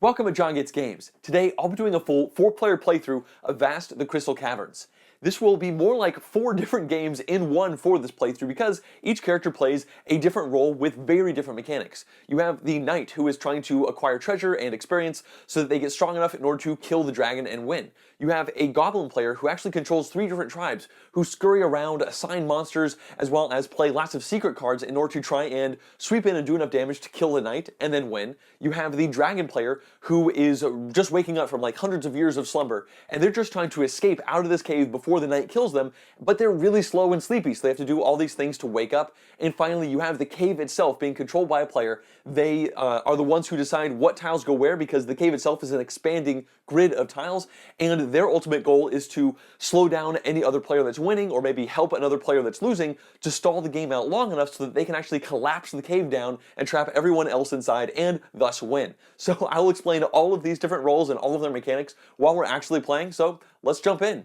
Welcome to John Gets Games. Today I'll be doing a full 4-player playthrough of Vast the Crystal Caverns. This will be more like 4 different games in one for this playthrough because each character plays a different role with very different mechanics. You have the knight who is trying to acquire treasure and experience so that they get strong enough in order to kill the dragon and win. You have a goblin player who actually controls 3 different tribes who scurry around, assign monsters, as well as play lots of secret cards in order to try and sweep in and do enough damage to kill the knight and then win. You have the dragon player who is just waking up from like hundreds of years of slumber and they're just trying to escape out of this cave before the knight kills them, but they're really slow and sleepy, so they have to do all these things to wake up. And finally, you have the cave itself being controlled by a player. They are the ones who decide what tiles go where because the cave itself is an expanding grid of tiles, and their ultimate goal is to slow down any other player that's winning or maybe help another player that's losing to stall the game out long enough so that they can actually collapse the cave down and trap everyone else inside and thus win. So I will explain all of these different roles and all of their mechanics while we're actually playing, so let's jump in.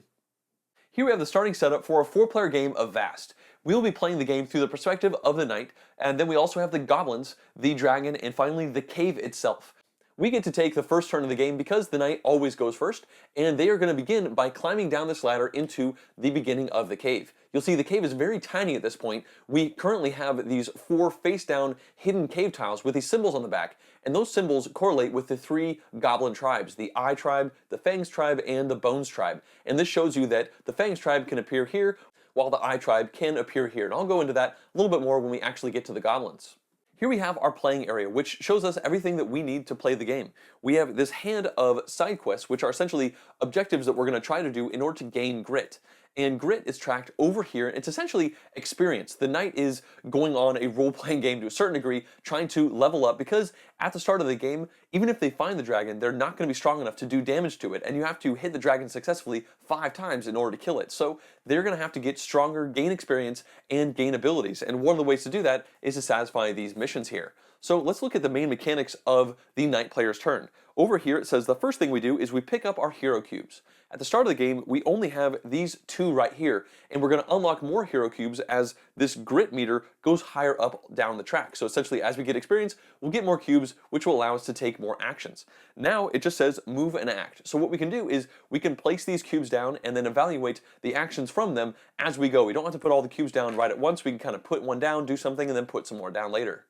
Here we have the starting setup for a 4-player game of Vast. We will be playing the game through the perspective of the knight, and then we also have the goblins, the dragon, and finally the cave itself. We get to take the first turn of the game because the knight always goes first, and they are going to begin by climbing down this ladder into the beginning of the cave. You'll see the cave is very tiny at this point. We currently have these 4 face-down hidden cave tiles with these symbols on the back, and those symbols correlate with the 3 goblin tribes, the Eye tribe, the Fangs tribe, and the Bones tribe. And this shows you that the Fangs tribe can appear here, while the Eye tribe can appear here. And I'll go into that a little bit more when we actually get to the goblins. Here we have our playing area, which shows us everything that we need to play the game. We have this hand of side quests, which are essentially objectives that we're going to try to do in order to gain grit. And grit is tracked over here. It's essentially experience. The knight is going on a role-playing game to a certain degree, trying to level up, because at the start of the game, even if they find the dragon, they're not going to be strong enough to do damage to it, and you have to hit the dragon successfully 5 times in order to kill it. So they're going to have to get stronger, gain experience, and gain abilities. And one of the ways to do that is to satisfy these missions here. So let's look at the main mechanics of the knight player's turn. Over here it says the first thing we do is we pick up our hero cubes. At the start of the game, we only have these 2 right here, and we're going to unlock more hero cubes as this grit meter goes higher up down the track. So essentially, as we get experience, we'll get more cubes, which will allow us to take more actions. Now it just says move and act. So what we can do is we can place these cubes down and then evaluate the actions from them as we go. We don't have to put all the cubes down right at once. We can kind of put one down, do something, and then put some more down later.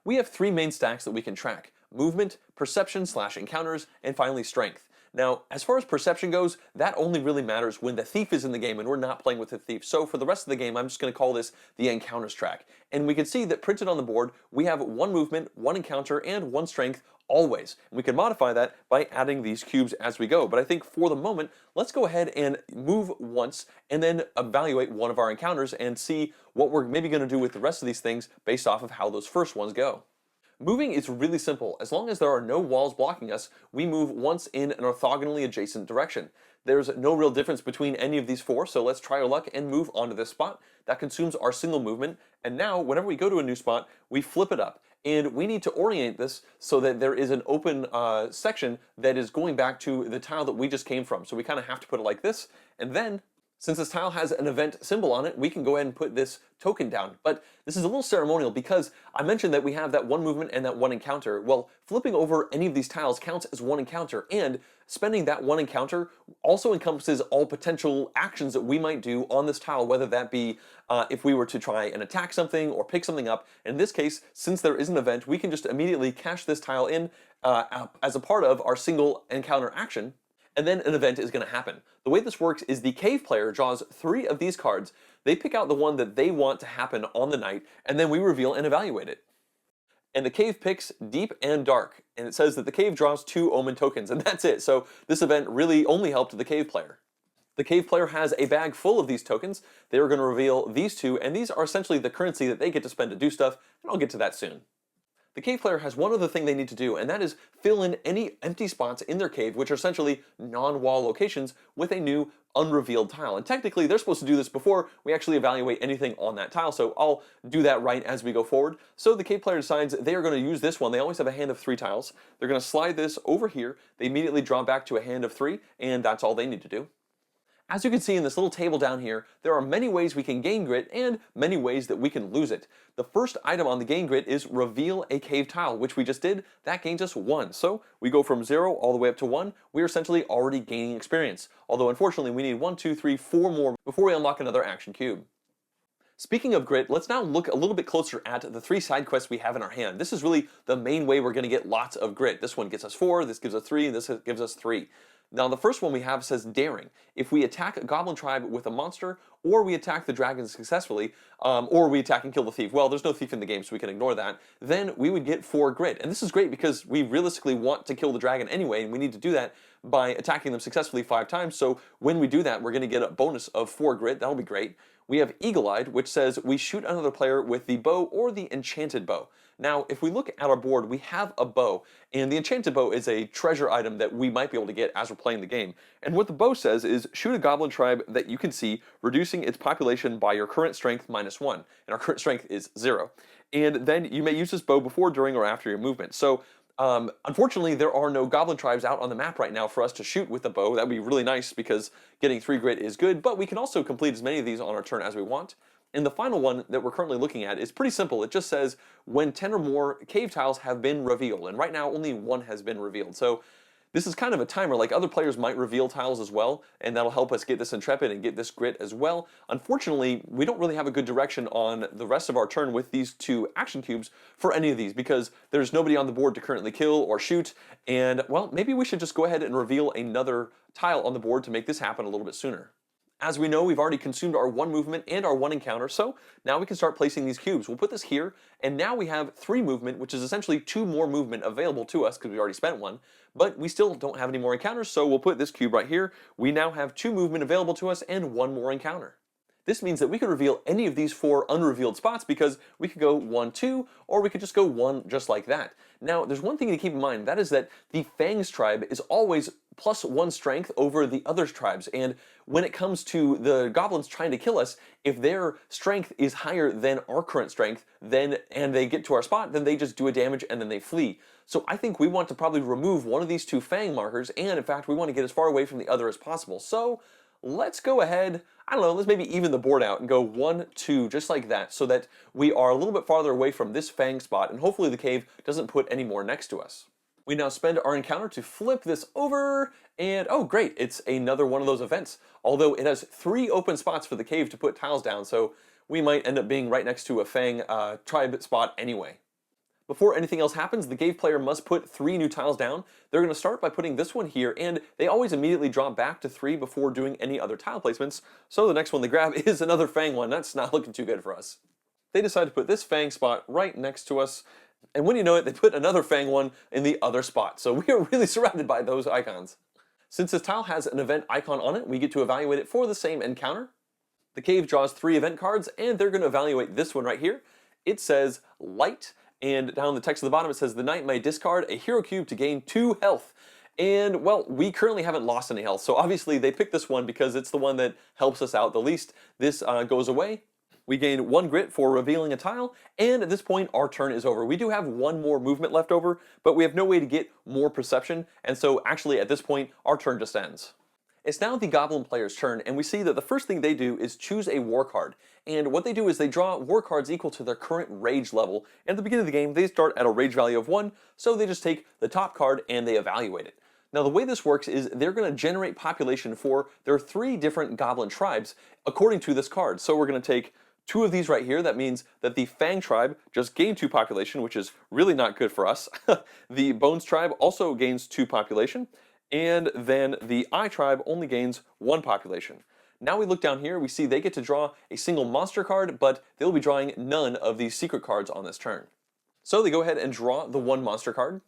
We have 3 main stacks that we can track: movement, perception/encounters, and finally strength. Now, as far as perception goes, that only really matters when the thief is in the game and we're not playing with the thief. So for the rest of the game, I'm just going to call this the encounters track. And we can see that printed on the board, we have 1 movement, 1 encounter, and 1 strength always. And we can modify that by adding these cubes as we go. But I think for the moment, let's go ahead and move once and then evaluate one of our encounters and see what we're maybe going to do with the rest of these things based off of how those first ones go. Moving is really simple. As long as there are no walls blocking us, we move once in an orthogonally adjacent direction. There's no real difference between any of these 4, so let's try our luck and move onto this spot. That consumes our single movement, and now whenever we go to a new spot, we flip it up. And we need to orient this so that there is an open section that is going back to the tile that we just came from. So we kind of have to put it like this, and then since this tile has an event symbol on it, we can go ahead and put this token down. But this is a little ceremonial because I mentioned that we have that 1 movement and that 1 encounter. Well, flipping over any of these tiles counts as 1 encounter, and spending that 1 encounter also encompasses all potential actions that we might do on this tile, whether that be if we were to try and attack something or pick something up. In this case, since there is an event, we can just immediately cash this tile in as a part of our single encounter action, and then an event is going to happen. The way this works is the cave player draws 3 of these cards. They pick out the one that they want to happen on the night, and then we reveal and evaluate it. And the cave picks deep and dark, and it says that the cave draws 2 omen tokens, and that's it. So this event really only helped the cave player. The cave player has a bag full of these tokens. They are going to reveal these 2, and these are essentially the currency that they get to spend to do stuff, and I'll get to that soon. The cave player has one other thing they need to do, and that is fill in any empty spots in their cave, which are essentially non-wall locations, with a new unrevealed tile. And technically, they're supposed to do this before we actually evaluate anything on that tile, so I'll do that right as we go forward. So the cave player decides they are going to use this one. They always have a hand of 3 tiles. They're going to slide this over here. They immediately draw back to a hand of 3, and that's all they need to do. As you can see in this little table down here, there are many ways we can gain grit and many ways that we can lose it. The first item on the gain grit is reveal a cave tile, which we just did. That gains us 1. So we go from 0 all the way up to 1. We're essentially already gaining experience. Although unfortunately we need 1, 2, 3, 4 more before we unlock another action cube. Speaking of grit, let's now look a little bit closer at the 3 side quests we have in our hand. This is really the main way we're going to get lots of grit. This one gets us 4, this gives us 3, and this gives us 3. Now the first one we have says daring. If we attack a goblin tribe with a monster, or we attack the dragon successfully, or we attack and kill the thief. Well, there's no thief in the game, so we can ignore that. Then we would get 4 grit. And this is great because we realistically want to kill the dragon anyway, and we need to do that by attacking them successfully 5 times. So when we do that, we're going to get a bonus of 4 grit. That'll be great. We have eagle-eyed, which says we shoot another player with the bow or the enchanted bow. Now, if we look at our board, we have a bow, and the enchanted bow is a treasure item that we might be able to get as we're playing the game. And what the bow says is shoot a goblin tribe that you can see, reducing its population by your current strength -1. And our current strength is 0. And then you may use this bow before, during, or after your movement. So unfortunately, there are no goblin tribes out on the map right now for us to shoot with the bow. That would be really nice because getting 3 grit is good, but we can also complete as many of these on our turn as we want. And the final one that we're currently looking at is pretty simple. It just says when 10 or more cave tiles have been revealed, and right now only 1 has been revealed. So this is kind of a timer, like other players might reveal tiles as well, and that'll help us get this intrepid and get this grit as well. Unfortunately, we don't really have a good direction on the rest of our turn with these 2 action cubes for any of these because there's nobody on the board to currently kill or shoot, and well, maybe we should just go ahead and reveal another tile on the board to make this happen a little bit sooner. As we know, we've already consumed our 1 movement and our 1 encounter, so now we can start placing these cubes. We'll put this here, and now we have 3 movement, which is essentially 2 more movement available to us because we already spent 1, but we still don't have any more encounters, so we'll put this cube right here. We now have 2 movement available to us and 1 more encounter. This means that we could reveal any of these 4 unrevealed spots because we could go 1, 2, or we could just go 1 just like that. Now, there's one thing to keep in mind, that is that the Fangs tribe is always +1 strength over the other tribes, and when it comes to the goblins trying to kill us, if their strength is higher than our current strength, and they get to our spot, then they just do a damage and then they flee. So I think we want to probably remove one of these 2 Fang markers, and in fact we want to get as far away from the other as possible. So let's go ahead, I don't know, let's maybe even the board out and go 1, 2, just like that, so that we are a little bit farther away from this Fang spot, and hopefully the cave doesn't put any more next to us. We now spend our encounter to flip this over, and oh great, it's another one of those events. Although it has 3 open spots for the cave to put tiles down, so we might end up being right next to a Fang tribe spot anyway. Before anything else happens, the cave player must put 3 new tiles down. They're going to start by putting this one here, and they always immediately drop back to 3 before doing any other tile placements, so the next one they grab is another Fang one. That's not looking too good for us. They decide to put this Fang spot right next to us, and when you know it, they put another Fang one in the other spot. So we are really surrounded by those icons. Since this tile has an event icon on it, we get to evaluate it for the same encounter. The cave draws 3 event cards, and they're going to evaluate this one right here. It says Light, and down in the text at the bottom it says the knight may discard a hero cube to gain 2 health. And well, we currently haven't lost any health, so obviously they picked this one because it's the one that helps us out the least. This goes away. We gain 1 grit for revealing a tile, and at this point our turn is over. We do have 1 more movement left over, but we have no way to get more perception, and so actually at this point our turn just ends. It's now the goblin player's turn, and we see that the first thing they do is choose a war card. And what they do is they draw war cards equal to their current rage level, and at the beginning of the game they start at a rage value of 1, so they just take the top card and they evaluate it. Now the way this works is they're going to generate population for their 3 different goblin tribes according to this card. So we're going to take 2 of these right here. That means that the Fang tribe just gained 2 population, which is really not good for us. The Bones tribe also gains 2 population, and then the Eye tribe only gains 1 population. Now we look down here, we see they get to draw a single monster card, but they'll be drawing none of these secret cards on this turn. So they go ahead and draw the 1 monster card,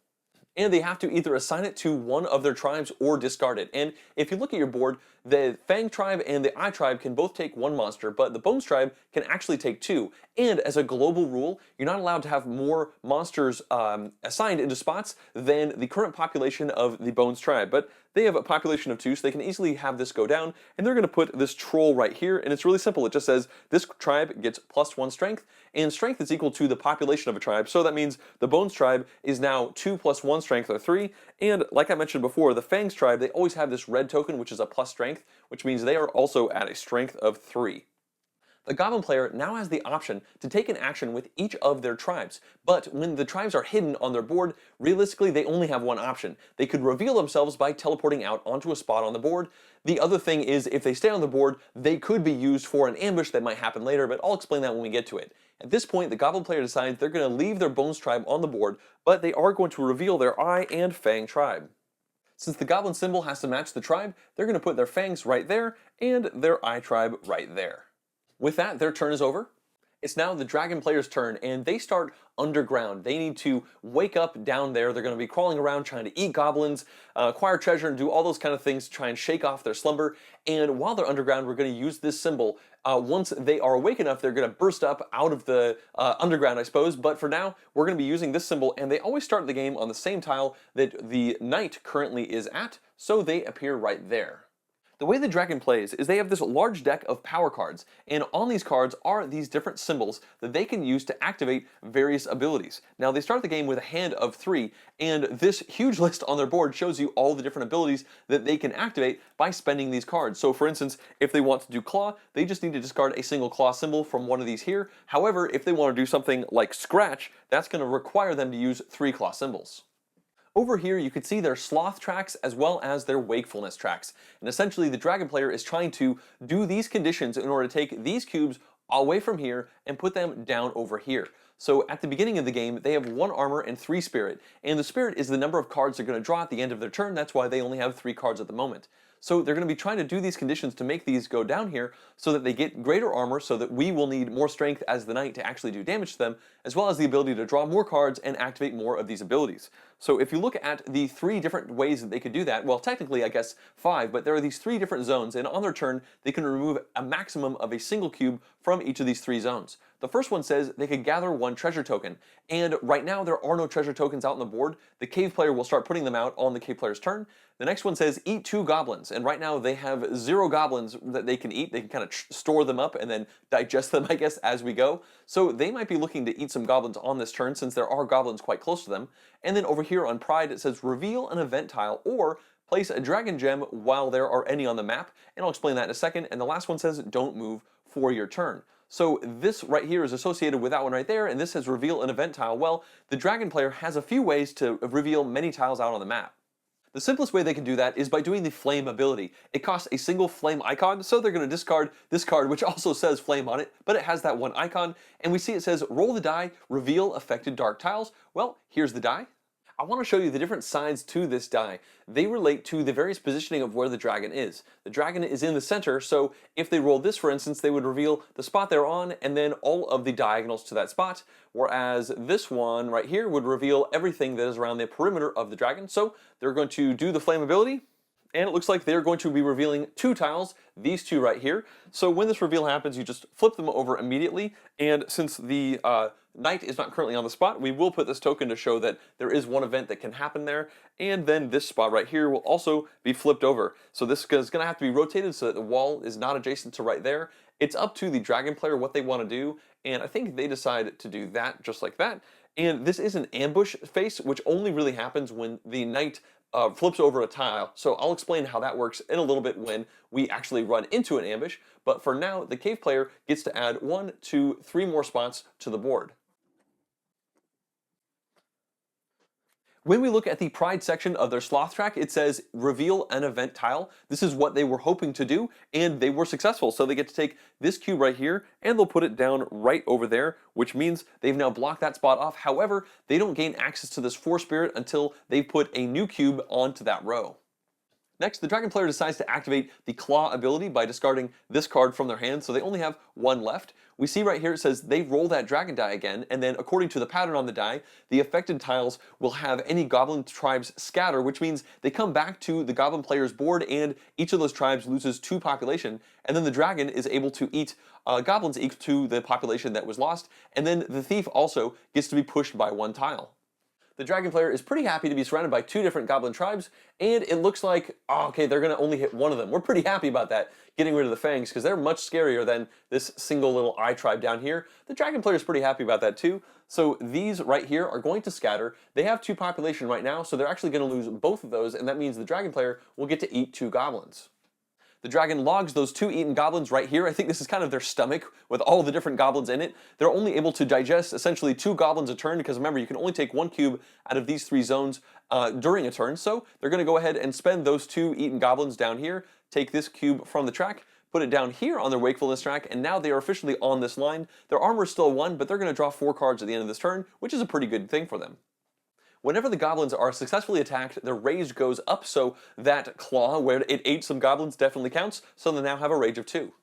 and they have to either assign it to one of their tribes or discard it. And if you look at your board, the Fang tribe and the Eye tribe can both take 1 monster, but the Bones tribe can actually take 2. And as a global rule, you're not allowed to have more monsters assigned into spots than the current population of the Bones tribe. But they have a population of 2, so they can easily have this go down, and they're going to put this troll right here, and it's really simple. It just says this tribe gets +1 strength, and strength is equal to the population of a tribe, so that means the Bones tribe is now 2 + 1 strength are 3, and like I mentioned before, the Fangs tribe, they always have this red token, which is a plus strength, which means they are also at a strength of 3. The Goblin player now has the option to take an action with each of their tribes, but when the tribes are hidden on their board, realistically they only have one option. They could reveal themselves by teleporting out onto a spot on the board. The other thing is, if they stay on the board, they could be used for an ambush that might happen later, but I'll explain that when we get to it. At this point, the Goblin player decides they're going to leave their Bones tribe on the board, but they are going to reveal their Eye and Fang tribe. Since the Goblin symbol has to match the tribe, they're going to put their Fangs right there and their Eye tribe right there. With that, their turn is over. It's now the Dragon player's turn, and they start underground. They need to wake up down there. They're going to be crawling around trying to eat goblins, acquire treasure, and do all those kind of things to try and shake off their slumber. And while they're underground, we're going to use this symbol. Once they are awake enough, they're going to burst up out of the underground, I suppose. But for now, we're going to be using this symbol, and they always start the game on the same tile that the knight currently is at, so they appear right there. The way the Dragon plays is they have this large deck of power cards, and on these cards are these different symbols that they can use to activate various abilities. Now, they start the game with a hand of 3, and this huge list on their board shows you all the different abilities that they can activate by spending these cards. So for instance, if they want to do Claw, they just need to discard a single Claw symbol from one of these here. However, if they want to do something like Scratch, that's going to require them to use 3 Claw symbols. Over here, you can see their sloth tracks as well as their wakefulness tracks. And essentially, the Dragon player is trying to do these conditions in order to take these cubes away from here and put them down over here. So at the beginning of the game, they have 1 armor and 3 spirit. And the spirit is the number of cards they're going to draw at the end of their turn. That's why they only have 3 cards at the moment. So they're going to be trying to do these conditions to make these go down here so that they get greater armor, so that we will need more strength as the knight to actually do damage to them, as well as the ability to draw more cards and activate more of these abilities. So if you look at the 3 different ways that they could do that, well, technically I guess 5, but there are these 3 different zones, and on their turn they can remove a maximum of a single cube from each of these 3 zones. The first one says they could gather 1 treasure token, and right now there are no treasure tokens out on the board. The cave player will start putting them out on the cave player's turn. The next one says eat 2 goblins, and right now they have 0 goblins that they can eat. They can kind of store them up and then digest them, I guess, as we go. So they might be looking to eat some goblins on this turn, since there are goblins quite close to them. And then over here on Pride, it says reveal an event tile or place a dragon gem while there are any on the map, and I'll explain that in a second. And the last one says don't move for your turn. So this right here is associated with that one right there, and this says reveal an event tile. Well, the Dragon player has a few ways to reveal many tiles out on the map. The simplest way they can do that is by doing the flame ability. It costs a single flame icon, so they're going to discard this card, which also says flame on it, but it has that one icon, and we see it says roll the die, reveal affected dark tiles. Well, here's the die. I want to show you the different sides to this die. They relate to the various positioning of where the dragon is. The dragon is in the center, so if they roll this, for instance, they would reveal the spot they're on and then all of the diagonals to that spot, whereas this one right here would reveal everything that is around the perimeter of the dragon. So they're going to do the flame ability, and it looks like they're going to be revealing 2 tiles, these 2 right here. So when this reveal happens, you just flip them over immediately, and since the knight is not currently on the spot, we will put this token to show that there is one event that can happen there, and then this spot right here will also be flipped over. So this is going to have to be rotated so that the wall is not adjacent to right there. It's up to the Dragon player what they want to do, and I think they decide to do that just like that. And this is an ambush face, which only really happens when the knight flips over a tile. So I'll explain how that works in a little bit when we actually run into an ambush. But for now, the cave player gets to add 1, 2, 3 more spots to the board. When we look at the Pride section of their sloth track, it says reveal an event tile. This is what they were hoping to do, and they were successful. So they get to take this cube right here, and they'll put it down right over there, which means they've now blocked that spot off. However, they don't gain access to this 4 spirit until they put a new cube onto that row. Next, the Dragon player decides to activate the Claw ability by discarding this card from their hand, so they only have 1 left. We see right here it says they roll that dragon die again, and then according to the pattern on the die, the affected tiles will have any Goblin tribes scatter, which means they come back to the Goblin player's board, and each of those tribes loses 2 population, and then the dragon is able to eat goblins equal to the population that was lost, and then the thief also gets to be pushed by 1 tile. The dragon player is pretty happy to be surrounded by 2 different goblin tribes, and it looks like, oh, okay, they're going to only hit one of them. We're pretty happy about that, getting rid of the fangs, because they're much scarier than this single little eye tribe down here. The dragon player is pretty happy about that too. So these right here are going to scatter. They have 2 population right now, so they're actually going to lose both of those, and that means the dragon player will get to eat 2 goblins. The dragon logs those 2 eaten goblins right here. I think this is kind of their stomach with all the different goblins in it. They're only able to digest essentially 2 goblins a turn, because remember, you can only take 1 cube out of these 3 zones during a turn. So they're going to go ahead and spend those 2 eaten goblins down here, take this cube from the track, put it down here on their wakefulness track, and now they are officially on this line. Their armor is still 1, but they're going to draw 4 cards at the end of this turn, which is a pretty good thing for them. Whenever the goblins are successfully attacked, their rage goes up, so that claw where it ate some goblins definitely counts, so they now have a rage of 2.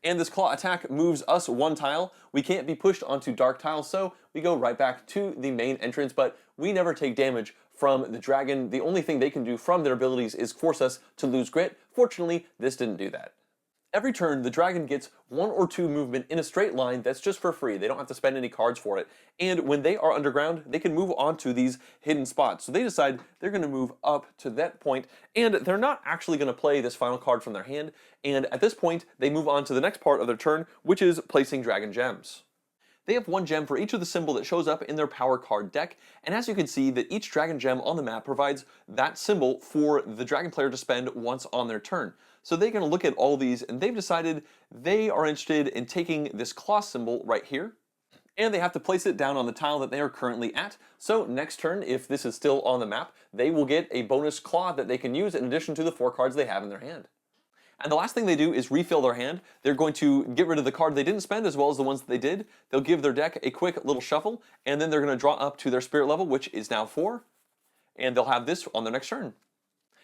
And this claw attack moves us 1 tile. We can't be pushed onto dark tiles, so we go right back to the main entrance, but we never take damage from the dragon. The only thing they can do from their abilities is force us to lose grit. Fortunately, this didn't do that. Every turn, the dragon gets 1 or 2 movement in a straight line that's just for free. They don't have to spend any cards for it. And when they are underground, they can move on to these hidden spots. So they decide they're going to move up to that point, and they're not actually going to play this final card from their hand. And at this point, they move on to the next part of their turn, which is placing dragon gems. They have 1 gem for each of the symbol that shows up in their power card deck, and as you can see, that each dragon gem on the map provides that symbol for the dragon player to spend once on their turn. So they're going to look at all these, and they've decided they are interested in taking this claw symbol right here, and they have to place it down on the tile that they are currently at. So next turn, if this is still on the map, they will get a bonus claw that they can use in addition to the 4 cards they have in their hand. And the last thing they do is refill their hand. They're going to get rid of the card they didn't spend as well as the ones that they did. They'll give their deck a quick little shuffle, and then they're going to draw up to their spirit level, which is now 4, and they'll have this on their next turn.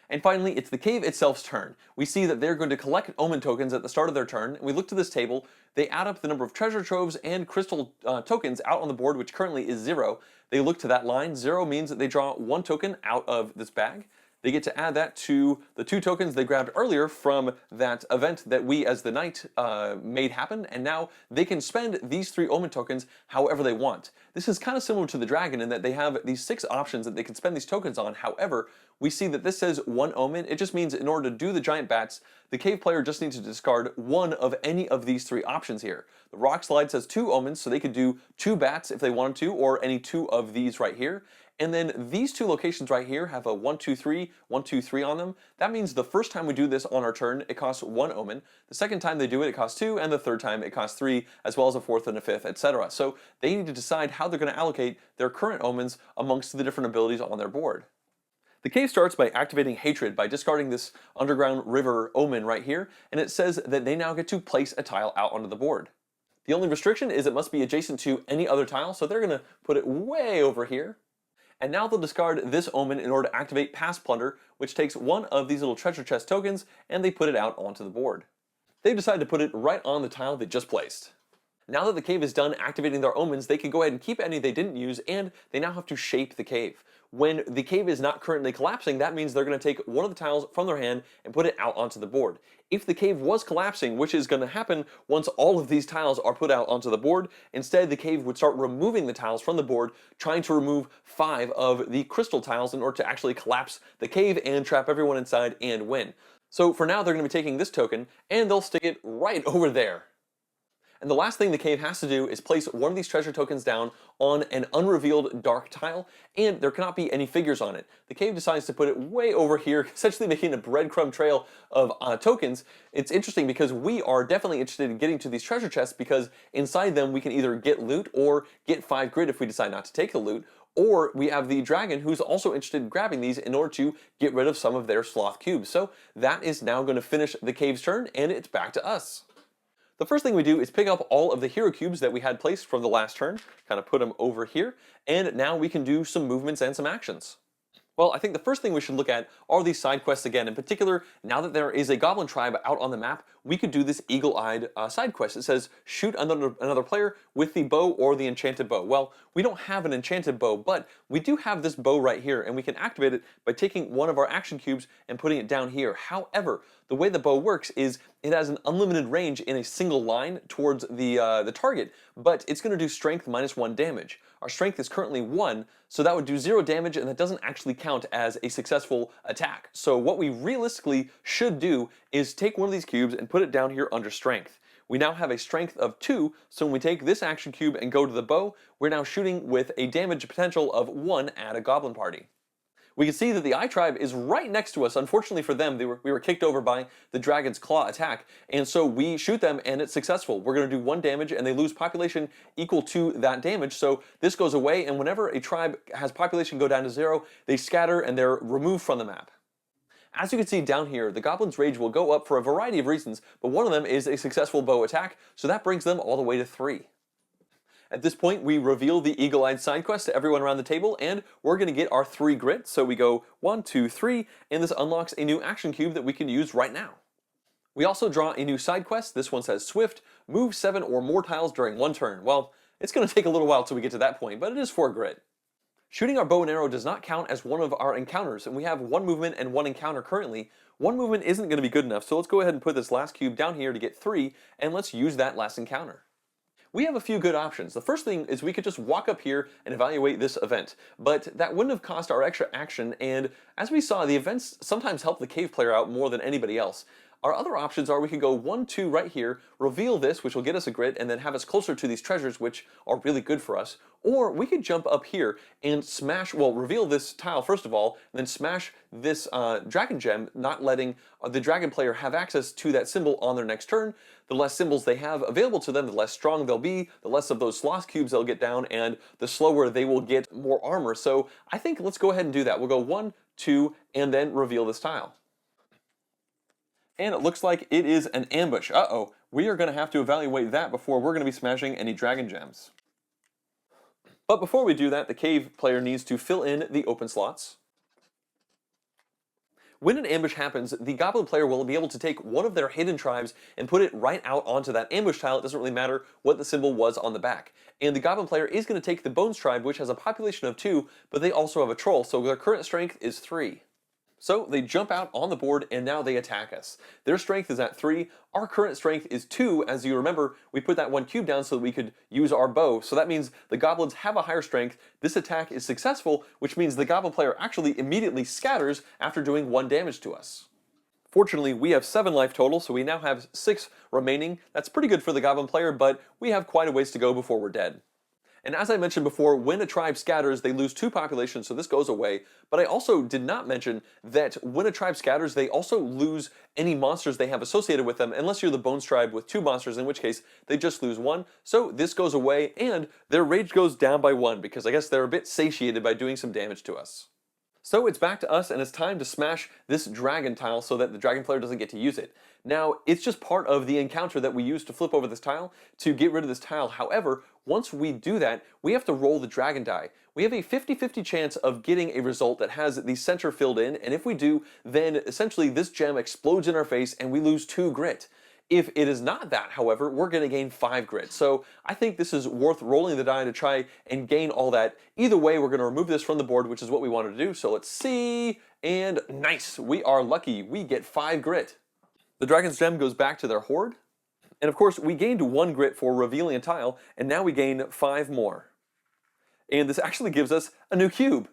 And finally, it's the cave itself's turn. We see that they're going to collect omen tokens at the start of their turn, and we look to this table. They add up the number of treasure troves and crystal tokens out on the board, which currently is 0. They look to that line. 0 means that they draw 1 token out of this bag. They get to add that to the 2 tokens they grabbed earlier from that event that we as the knight made happen, and now they can spend these 3 omen tokens however they want. This is kind of similar to the dragon in that they have these 6 options that they can spend these tokens on. However, we see that this says 1 omen. It just means in order to do the giant bats, the cave player just needs to discard 1 of any of these 3 options here. The rock slide says 2 omens, so they could do 2 bats if they wanted to, or any 2 of these right here. And then these 2 locations right here have a 1, 2, 3, 1, 2, 3 on them. That means the first time we do this on our turn, it costs 1 omen. The second time they do it, it costs 2, and the third time it costs 3, as well as a 4th and a 5th, etc. So they need to decide how they're going to allocate their current omens amongst the different abilities on their board. The cave starts by activating Hatred by discarding this underground river omen right here, and it says that they now get to place a tile out onto the board. The only restriction is it must be adjacent to any other tile, so they're going to put it way over here. And now they'll discard this omen in order to activate Past Plunder, which takes 1 of these little treasure chest tokens, and they put it out onto the board. They've decided to put it right on the tile they just placed. Now that the cave is done activating their omens, they can go ahead and keep any they didn't use, and they now have to shape the cave. When the cave is not currently collapsing, that means they're going to take 1 of the tiles from their hand and put it out onto the board. If the cave was collapsing, which is going to happen once all of these tiles are put out onto the board, instead the cave would start removing the tiles from the board, trying to remove 5 of the crystal tiles in order to actually collapse the cave and trap everyone inside and win. So for now, they're going to be taking this token, and they'll stick it right over there. And the last thing the cave has to do is place 1 of these treasure tokens down on an unrevealed dark tile, and there cannot be any figures on it. The cave decides to put it way over here, essentially making a breadcrumb trail of tokens. It's interesting because we are definitely interested in getting to these treasure chests, because inside them we can either get loot or get 5 grit if we decide not to take the loot, or we have the dragon who's also interested in grabbing these in order to get rid of some of their sloth cubes. So that is now going to finish the cave's turn, and it's back to us. The first thing we do is pick up all of the hero cubes that we had placed from the last turn, kind of put them over here, and now we can do some movements and some actions. Well, I think the first thing we should look at are these side quests again. In particular, now that there is a goblin tribe out on the map, we could do this eagle-eyed side quest. It says, shoot another player with the bow or the enchanted bow. Well, we don't have an enchanted bow, but we do have this bow right here, and we can activate it by taking 1 of our action cubes and putting it down here. However, the way the bow works is it has an unlimited range in a single line towards the target, but it's going to do strength -1 damage. our strength is currently 1, so that would do 0 damage, and that doesn't actually count as a successful attack. So what we realistically should do is take one of these cubes and put it down here under strength. We now have a strength of 2, so when we take this action cube and go to the bow, we're now shooting with a damage potential of 1 at a goblin party. We can see that the Eye Tribe is right next to us. Unfortunately for them, we were kicked over by the Dragon's Claw attack, and so we shoot them and it's successful. We're going to do 1 damage and they lose population equal to that damage, so this goes away, and whenever a tribe has population go down to 0, they scatter and they're removed from the map. As you can see down here, the Goblin's Rage will go up for a variety of reasons, but one of them is a successful bow attack, so that brings them all the way to 3. At this point, we reveal the Eagle-Eyed side quest to everyone around the table, and we're going to get our 3 grit. So we go 1, 2, 3, and this unlocks a new action cube that we can use right now. We also draw a new side quest. This one says Swift, move 7 or more tiles during 1 turn. Well, it's going to take a little while till we get to that point, but it is 4 grit. Shooting our bow and arrow does not count as one of our encounters, and we have 1 movement and 1 encounter currently. 1 movement isn't going to be good enough, so let's go ahead and put this last cube down here to get 3, and let's use that last encounter. We have a few good options. The first thing is we could just walk up here and evaluate this event, but that wouldn't have cost our extra action, and as we saw, the events sometimes help the cave player out more than anybody else. Our other options are we could go 1, 2 right here, reveal this, which will get us a grit, and then have us closer to these treasures, which are really good for us. Or we could jump up here and smash, well, reveal this tile first of all, and then smash this dragon gem, not letting the dragon player have access to that symbol on their next turn. The less symbols they have available to them, the less strong they'll be, the less of those sloth cubes they'll get down, and the slower they will get more armor. So I think let's go ahead and do that. We'll go 1, 2, and then reveal this tile. And it looks like it is an ambush. Uh-oh, we are going to have to evaluate that before we're going to be smashing any dragon gems. But before we do that, the cave player needs to fill in the open slots. When an ambush happens, the goblin player will be able to take one of their hidden tribes and put it right out onto that ambush tile. It doesn't really matter what the symbol was on the back. And the goblin player is going to take the Bones tribe, which has a population of 2, but they also have a troll, so their current strength is 3. So they jump out on the board and now they attack us. Their strength is at 3, our current strength is 2. As you remember, we put that 1 cube down so that we could use our bow. So that means the goblins have a higher strength. This attack is successful, which means the goblin player actually immediately scatters after doing 1 damage to us. Fortunately, we have 7 life total, so we now have 6 remaining. That's pretty good for the goblin player, but we have quite a ways to go before we're dead. And as I mentioned before, when a tribe scatters, they lose 2 population, so this goes away. But I also did not mention that when a tribe scatters, they also lose any monsters they have associated with them, unless you're the Bones tribe with 2 monsters, in which case they just lose 1. So this goes away, and their rage goes down by 1, because I guess they're a bit satiated by doing some damage to us. So it's back to us, and it's time to smash this dragon tile so that the dragon player doesn't get to use it. Now, it's just part of the encounter that we use to flip over this tile to get rid of this tile. However, once we do that, we have to roll the dragon die. We have a 50-50 chance of getting a result that has the center filled in, and if we do, then essentially this gem explodes in our face and we lose 2 grit. If it is not that, however, we're going to gain 5 grit. So I think this is worth rolling the die to try and gain all that. Either way, we're going to remove this from the board, which is what we wanted to do. So let's see, and nice, we are lucky. We get 5 grit. The dragon's gem goes back to their hoard. And of course, we gained 1 grit for revealing a tile, and now we gain 5 more. And this actually gives us a new cube.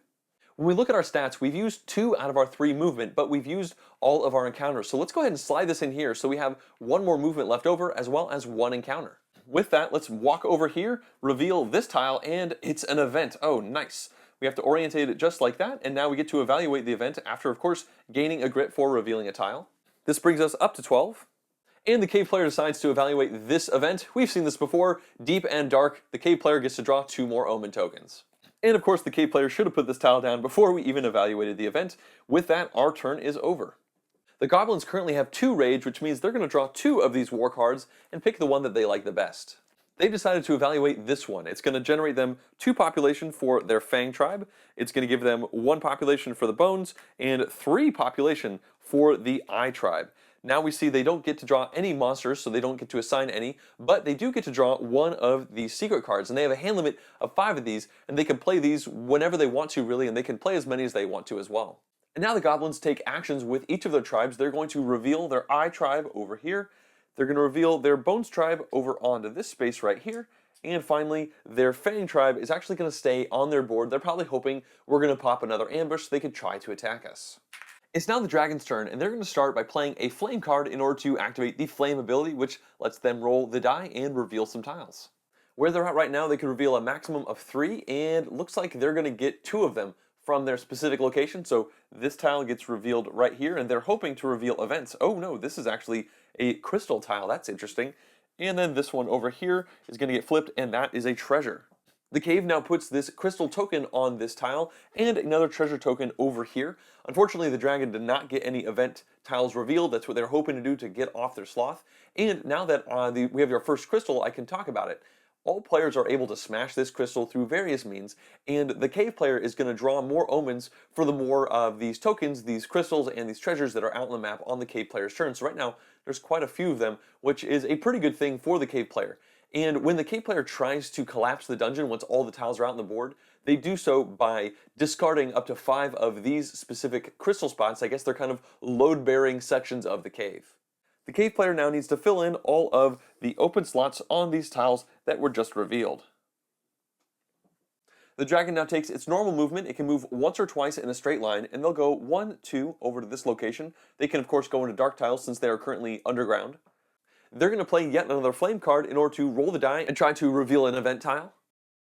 When we look at our stats, we've used 2 out of our 3 movement, but we've used all of our encounters. So let's go ahead and slide this in here so we have 1 more movement left over as well as 1 encounter. With that, let's walk over here, reveal this tile, and it's an event. Oh, nice. We have to orientate it just like that, and now we get to evaluate the event after, of course, gaining a grit for revealing a tile. This brings us up to 12. And the cave player decides to evaluate this event. We've seen this before, deep and dark. The cave player gets to draw 2 more omen tokens. And of course the cave player should have put this tile down before we even evaluated the event. With that, our turn is over. The goblins currently have 2 rage, which means they're going to draw 2 of these war cards and pick the one that they like the best. They've decided to evaluate this one. It's going to generate them 2 population for their Fang tribe. It's going to give them 1 population for the Bones and 3 population for the Eye tribe. Now we see they don't get to draw any monsters, so they don't get to assign any, but they do get to draw 1 of the secret cards, and they have a hand limit of 5 of these, and they can play these whenever they want to, really, and they can play as many as they want to as well. And now the goblins take actions with each of their tribes. They're going to reveal their Eye tribe over here. They're going to reveal their Bones tribe over onto this space right here, And finally, their Fang tribe is actually going to stay on their board. They're probably hoping we're going to pop another ambush so they could try to attack us. It's now the dragon's turn, and they're going to start by playing a flame card in order to activate the flame ability, which lets them roll the die and reveal some tiles. Where they're at right now, they can reveal a maximum of 3, and looks like they're going to get 2 of them from their specific location. So this tile gets revealed right here, and they're hoping to reveal events. Oh no, this is actually a crystal tile. That's interesting. And then this one over here is going to get flipped, and that is a treasure. The cave now puts this crystal token on this tile and another treasure token over here. Unfortunately, the dragon did not get any event tiles revealed. That's what they're hoping to do to get off their sloth. And now that we have our first crystal, I can talk about it. All players are able to smash this crystal through various means, and the cave player is going to draw more omens for the more of these tokens, these crystals, and these treasures that are out on the map on the cave player's turn. So right now, there's quite a few of them, which is a pretty good thing for the cave player. And when the cave player tries to collapse the dungeon once all the tiles are out on the board, they do so by discarding up to 5 of these specific crystal spots. I guess they're kind of load-bearing sections of the cave. The cave player now needs to fill in all of the open slots on these tiles that were just revealed. The dragon now takes its normal movement. It can move once or twice in a straight line, and they'll go 1, 2 over to this location. They can, of course, go into dark tiles since they are currently underground. They're going to play yet another flame card in order to roll the die and try to reveal an event tile.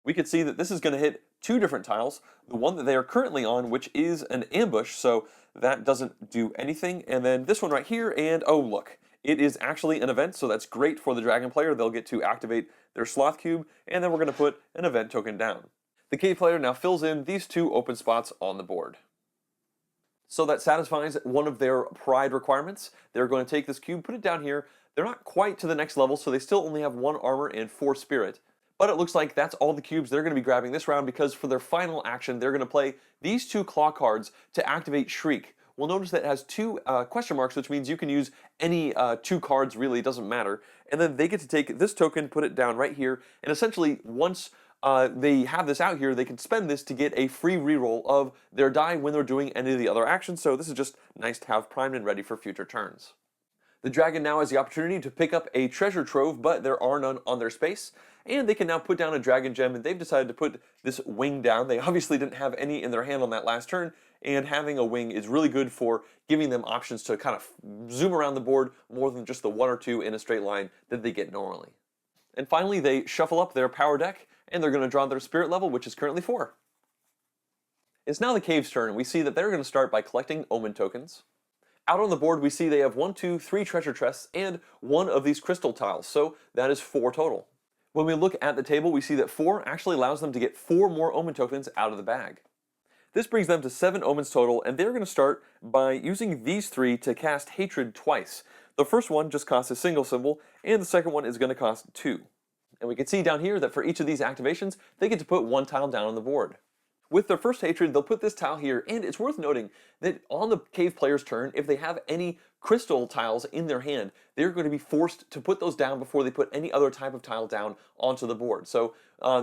We can see that this is going to hit 2 different tiles. The one that they are currently on, which is an ambush, so that doesn't do anything. And then this one right here, and oh look, it is actually an event, so that's great for the dragon player. They'll get to activate their sloth cube, and then we're going to put an event token down. The cave player now fills in these 2 open spots on the board. So that satisfies one of their pride requirements. They're going to take this cube, put it down here. They're not quite to the next level, so they still only have 1 armor and 4 spirit. But it looks like that's all the cubes they're going to be grabbing this round, because for their final action, they're going to play these 2 claw cards to activate Shriek. We'll notice that it has 2 question marks, which means you can use any 2 cards, really, it doesn't matter. And then they get to take this token, put it down right here, and essentially once they have this out here, they can spend this to get a free reroll of their die when they're doing any of the other actions, so this is just nice to have primed and ready for future turns. The dragon now has the opportunity to pick up a treasure trove, but there are none on their space, and they can now put down a dragon gem, and they've decided to put this wing down. They obviously didn't have any in their hand on that last turn, and having a wing is really good for giving them options to kind of zoom around the board more than just the 1 or 2 in a straight line that they get normally. And finally, they shuffle up their power deck, and they're going to draw their spirit level, which is currently 4. It's now the cave's turn, and we see that they're going to start by collecting omen tokens. Out on the board, we see they have 1, 2, 3 treasure chests and 1 of these crystal tiles, so that is 4 total. When we look at the table, we see that 4 actually allows them to get 4 more omen tokens out of the bag. This brings them to 7 omens total, and they're going to start by using these 3 to cast Hatred twice. The first one just costs a single symbol, and the second one is going to cost 2. And we can see down here that for each of these activations, they get to put 1 tile down on the board. With their first hatred, they'll put this tile here, and it's worth noting that on the cave player's turn, if they have any crystal tiles in their hand, they're going to be forced to put those down before they put any other type of tile down onto the board. So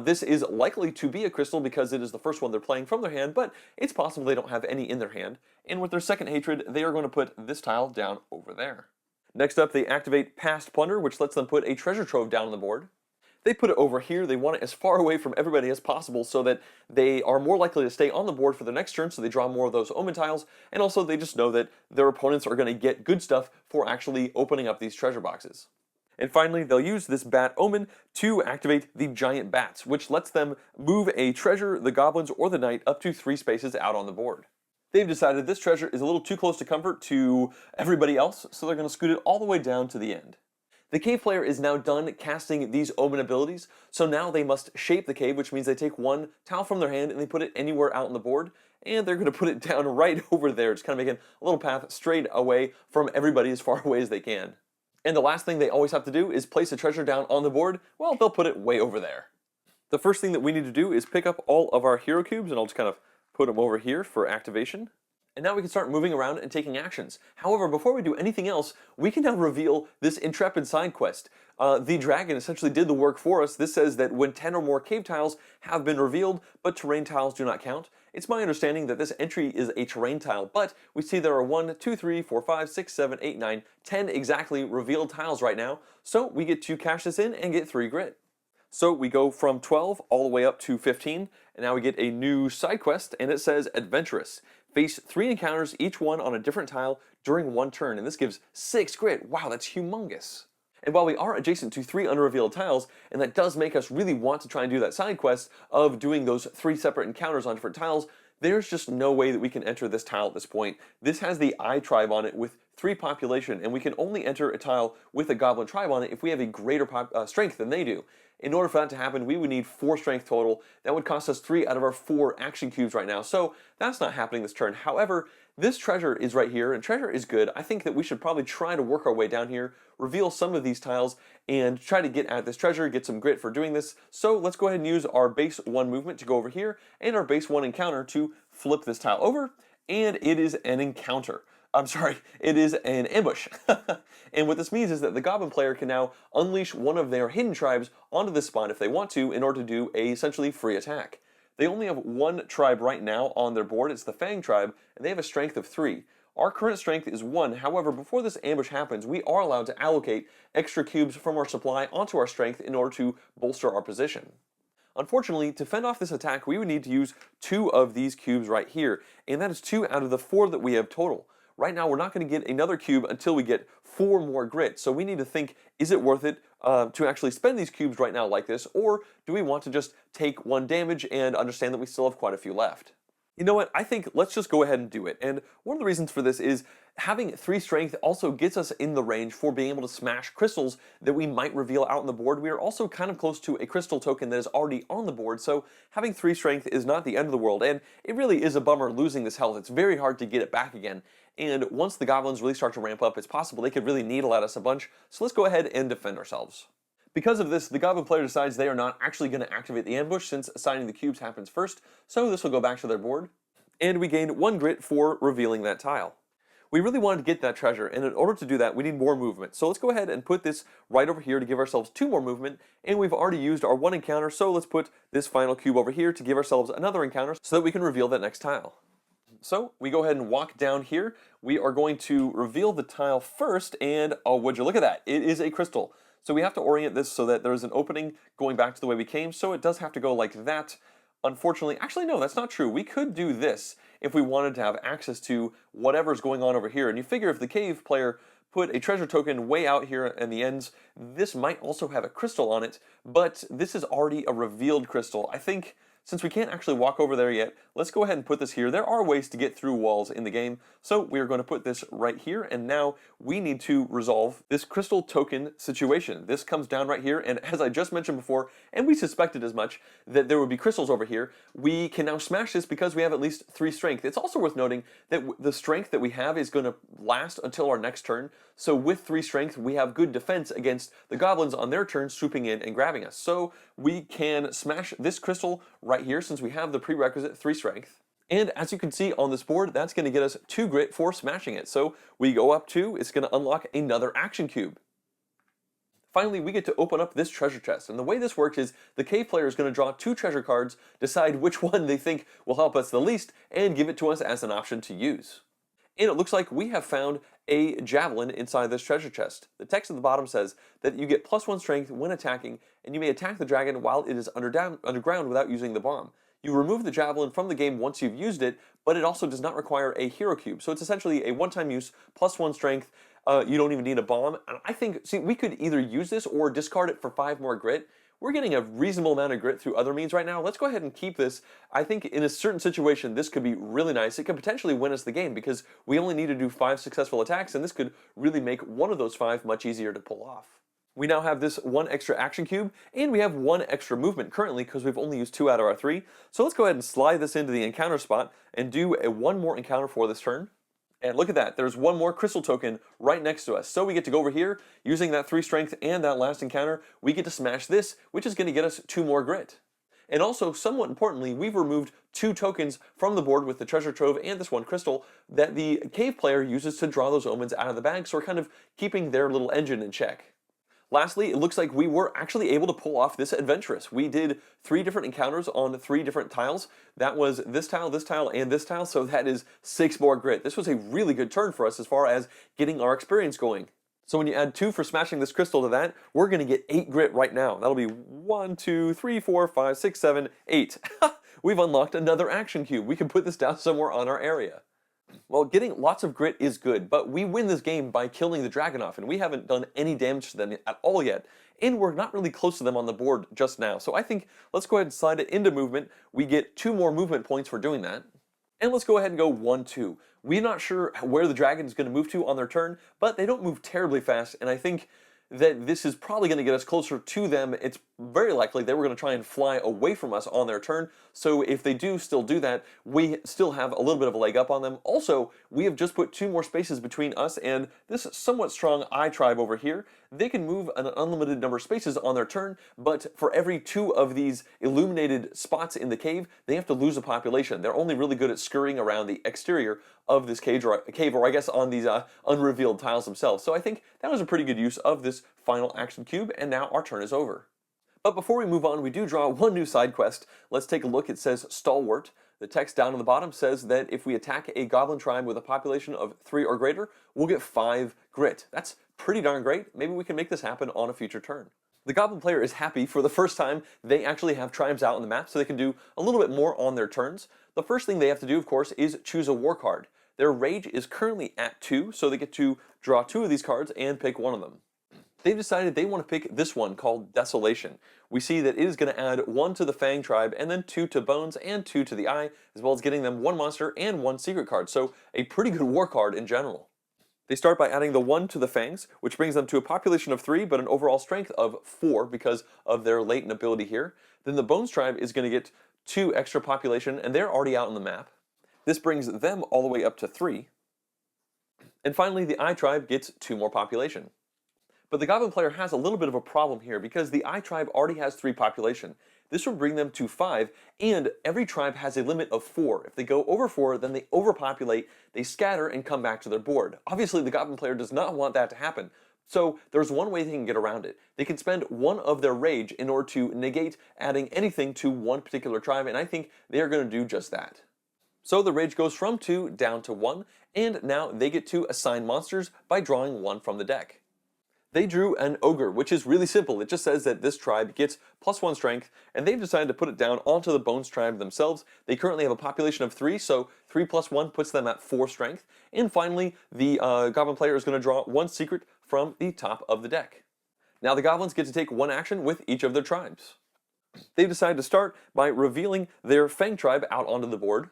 this is likely to be a crystal because it is the first one they're playing from their hand, but it's possible they don't have any in their hand. And with their second hatred, they are going to put this tile down over there. Next up, they activate Past Plunder, which lets them put a treasure trove down on the board. They put it over here. They want it as far away from everybody as possible so that they are more likely to stay on the board for the next turn, so they draw more of those omen tiles, and also they just know that their opponents are going to get good stuff for actually opening up these treasure boxes. And finally, they'll use this bat omen to activate the giant bats, which lets them move a treasure, the goblins, or the knight up to 3 spaces out on the board. They've decided this treasure is a little too close to comfort to everybody else, so they're going to scoot it all the way down to the end. The cave player is now done casting these omen abilities, so now they must shape the cave, which means they take 1 tile from their hand and they put it anywhere out on the board, and they're going to put it down right over there, just kind of making a little path straight away from everybody as far away as they can. And the last thing they always have to do is place a treasure down on the board. Well, they'll put it way over there. The first thing that we need to do is pick up all of our hero cubes, and I'll just kind of put them over here for activation. And now we can start moving around and taking actions. However, before we do anything else, we can now reveal this Intrepid side quest. The dragon essentially did the work for us. This says that when 10 or more cave tiles have been revealed, but terrain tiles do not count. It's my understanding that this entry is a terrain tile, but we see there are 1, 2, 3, 4, 5, 6, 7, 8, 9, 10 exactly revealed tiles right now, so we get to cash this in and get 3 grit. So we go from 12 all the way up to 15, and now we get a new side quest, and it says Adventurous. Face 3 encounters, each one on a different tile during one turn, and this gives 6 grit. Wow, that's humongous. And while we are adjacent to 3 unrevealed tiles, and that does make us really want to try and do that side quest of doing those 3 separate encounters on different tiles, there's just no way that we can enter this tile at this point. This has the I tribe on it with 3 population, and we can only enter a tile with a goblin tribe on it if we have a greater strength than they do. In order for that to happen, we would need 4 strength total. That would cost us 3 out of our 4 action cubes right now, so that's not happening this turn. However, this treasure is right here, and treasure is good. I think that we should probably try to work our way down here, reveal some of these tiles, and try to get at this treasure, get some grit for doing this. So let's go ahead and use our base 1 movement to go over here, and our base 1 encounter to flip this tile over, and it is an encounter. I'm sorry, it is an ambush. And what this means is that the goblin player can now unleash one of their hidden tribes onto this spot if they want to in order to do a essentially free attack. They only have 1 tribe right now on their board. It's the Fang tribe, and they have a strength of 3. Our current strength is 1. However, before this ambush happens, we are allowed to allocate extra cubes from our supply onto our strength in order to bolster our position. Unfortunately, to fend off this attack, we would need to use 2 of these cubes right here, and that is 2 out of the 4 that we have total. Right now, we're not going to get another cube until we get 4 more grit, so we need to think, is it worth it to actually spend these cubes right now like this, or do we want to just take 1 damage and understand that we still have quite a few left? You know what, I think let's just go ahead and do it, and one of the reasons for this is having 3 strength also gets us in the range for being able to smash crystals that we might reveal out on the board. We are also kind of close to a crystal token that is already on the board, so having 3 strength is not the end of the world, and it really is a bummer losing this health. It's very hard to get it back again, and once the goblins really start to ramp up, it's possible they could really needle at us a bunch, so let's go ahead and defend ourselves. Because of this, the goblin player decides they are not actually going to activate the ambush since assigning the cubes happens first, so this will go back to their board, and we gain 1 grit for revealing that tile. We really wanted to get that treasure, and in order to do that, we need more movement. So let's go ahead and put this right over here to give ourselves 2 more movement, and we've already used our 1 encounter, so let's put this final cube over here to give ourselves another encounter so that we can reveal that next tile. So we go ahead and walk down here. We are going to reveal the tile first, and oh, would you look at that? It is a crystal. So we have to orient this so that there's an opening going back to the way we came, so it does have to go like that. Unfortunately, actually no, that's not true. We could do this if we wanted to have access to whatever's going on over here. And you figure if the cave player put a treasure token way out here in the ends, this might also have a crystal on it, but this is already a revealed crystal. I think since we can't actually walk over there yet, let's go ahead and put this here. There are ways to get through walls in the game, so we are going to put this right here, and now we need to resolve this crystal token situation. This comes down right here, and as I just mentioned before, and we suspected as much, that there would be crystals over here, we can now smash this because we have at least 3 strength. It's also worth noting that the strength that we have is going to last until our next turn, so with 3 strength, we have good defense against the goblins on their turn swooping in and grabbing us. So we can smash this crystal right here since we have the prerequisite 3 strength. And as you can see on this board, that's going to get us 2 grit for smashing it. So we go up 2, it's going to unlock another action cube. Finally, we get to open up this treasure chest, and the way this works is the cave player is going to draw 2 treasure cards, decide which one they think will help us the least, and give it to us as an option to use. And it looks like we have found a javelin inside this treasure chest. The text at the bottom says that you get +1 strength when attacking, and you may attack the dragon while it is underground without using the bomb. You remove the javelin from the game once you've used it, but it also does not require a hero cube. So it's essentially a one-time use, +1 strength. You don't even need a bomb. And I think, see, we could either use this or discard it for 5 more grit. We're getting a reasonable amount of grit through other means right now. Let's go ahead and keep this. I think in a certain situation, this could be really nice. It could potentially win us the game because we only need to do 5 successful attacks, and this could really make one of those 5 much easier to pull off. We now have this 1 extra action cube, and we have 1 extra movement currently because we've only used 2 out of our 3. So let's go ahead and slide this into the encounter spot and do a 1 more encounter for this turn. And look at that, there's 1 more crystal token right next to us. So we get to go over here, using that 3 strength and that last encounter, we get to smash this, which is going to get us 2 more grit. And also, somewhat importantly, we've removed 2 tokens from the board with the treasure trove and this 1 crystal that the cave player uses to draw those omens out of the bag, so we're kind of keeping their little engine in check. Lastly, it looks like we were actually able to pull off this adventurous. We did 3 different encounters on 3 different tiles. That was this tile, and this tile, so that is 6 more grit. This was a really good turn for us as far as getting our experience going. So when you add 2 for smashing this crystal to that, we're going to get 8 grit right now. That'll be 1, 2, 3, 4, 5, 6, 7, 8. We've unlocked another action cube. We can put this down somewhere on our area. Well, getting lots of grit is good, but we win this game by killing the dragon off, and we haven't done any damage to them at all yet, and we're not really close to them on the board just now. So I think let's go ahead and slide it into movement. We get 2 more movement points for doing that. And let's go ahead and go 1, 2. We're not sure where the dragon is going to move to on their turn, but they don't move terribly fast, and I think that this is probably going to get us closer to them. It's very likely they were going to try and fly away from us on their turn, so if they do still do that, we still have a little bit of a leg up on them. Also, we have just put 2 more spaces between us and this somewhat strong eye tribe over here. They can move an unlimited number of spaces on their turn, but for every 2 of these illuminated spots in the cave, they have to lose a population. They're only really good at scurrying around the exterior of this cave, or I guess on these unrevealed tiles themselves. So I think that was a pretty good use of this final action cube, and now our turn is over. But before we move on, we do draw 1 new side quest. Let's take a look. It says Stalwart. The text down on the bottom says that if we attack a goblin tribe with a population of 3 or greater, we'll get 5 grit. That's pretty darn great. Maybe we can make this happen on a future turn. The goblin player is happy. For the first time, they actually have tribes out on the map, so they can do a little bit more on their turns. The first thing they have to do, of course, is choose a war card. Their rage is currently at 2, so they get to draw 2 of these cards and pick 1 of them. They've decided they want to pick this one called Desolation. We see that it is going to add 1 to the Fang tribe, and then 2 to Bones, and 2 to the Eye, as well as getting them 1 monster and 1 secret card, so a pretty good war card in general. They start by adding the 1 to the Fangs, which brings them to a population of 3, but an overall strength of 4 because of their latent ability here. Then the Bones tribe is going to get 2 extra population, and they're already out on the map. This brings them all the way up to 3. And finally, the Eye tribe gets 2 more population. But the Goblin player has a little bit of a problem here because the Eye tribe already has 3 population. This would bring them to 5, and every tribe has a limit of 4. If they go over 4, then they overpopulate, they scatter, and come back to their board. Obviously, the Goblin player does not want that to happen. So there's one way they can get around it. They can spend 1 of their rage in order to negate adding anything to one particular tribe, and I think they are going to do just that. So the rage goes from 2 down to 1, and now they get to assign monsters by drawing 1 from the deck. They drew an ogre, which is really simple. It just says that this tribe gets +1 strength, and they've decided to put it down onto the Bones tribe themselves. They currently have a population of 3, so 3 + 1 puts them at 4 strength. And finally, the Goblin player is going to draw 1 secret from the top of the deck. Now the Goblins get to take 1 action with each of their tribes. They've decided to start by revealing their Fang tribe out onto the board.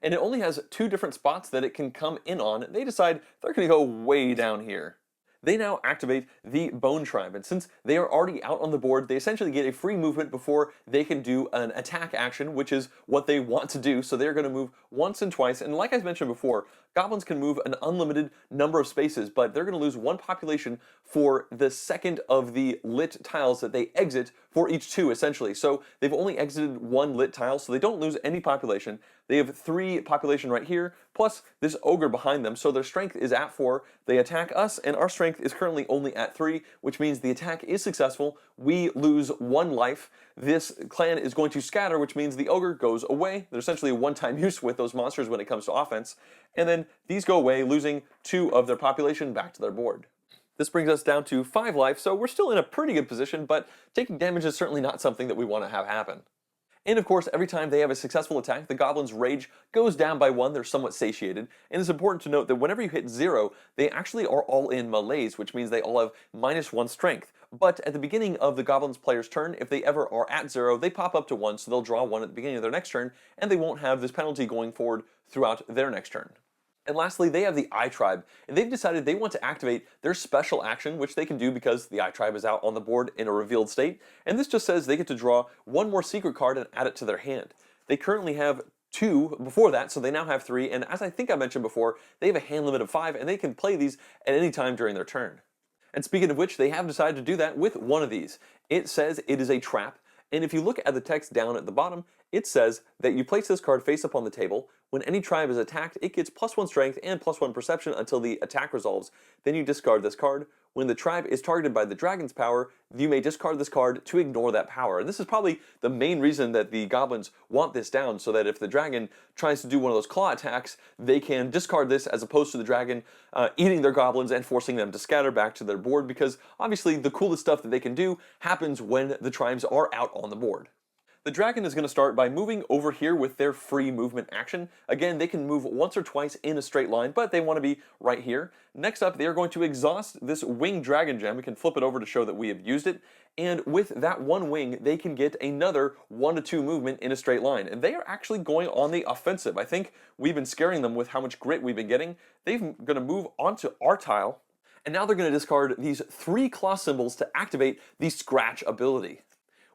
And it only has 2 different spots that it can come in on. They decide they're going to go way down here. They now activate the Bone tribe, and since they are already out on the board, they essentially get a free movement before they can do an attack action, which is what they want to do. So they're going to move once and twice, and like I mentioned before, Goblins can move an unlimited number of spaces, but they're going to lose 1 population for the second of the lit tiles that they exit for each 2, essentially. So they've only exited 1 lit tile, so they don't lose any population. They have 3 population right here, plus this ogre behind them, so their strength is at 4. They attack us, and our strength is currently only at 3, which means the attack is successful. We lose 1 life. This clan is going to scatter, which means the ogre goes away. They're essentially a one-time use with those monsters when it comes to offense. And then these go away, losing 2 of their population back to their board. This brings us down to 5 life, so we're still in a pretty good position, but taking damage is certainly not something that we want to have happen. And of course, every time they have a successful attack, the Goblin's rage goes down by 1, they're somewhat satiated, and it's important to note that whenever you hit 0, they actually are all in malaise, which means they all have -1 strength. But at the beginning of the Goblin's player's turn, if they ever are at 0, they pop up to 1, so they'll draw 1 at the beginning of their next turn, and they won't have this penalty going forward throughout their next turn. And lastly, they have the Eye Tribe, and they've decided they want to activate their special action, which they can do because the Eye Tribe is out on the board in a revealed state, and this just says they get to draw 1 more secret card and add it to their hand. They currently have 2 before that, so they now have 3, and as I think I mentioned before, they have a hand limit of 5, and they can play these at any time during their turn. And speaking of which, they have decided to do that with 1 of these. It says it is a trap, and if you look at the text down at the bottom, it says that you place this card face up on the table. When any tribe is attacked, it gets +1 strength and +1 perception until the attack resolves. Then you discard this card. When the tribe is targeted by the dragon's power, you may discard this card to ignore that power. And this is probably the main reason that the goblins want this down, so that if the dragon tries to do one of those claw attacks, they can discard this as opposed to the dragon eating their goblins and forcing them to scatter back to their board, because obviously the coolest stuff that they can do happens when the tribes are out on the board. The dragon is going to start by moving over here with their free movement action. Again, they can move once or twice in a straight line, but they want to be right here. Next up, they are going to exhaust this winged dragon gem. We can flip it over to show that we have used it. And with that one wing, they can get another 1 to 2 movement in a straight line. And they are actually going on the offensive. I think we've been scaring them with how much grit we've been getting. They're going to move onto our tile. And now they're going to discard these 3 claw symbols to activate the scratch ability.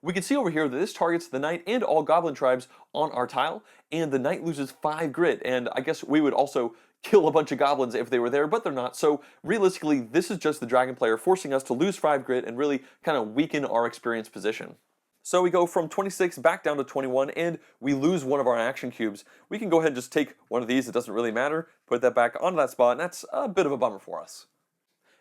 We can see over here that this targets the knight and all goblin tribes on our tile, and the knight loses 5 grit, and I guess we would also kill a bunch of goblins if they were there, but they're not, so realistically this is just the dragon player forcing us to lose 5 grit and really kind of weaken our experience position. So we go from 26 back down to 21, and we lose one of our action cubes. We can go ahead and just take one of these, it doesn't really matter, put that back onto that spot, and that's a bit of a bummer for us.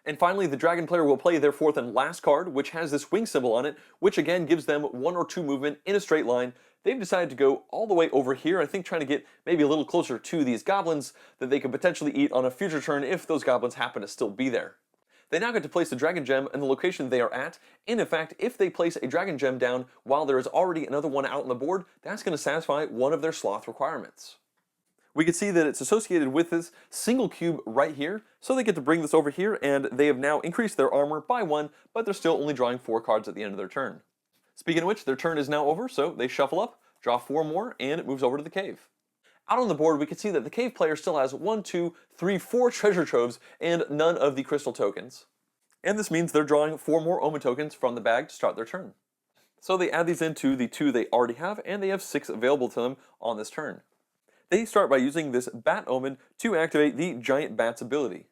And finally, the dragon player will play their 4th and last card, which has this wing symbol on it, which again gives them 1 or 2 movement in a straight line. They've decided to go all the way over here, I think trying to get maybe a little closer to these goblins that they could potentially eat on a future turn if those goblins happen to still be there. They now get to place the dragon gem in the location they are at, and in fact, if they place a dragon gem down while there is already another one out on the board, that's going to satisfy one of their sloth requirements. We can see that it's associated with this single cube right here, so they get to bring this over here, and they have now increased their armor by 1, but they're still only drawing 4 cards at the end of their turn. Speaking of which, their turn is now over, so they shuffle up, draw 4 more, and it moves over to the cave. Out on the board, we can see that the cave player still has 1, 2, 3, 4 treasure troves, and none of the crystal tokens. And this means they're drawing 4 more omen tokens from the bag to start their turn. So they add these into the 2 they already have, and they have 6 available to them on this turn. They start by using this bat omen to activate the giant bat's ability.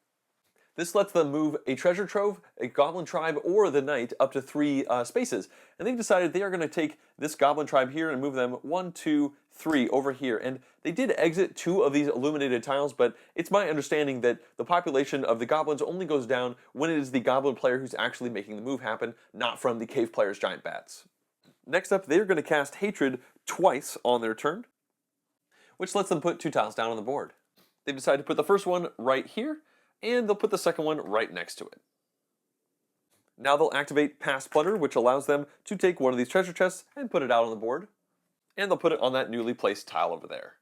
This lets them move a treasure trove, a goblin tribe, or the knight up to 3 spaces. And they've decided they are going to take this goblin tribe here and move them 1, 2, 3 over here. And they did exit 2 of these illuminated tiles, but it's my understanding that the population of the goblins only goes down when it is the goblin player who's actually making the move happen, not from the cave player's giant bats. Next up, they're going to cast Hatred twice on their turn, which lets them put 2 tiles down on the board. They've decided to put the first one right here, and they'll put the second one right next to it. Now they'll activate Past Plunder, which allows them to take one of these treasure chests and put it out on the board, and they'll put it on that newly placed tile over there.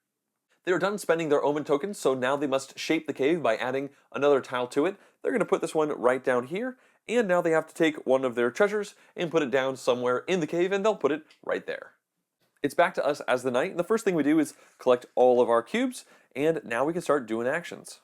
They are done spending their omen tokens, so now they must shape the cave by adding another tile to it. They're going to put this one right down here, and now they have to take one of their treasures and put it down somewhere in the cave, and they'll put it right there. It's back to us as the knight, and the first thing we do is collect all of our cubes, and now we can start doing actions.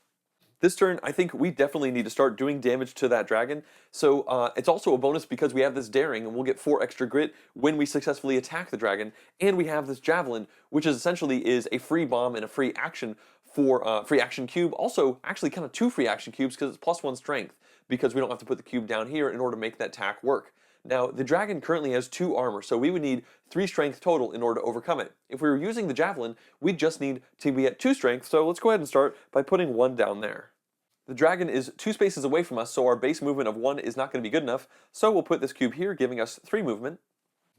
This turn, I think we definitely need to start doing damage to that dragon, so it's also a bonus because we have this daring, and we'll get 4 extra grit when we successfully attack the dragon, and we have this javelin, which is essentially is a free bomb and a free action for free action cube. Also, actually kind of 2 free action cubes because it's +1 strength, because we don't have to put the cube down here in order to make that attack work. Now, the dragon currently has 2 armor, so we would need 3 strength total in order to overcome it. If we were using the javelin, we'd just need to be at 2 strength, so let's go ahead and start by putting 1 down there. The dragon is 2 spaces away from us, so our base movement of 1 is not going to be good enough, so we'll put this cube here, giving us 3 movement.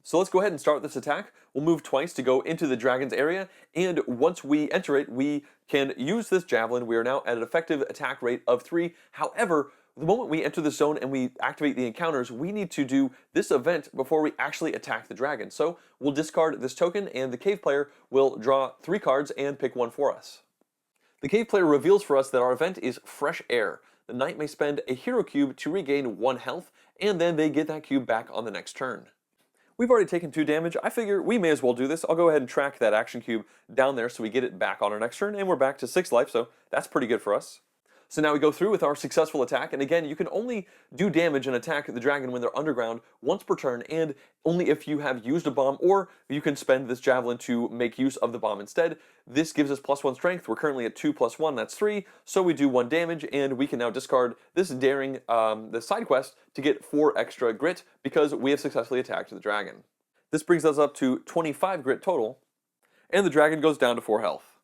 So let's go ahead and start this attack. We'll move twice to go into the dragon's area, and once we enter it, we can use this javelin. We are now at an effective attack rate of 3. However, the moment we enter the zone and we activate the encounters, we need to do this event before we actually attack the dragon. So we'll discard this token, and the cave player will draw 3 cards and pick 1 for us. The cave player reveals for us that our event is Fresh Air. The knight may spend a hero cube to regain 1 health, and then they get that cube back on the next turn. We've already taken 2 damage. I figure we may as well do this. I'll go ahead and track that action cube down there so we get it back on our next turn, and we're back to 6 life, so that's pretty good for us. So now we go through with our successful attack, and again, you can only do damage and attack the dragon when they're underground once per turn, and only if you have used a bomb, or you can spend this javelin to make use of the bomb instead. This gives us +1 strength. We're currently at 2 + 1, that's 3, so we do 1 damage, and we can now discard this daring, the side quest to get 4 extra grit because we have successfully attacked the dragon. This brings us up to 25 grit total, and the dragon goes down to 4 health.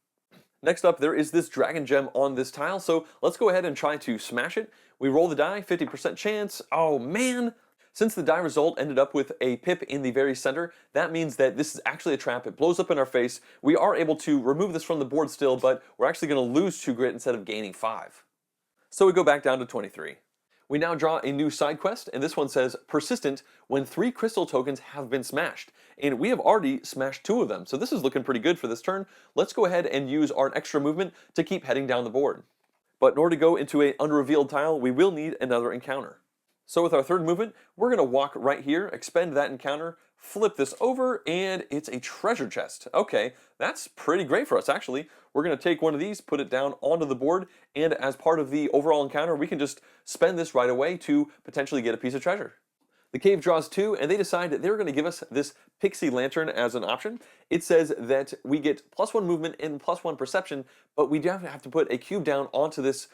Next up, there is this dragon gem on this tile, so let's go ahead and try to smash it. We roll the die, 50% chance. Oh man! Since the die result ended up with a pip in the very center, that means that this is actually a trap. It blows up in our face. We are able to remove this from the board still, but we're actually going to lose 2 grit instead of gaining 5. So we go back down to 23. We now draw a new side quest, and this one says persistent when 3 crystal tokens have been smashed. And we have already smashed 2 of them, so this is looking pretty good for this turn. Let's go ahead and use our extra movement to keep heading down the board. But in order to go into an unrevealed tile, we will need another encounter. So with our third movement, we're going to walk right here, expend that encounter, flip this over, and it's a treasure chest. Okay, that's pretty great for us actually. We're going to take one of these, put it down onto the board, and as part of the overall encounter, we can just spend this right away to potentially get a piece of treasure. The cave draws 2, and they decide that they're going to give us this pixie lantern as an option. It says that we get +1 movement and +1 perception, but we do have to put a cube down onto this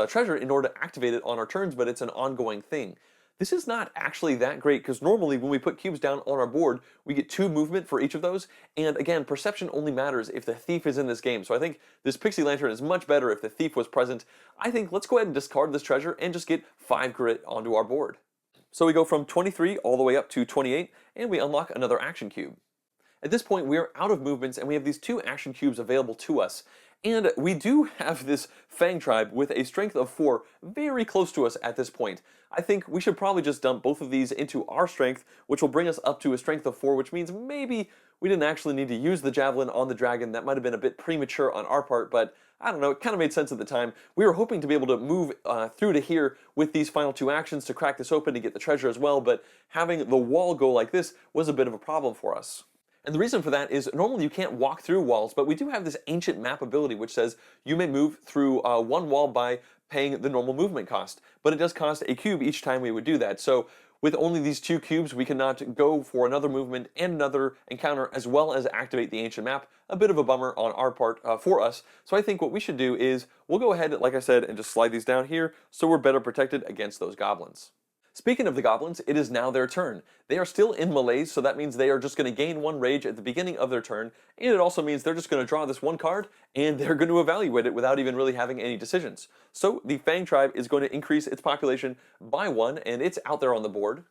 treasure in order to activate it on our turns, but it's an ongoing thing. This is not actually that great because normally when we put cubes down on our board, we get 2 movement for each of those. And again, perception only matters if the thief is in this game. So I think this pixie lantern is much better if the thief was present. I think let's go ahead and discard this treasure and just get 5 grit onto our board. So we go from 23 all the way up to 28, and we unlock another action cube. At this point, we are out of movements, and we have these 2 action cubes available to us. And we do have this Fang tribe with a strength of 4 very close to us at this point. I think we should probably just dump both of these into our strength, which will bring us up to a strength of 4, which means maybe we didn't actually need to use the javelin on the dragon. That might have been a bit premature on our part, but I don't know, it kind of made sense at the time. We were hoping to be able to move through to here with these final 2 actions to crack this open to get the treasure as well, but having the wall go like this was a bit of a problem for us. And the reason for that is normally you can't walk through walls, but we do have this ancient map ability which says you may move through one wall by paying the normal movement cost, but it does cost a cube each time we would do that. So with only these 2 cubes, we cannot go for another movement and another encounter as well as activate the ancient map. A bit of a bummer on our part for us. So I think what we should do is we'll go ahead, like I said, and just slide these down here so we're better protected against those goblins. Speaking of the goblins, it is now their turn. They are still in malaise, so that means they are just going to gain 1 rage at the beginning of their turn, and it also means they're just going to draw this 1 card, and they're going to evaluate it without even really having any decisions. So the Fang tribe is going to increase its population by 1, and it's out there on the board.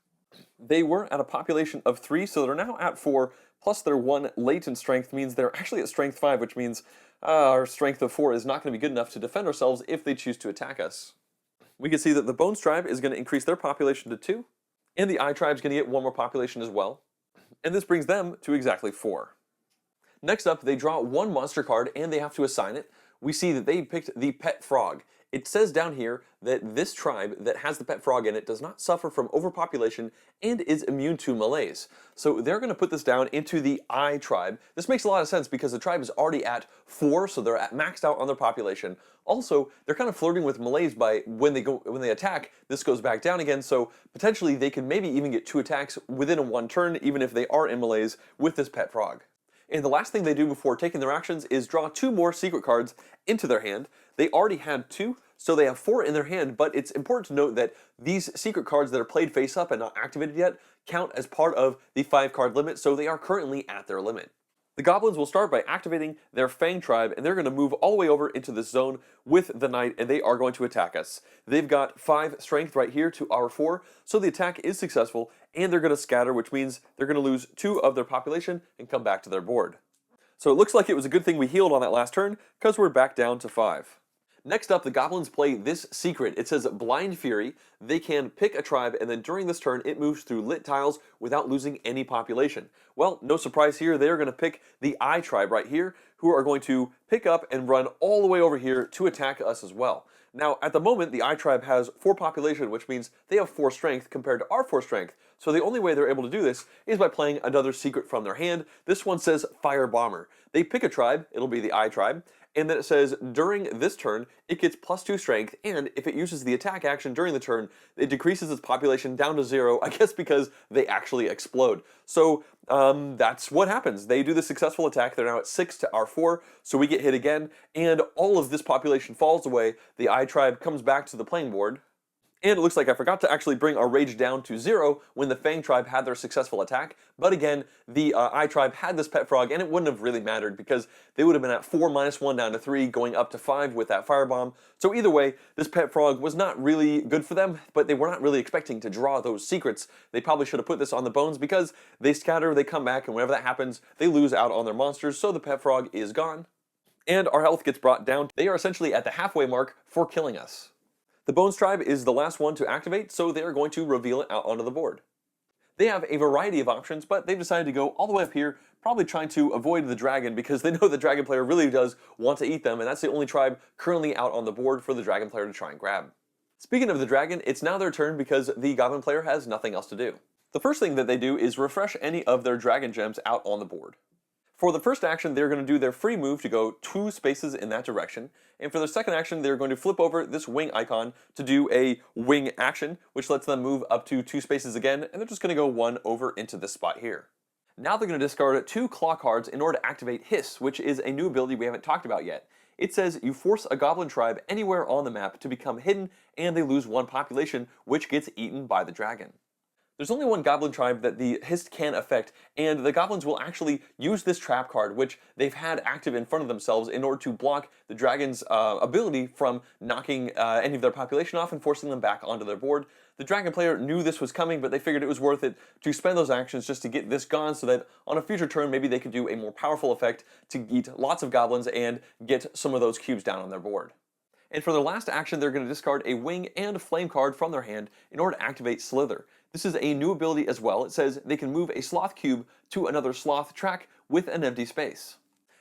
They were at a population of 3, so they're now at 4, plus their 1 latent strength means they're actually at strength 5, which means our strength of 4 is not going to be good enough to defend ourselves if they choose to attack us. We can see that the Bones tribe is going to increase their population to 2, and the Eye tribe is going to get 1 more population as well, and this brings them to exactly 4. Next up, they draw 1 monster card, and they have to assign it. We see that they picked the Pet Frog. It says down here that this tribe that has the Pet Frog in it does not suffer from overpopulation and is immune to malaise. So they're going to put this down into the Eye tribe. This makes a lot of sense because the tribe is already at 4, so they're maxed out on their population. Also, they're kind of flirting with malaise by when they attack, this goes back down again, so potentially they can maybe even get 2 attacks within a 1 turn, even if they are in malaise with this Pet Frog. And the last thing they do before taking their actions is draw 2 more secret cards into their hand. They already had 2, so they have 4 in their hand, but it's important to note that these secret cards that are played face up and not activated yet count as part of the 5 card limit, so they are currently at their limit. The goblins will start by activating their Fang tribe, and they're going to move all the way over into this zone with the knight, and they are going to attack us. They've got 5 strength right here to our 4, so the attack is successful, and they're going to scatter, which means they're going to lose 2 of their population and come back to their board. So it looks like it was a good thing we healed on that last turn, because we're back down to 5. Next up, the goblins play this secret. It says Blind Fury. They can pick a tribe, and then during this turn, it moves through lit tiles without losing any population. Well, no surprise here. They are going to pick the Eye tribe right here, who are going to pick up and run all the way over here to attack us as well. Now, at the moment, the Eye tribe has 4 population, which means they have 4 strength compared to our 4 strength. So the only way they're able to do this is by playing another secret from their hand. This one says Fire Bomber. They pick a tribe, it'll be the Eye tribe, and then it says during this turn, it gets +2 strength, and if it uses the attack action during the turn, it decreases its population down to 0, I guess because they actually explode. So that's what happens. They do the successful attack, they're now at 6 to our 4, so we get hit again, and all of this population falls away. The Eye tribe comes back to the playing board, And it looks like I forgot to actually bring our rage down to 0 when the Fang tribe had their successful attack. But again, the I tribe had this pet frog, and it wouldn't have really mattered because they would have been at 4 -1 down to 3, going up to 5 with that firebomb. So either way, this pet frog was not really good for them, but they were not really expecting to draw those secrets. They probably should have put this on the bones because they scatter, they come back, and whenever that happens, they lose out on their monsters, so the pet frog is gone. And our health gets brought down. They are essentially at the halfway mark for killing us. The Bones tribe is the last one to activate, so they are going to reveal it out onto the board. They have a variety of options, but they've decided to go all the way up here, probably trying to avoid the dragon because they know the dragon player really does want to eat them, and that's the only tribe currently out on the board for the dragon player to try and grab. Speaking of the dragon, it's now their turn because the goblin player has nothing else to do. The first thing that they do is refresh any of their dragon gems out on the board. For the first action, they're going to do their free move to go 2 spaces in that direction. And for their second action, they're going to flip over this wing icon to do a wing action, which lets them move up to 2 spaces again, and they're just going to go 1 over into this spot here. Now they're going to discard 2 claw cards in order to activate Hiss, which is a new ability we haven't talked about yet. It says you force a goblin tribe anywhere on the map to become hidden, and they lose 1 population, which gets eaten by the dragon. There's only one goblin tribe that the Hist can affect, and the goblins will actually use this trap card, which they've had active in front of themselves in order to block the dragon's ability from knocking any of their population off and forcing them back onto their board. The dragon player knew this was coming, but they figured it was worth it to spend those actions just to get this gone so that on a future turn maybe they could do a more powerful effect to eat lots of goblins and get some of those cubes down on their board. And for their last action, they're going to discard a wing and flame card from their hand in order to activate Slither. This is a new ability as well. It says they can move a sloth cube to another sloth track with an empty space.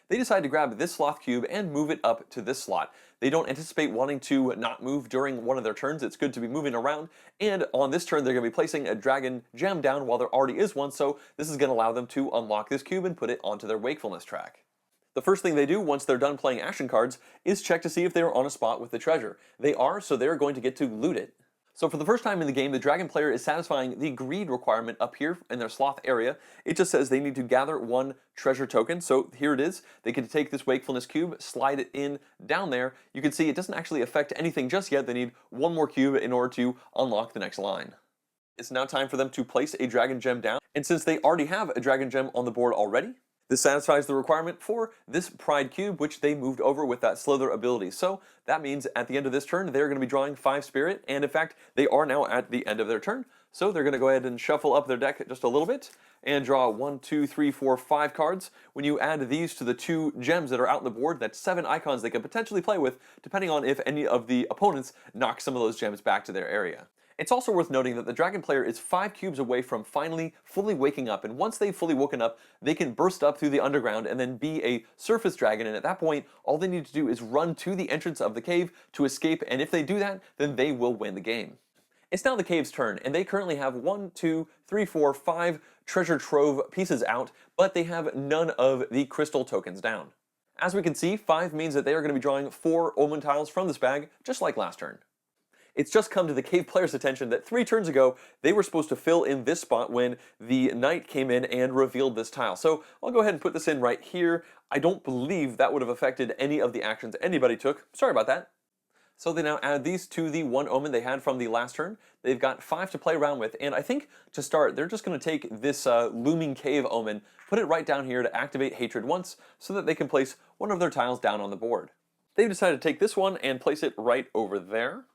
They decide to grab this sloth cube and move it up to this slot. They don't anticipate wanting to not move during one of their turns. It's good to be moving around. And on this turn, they're going to be placing a dragon gem down while there already is one. So this is going to allow them to unlock this cube and put it onto their wakefulness track. The first thing they do once they're done playing action cards is check to see if they are on a spot with the treasure. They are, so they're going to get to loot it. So for the first time in the game, the dragon player is satisfying the greed requirement up here in their sloth area. It just says they need to gather 1 treasure token. So here it is. They can take this wakefulness cube, slide it in down there. You can see it doesn't actually affect anything just yet. They need 1 more cube in order to unlock the next line. It's now time for them to place a dragon gem down. And since they already have a dragon gem on the board already, this satisfies the requirement for this Pride Cube, which they moved over with that Slither ability. So that means at the end of this turn, they're going to be drawing 5 Spirit, and in fact, they are now at the end of their turn. So they're going to go ahead and shuffle up their deck just a little bit and draw 1, 2, 3, 4, 5 cards. When you add these to the 2 gems that are out on the board, that's 7 icons they can potentially play with, depending on if any of the opponents knock some of those gems back to their area. It's also worth noting that the dragon player is 5 cubes away from finally fully waking up, and once they've fully woken up, they can burst up through the underground and then be a surface dragon, and at that point, all they need to do is run to the entrance of the cave to escape, and if they do that, then they will win the game. It's now the cave's turn, and they currently have 1, 2, 3, 4, 5 treasure trove pieces out, but they have none of the crystal tokens down. As we can see, 5 means that they are going to be drawing 4 omen tiles from this bag, just like last turn. It's just come to the cave player's attention that 3 turns ago, they were supposed to fill in this spot when the knight came in and revealed this tile. So I'll go ahead and put this in right here. I don't believe that would have affected any of the actions anybody took. Sorry about that. So they now add these to the 1 omen they had from the last turn. They've got 5 to play around with, and I think to start, they're just going to take this looming cave omen, put it right down here to activate hatred once, so that they can place one of their tiles down on the board. They've decided to take this one and place it right over there.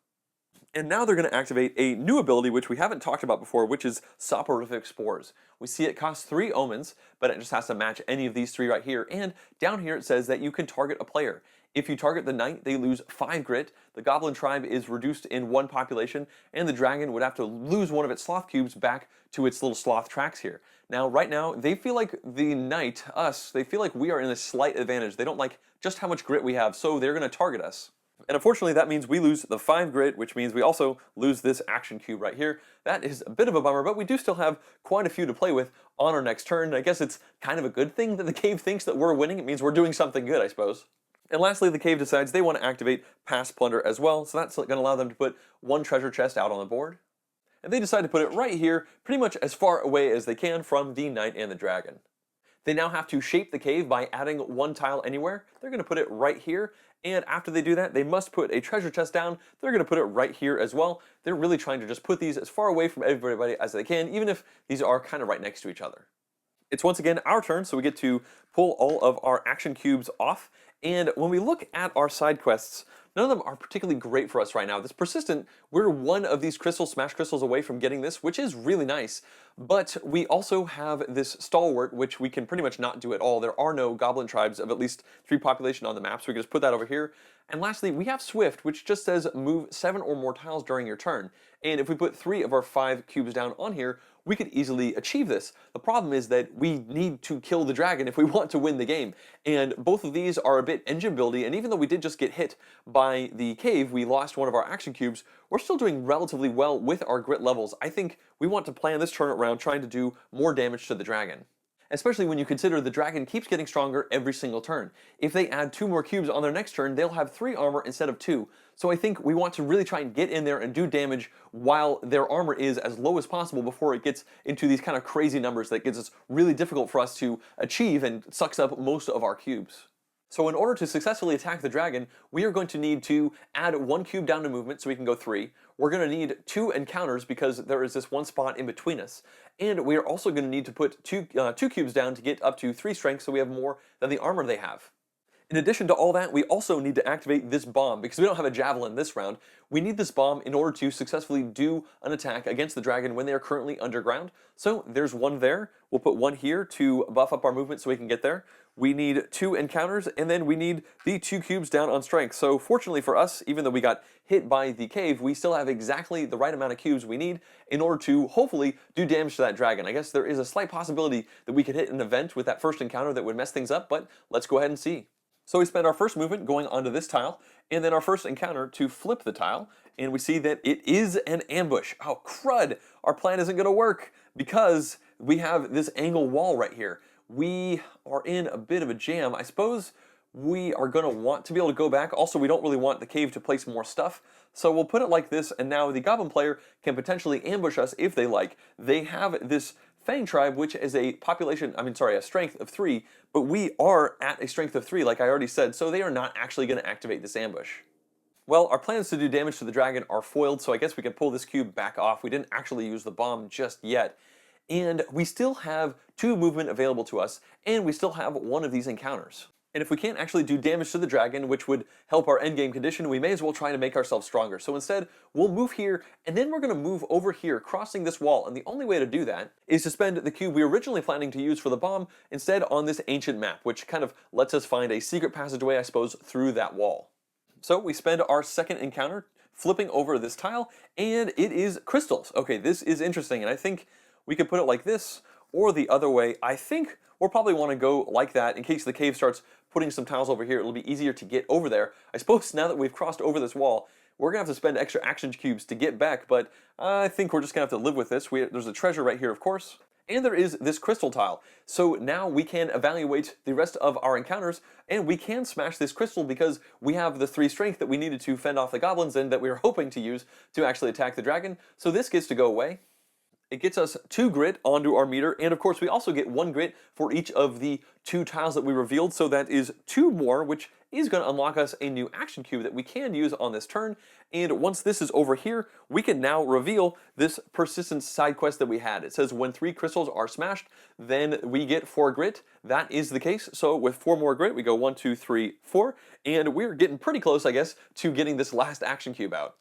And now they're going to activate a new ability which we haven't talked about before, which is Soporific Spores. We see it costs 3 omens, but it just has to match any of these 3 right here. And down here it says that you can target a player. If you target the knight, they lose 5 grit, the goblin tribe is reduced in 1 population, and the dragon would have to lose 1 of its sloth cubes back to its little sloth tracks here. Now, right now, they feel like the knight, us, they feel like we are in a slight advantage. They don't like just how much grit we have, so they're going to target us. And unfortunately, that means we lose the 5 grit, which means we also lose this action cube right here. That is a bit of a bummer, but we do still have quite a few to play with on our next turn. I guess it's kind of a good thing that the cave thinks that we're winning. It means we're doing something good, I suppose. And lastly, the cave decides they want to activate Past Plunder as well, so that's going to allow them to put 1 treasure chest out on the board. And they decide to put it right here, pretty much as far away as they can from the knight and the dragon. They now have to shape the cave by adding one tile anywhere. They're going to put it right here, and after they do that, they must put a treasure chest down. They're going to put it right here as well. They're really trying to just put these as far away from everybody as they can, even if these are kind of right next to each other. It's once again our turn, so we get to pull all of our action cubes off. And when we look at our side quests, none of them are particularly great for us right now. This persistent, we're one of these smash crystals away from getting this, which is really nice. But we also have this stalwart, which we can pretty much not do at all. There are no goblin tribes of at least 3 population on the map, so we can just put that over here. And lastly, we have Swift, which just says move 7 or more tiles during your turn. And if we put 3 of our 5 cubes down on here, we could easily achieve this. The problem is that we need to kill the dragon if we want to win the game. And both of these are a bit engine buildy, and even though we did just get hit by the cave, we lost one of our action cubes, we're still doing relatively well with our grit levels. I think we want to plan this turn around trying to do more damage to the dragon. Especially when you consider the dragon keeps getting stronger every single turn. If they add 2 more cubes on their next turn, they'll have 3 armor instead of 2. So I think we want to really try and get in there and do damage while their armor is as low as possible before it gets into these kind of crazy numbers that gets us really difficult for us to achieve and sucks up most of our cubes. So in order to successfully attack the dragon, we are going to need to add 1 cube down to movement so we can go 3. We're going to need 2 encounters because there is this one spot in between us. And we are also going to need to put two cubes down to get up to 3 strength so we have more than the armor they have. In addition to all that, we also need to activate this bomb because we don't have a javelin this round. We need this bomb in order to successfully do an attack against the dragon when they are currently underground. So there's 1 there. We'll put 1 here to buff up our movement so we can get there. We need 2 encounters, and then we need the 2 cubes down on strength. So fortunately for us, even though we got hit by the cave, we still have exactly the right amount of cubes we need in order to hopefully do damage to that dragon. I guess there is a slight possibility that we could hit an event with that first encounter that would mess things up, but let's go ahead and see. So we spend our first movement going onto this tile, and then our first encounter to flip the tile, and we see that it is an ambush. Oh, crud! Our plan isn't going to work because we have this angle wall right here. We are in a bit of a jam. I suppose we are going to want to be able to go back. Also, we don't really want the cave to place more stuff, so we'll put it like this, and now the goblin player can potentially ambush us if they like. They have this Fang tribe, which is a strength of 3, but we are at a strength of 3, like I already said, so they are not actually going to activate this ambush. Well, our plans to do damage to the dragon are foiled, so I guess we can pull this cube back off. We didn't actually use the bomb just yet. And we still have 2 movement available to us, and we still have 1 of these encounters. And if we can't actually do damage to the dragon, which would help our endgame condition, we may as well try to make ourselves stronger. So instead, we'll move here, and then we're going to move over here, crossing this wall. And the only way to do that is to spend the cube we were originally planning to use for the bomb instead on this ancient map, which kind of lets us find a secret passageway, I suppose, through that wall. So we spend our second encounter flipping over this tile, and it is crystals. Okay, this is interesting, and I think we could put it like this or the other way. I think we'll probably want to go like that in case the cave starts putting some tiles over here. It'll be easier to get over there. I suppose now that we've crossed over this wall, we're going to have to spend extra action cubes to get back, but I think we're just going to have to live with this. There's a treasure right here, of course, and there is this crystal tile. So now we can evaluate the rest of our encounters, and we can smash this crystal because we have the 3 strength that we needed to fend off the goblins and that we were hoping to use to actually attack the dragon. So this gets to go away. It gets us 2 grit onto our meter, and of course we also get 1 grit for each of the 2 tiles that we revealed, so that is 2 more, which is going to unlock us a new action cube that we can use on this turn. And once this is over here, we can now reveal this persistent side quest that we had. It says when 3 crystals are smashed, then we get 4 grit. That is the case, so with 4 more grit, we go 1, 2, 3, 4, and we're getting pretty close, I guess, to getting this last action cube out.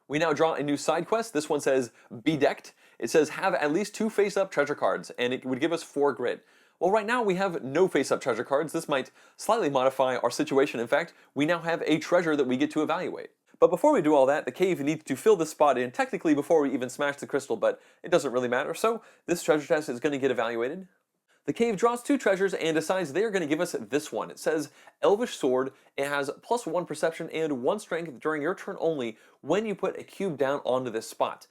We now draw a new side quest. This one says Bedecked. It says have at least 2 face-up treasure cards, and it would give us 4 grit. Well, right now we have no face-up treasure cards. This might slightly modify our situation. In fact, we now have a treasure that we get to evaluate. But before we do all that, the cave needs to fill this spot in technically before we even smash the crystal, but it doesn't really matter. So this treasure chest is going to get evaluated. The cave draws 2 treasures and decides they are going to give us this one. It says Elvish Sword. It has +1 perception and 1 strength during your turn only when you put a cube down onto this spot.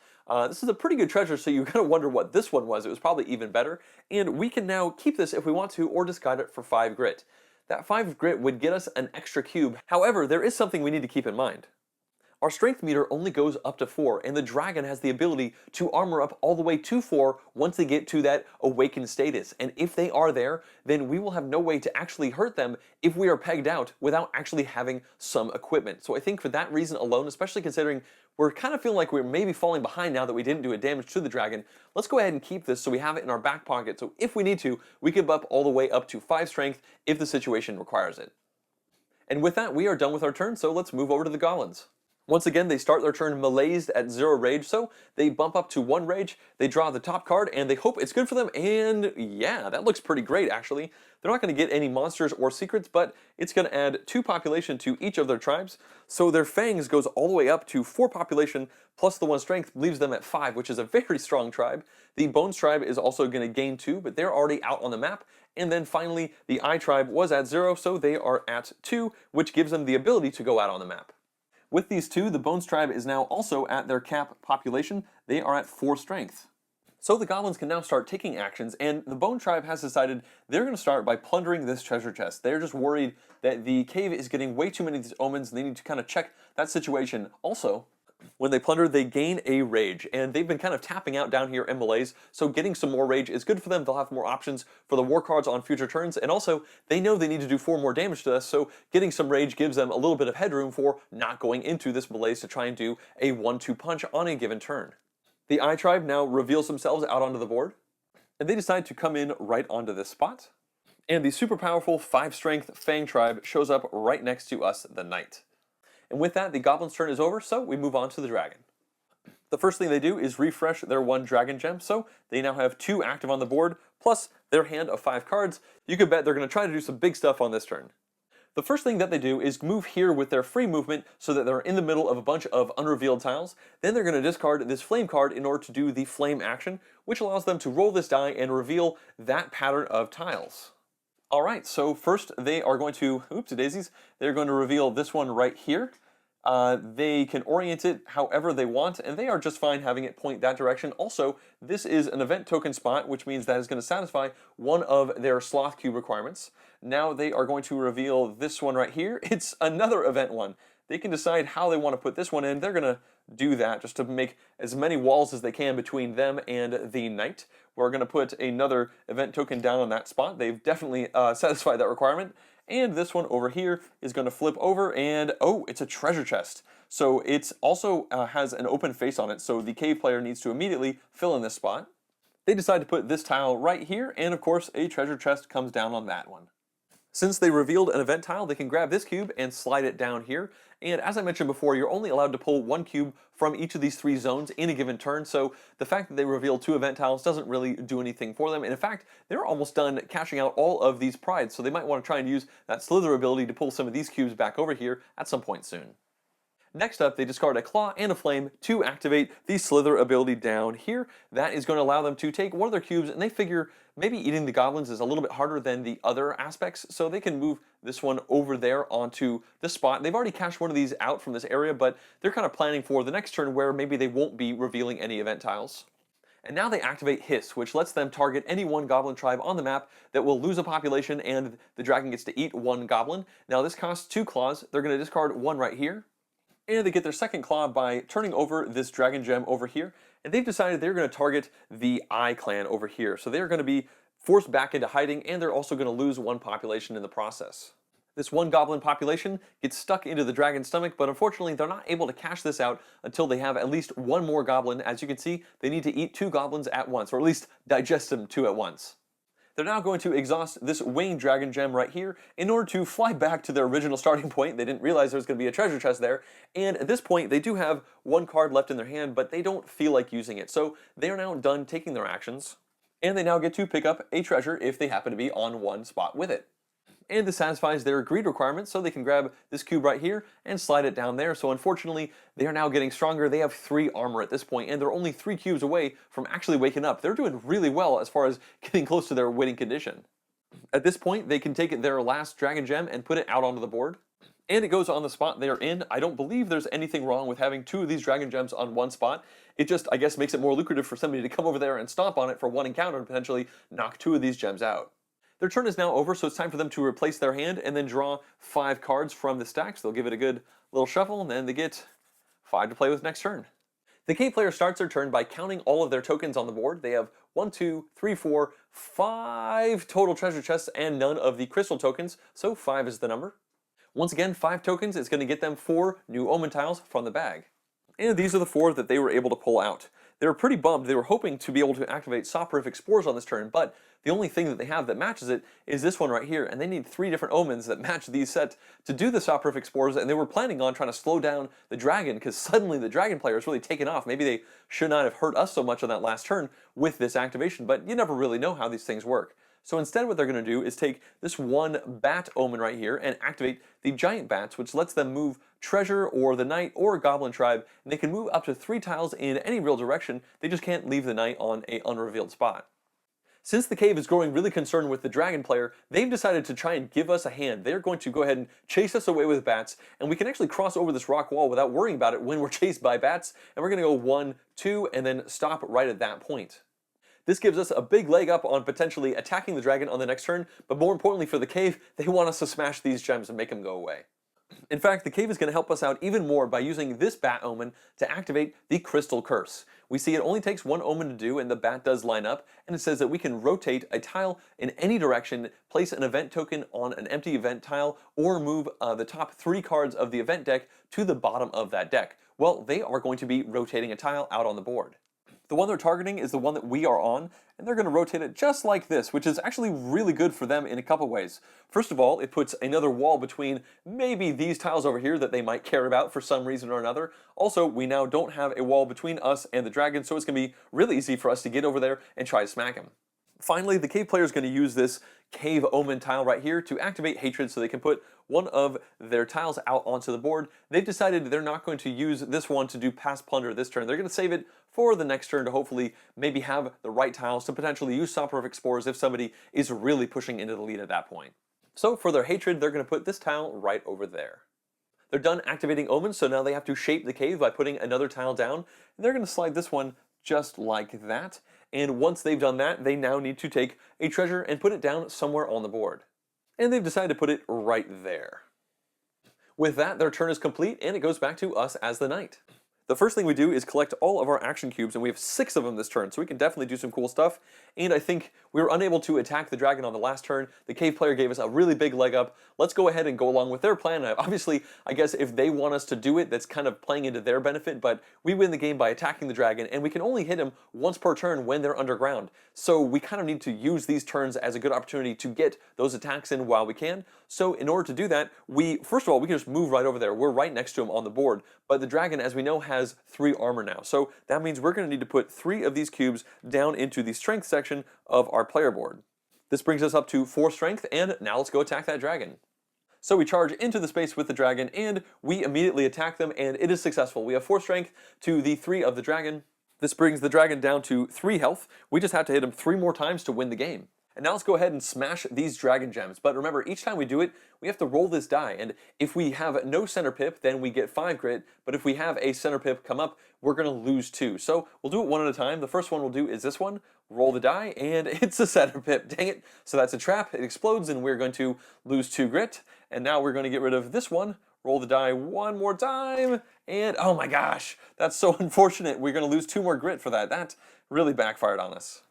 This is a pretty good treasure, so you kind of wonder what this one was. It was probably even better. And we can now keep this if we want to, or discard it for 5 grit. That 5 grit would get us an extra cube. However, there is something we need to keep in mind. our strength meter only goes up to 4, and the dragon has the ability to armor up all the way to 4 once they get to that awakened status. And if they are there, then we will have no way to actually hurt them if we are pegged out without actually having some equipment. So I think for that reason alone, especially considering we're kind of feeling like we're maybe falling behind now that we didn't do a damage to the dragon, let's go ahead and keep this so we have it in our back pocket. So if we need to, we can up all the way up to 5 strength if the situation requires it. And with that, we are done with our turn, so let's move over to the Goblins. Once again, they start their turn melee'd at 0 rage, so they bump up to 1 rage, they draw the top card, and they hope it's good for them, and yeah, that looks pretty great actually. They're not going to get any monsters or secrets, but it's going to add 2 population to each of their tribes, so their fangs goes all the way up to 4 population, plus the 1 strength leaves them at 5, which is a very strong tribe. The Bones tribe is also going to gain 2, but they're already out on the map. And then finally, the Eye tribe was at 0, so they are at 2, which gives them the ability to go out on the map. With these 2, the Bones tribe is now also at their cap population. They are at 4 strength. So the Goblins can now start taking actions, and the Bone tribe has decided they're going to start by plundering this treasure chest. They're just worried that the cave is getting way too many of these omens, and they need to kind of check that situation. Also, when they plunder, they gain a rage, and they've been kind of tapping out down here in melees, so getting some more rage is good for them. They'll have more options for the war cards on future turns, and also, they know they need to do 4 more damage to us, so getting some rage gives them a little bit of headroom for not going into this melees to try and do a 1-2 punch on a given turn. The Eye tribe now reveals themselves out onto the board, and they decide to come in right onto this spot, and the super powerful 5 strength Fang tribe shows up right next to us, the Knight. And with that, the Goblin's turn is over, so we move on to the Dragon. The first thing they do is refresh their 1 Dragon Gem, so they now have 2 active on the board, plus their hand of 5 cards. You can bet they're going to try to do some big stuff on this turn. The first thing that they do is move here with their free movement so that they're in the middle of a bunch of unrevealed tiles. Then they're going to discard this Flame card in order to do the Flame action, which allows them to roll this die and reveal that pattern of tiles. Alright, so first they are going to, oopsie daisies, they're going to reveal this one right here. They can orient it however they want, and they are just fine having it point that direction. Also, this is an event token spot, which means that is going to satisfy one of their sloth cube requirements. Now they are going to reveal this one right here. It's another event one. They can decide how they want to put this one in. They're going to do that just to make as many walls as they can between them and the Knight. We're going to put another event token down on that spot. They've definitely satisfied that requirement. And this one over here is going to flip over, and oh, it's a treasure chest. So it also has an open face on it, so the cave player needs to immediately fill in this spot. They decide to put this tile right here, and of course a treasure chest comes down on that one. Since they revealed an event tile, they can grab this cube and slide it down here. And as I mentioned before, you're only allowed to pull 1 cube from each of these 3 zones in a given turn, so the fact that they revealed 2 event tiles doesn't really do anything for them. And in fact, they're almost done cashing out all of these prides, so they might want to try and use that slither ability to pull some of these cubes back over here at some point soon. Next up, they discard a claw and a flame to activate the slither ability down here. That is going to allow them to take one of their cubes, and they figure maybe eating the goblins is a little bit harder than the other aspects, so they can move this one over there onto the spot. They've already cashed one of these out from this area, but they're kind of planning for the next turn where maybe they won't be revealing any event tiles. And now they activate Hiss, which lets them target any 1 goblin tribe on the map that will lose a population, and the dragon gets to eat 1 goblin. Now this costs 2 claws. They're going to discard 1 right here. And they get their second claw by turning over this dragon gem over here, and they've decided they're going to target the Eye clan over here. So they're going to be forced back into hiding, and they're also going to lose 1 population in the process. This 1 goblin population gets stuck into the dragon's stomach, but unfortunately they're not able to cash this out until they have at least 1 more goblin. As you can see, they need to eat 2 goblins at once, or at least digest them 2 at once. They're now going to exhaust this winged dragon gem right here in order to fly back to their original starting point. They didn't realize there was going to be a treasure chest there, and at this point they do have 1 card left in their hand, but they don't feel like using it. So they are now done taking their actions, and they now get to pick up a treasure if they happen to be on 1 spot with it. And this satisfies their greed requirements, so they can grab this cube right here and slide it down there. So unfortunately, they are now getting stronger. They have 3 armor at this point, and they're only 3 cubes away from actually waking up. They're doing really well as far as getting close to their winning condition. At this point, they can take their last dragon gem and put it out onto the board. And it goes on the spot they are in. I don't believe there's anything wrong with having 2 of these dragon gems on 1 spot. It just, I guess, makes it more lucrative for somebody to come over there and stomp on it for 1 encounter and potentially knock 2 of these gems out. Their turn is now over, so it's time for them to replace their hand and then draw 5 cards from the stack. So they'll give it a good little shuffle, and then they get 5 to play with next turn. The cave player starts their turn by counting all of their tokens on the board. They have 1, 2, 3, 4, 5 total treasure chests and none of the crystal tokens, so 5 is the number. Once again, 5 tokens is going to get them 4 new omen tiles from the bag. And these are the 4 that they were able to pull out. They were pretty bummed. They were hoping to be able to activate soporific spores on this turn, but the only thing that they have that matches it is this one right here, and they need 3 different omens that match these sets to do the soporific spores, and they were planning on trying to slow down the dragon because suddenly the dragon player is really taken off. Maybe they should not have hurt us so much on that last turn with this activation, but you never really know how these things work. So instead what they're going to do is take this 1 bat omen right here and activate the giant bats, which lets them move treasure or the knight or a goblin tribe, and they can move up to 3 tiles in any real direction. They just can't leave the knight on an unrevealed spot. Since the cave is growing really concerned with the dragon player, they've decided to try and give us a hand. They're going to go ahead and chase us away with bats, and we can actually cross over this rock wall without worrying about it when we're chased by bats, and we're going to go 1, 2, and then stop right at that point. This gives us a big leg up on potentially attacking the dragon on the next turn, but more importantly for the cave, they want us to smash these gems and make them go away. In fact, the cave is going to help us out even more by using this bat omen to activate the Crystal Curse. We see it only takes 1 omen to do, and the bat does line up, and it says that we can rotate a tile in any direction, place an event token on an empty event tile, or move the top 3 cards of the event deck to the bottom of that deck. Well, they are going to be rotating a tile out on the board. The one they're targeting is the one that we are on, and they're going to rotate it just like this, which is actually really good for them in a couple ways. First of all, it puts another wall between maybe these tiles over here that they might care about for some reason or another. Also, we now don't have a wall between us and the dragon, so it's going to be really easy for us to get over there and try to smack him. Finally, the cave player is going to use this cave omen tile right here to activate hatred so they can put one of their tiles out onto the board. They've decided they're not going to use this one to do past plunder this turn. They're going to save it for the next turn to hopefully maybe have the right tiles to potentially use soporific spores if somebody is really pushing into the lead at that point. So for their hatred, they're going to put this tile right over there. They're done activating omens, so now they have to shape the cave by putting another tile down, and they're going to slide this one just like that. And once they've done that, they now need to take a treasure and put it down somewhere on the board. And they've decided to put it right there. With that, their turn is complete, and it goes back to us as the knight. The first thing we do is collect all of our action cubes, and we have 6 of them this turn, so we can definitely do some cool stuff. And I think we were unable to attack the dragon on the last turn. The cave player gave us a really big leg up. Let's go ahead and go along with their plan. Obviously, I guess if they want us to do it, that's kind of playing into their benefit, but we win the game by attacking the dragon, and we can only hit him once per turn when they're underground. So we kind of need to use these turns as a good opportunity to get those attacks in while we can. So in order to do that, first of all, we can just move right over there. We're right next to him on the board, but the dragon, as we know, has 3 armor now. So that means we're going to need to put 3 of these cubes down into the strength section of our player board. This brings us up to 4 strength, and now let's go attack that dragon. So we charge into the space with the dragon, and we immediately attack them, and it is successful. We have 4 strength to the 3 of the dragon. This brings the dragon down to 3 health. We just have to hit him 3 more times to win the game. And now let's go ahead and smash these dragon gems. But remember, each time we do it, we have to roll this die. And if we have no center pip, then we get 5 grit. But if we have a center pip come up, we're going to lose 2. So we'll do it one at a time. The first one we'll do is this one. Roll the die, and it's a center pip. Dang it. So that's a trap. It explodes, and we're going to lose 2 grit. And now we're going to get rid of this one. Roll the die one more time. And oh my gosh, that's so unfortunate. We're going to lose 2 more grit for that. That really backfired on us.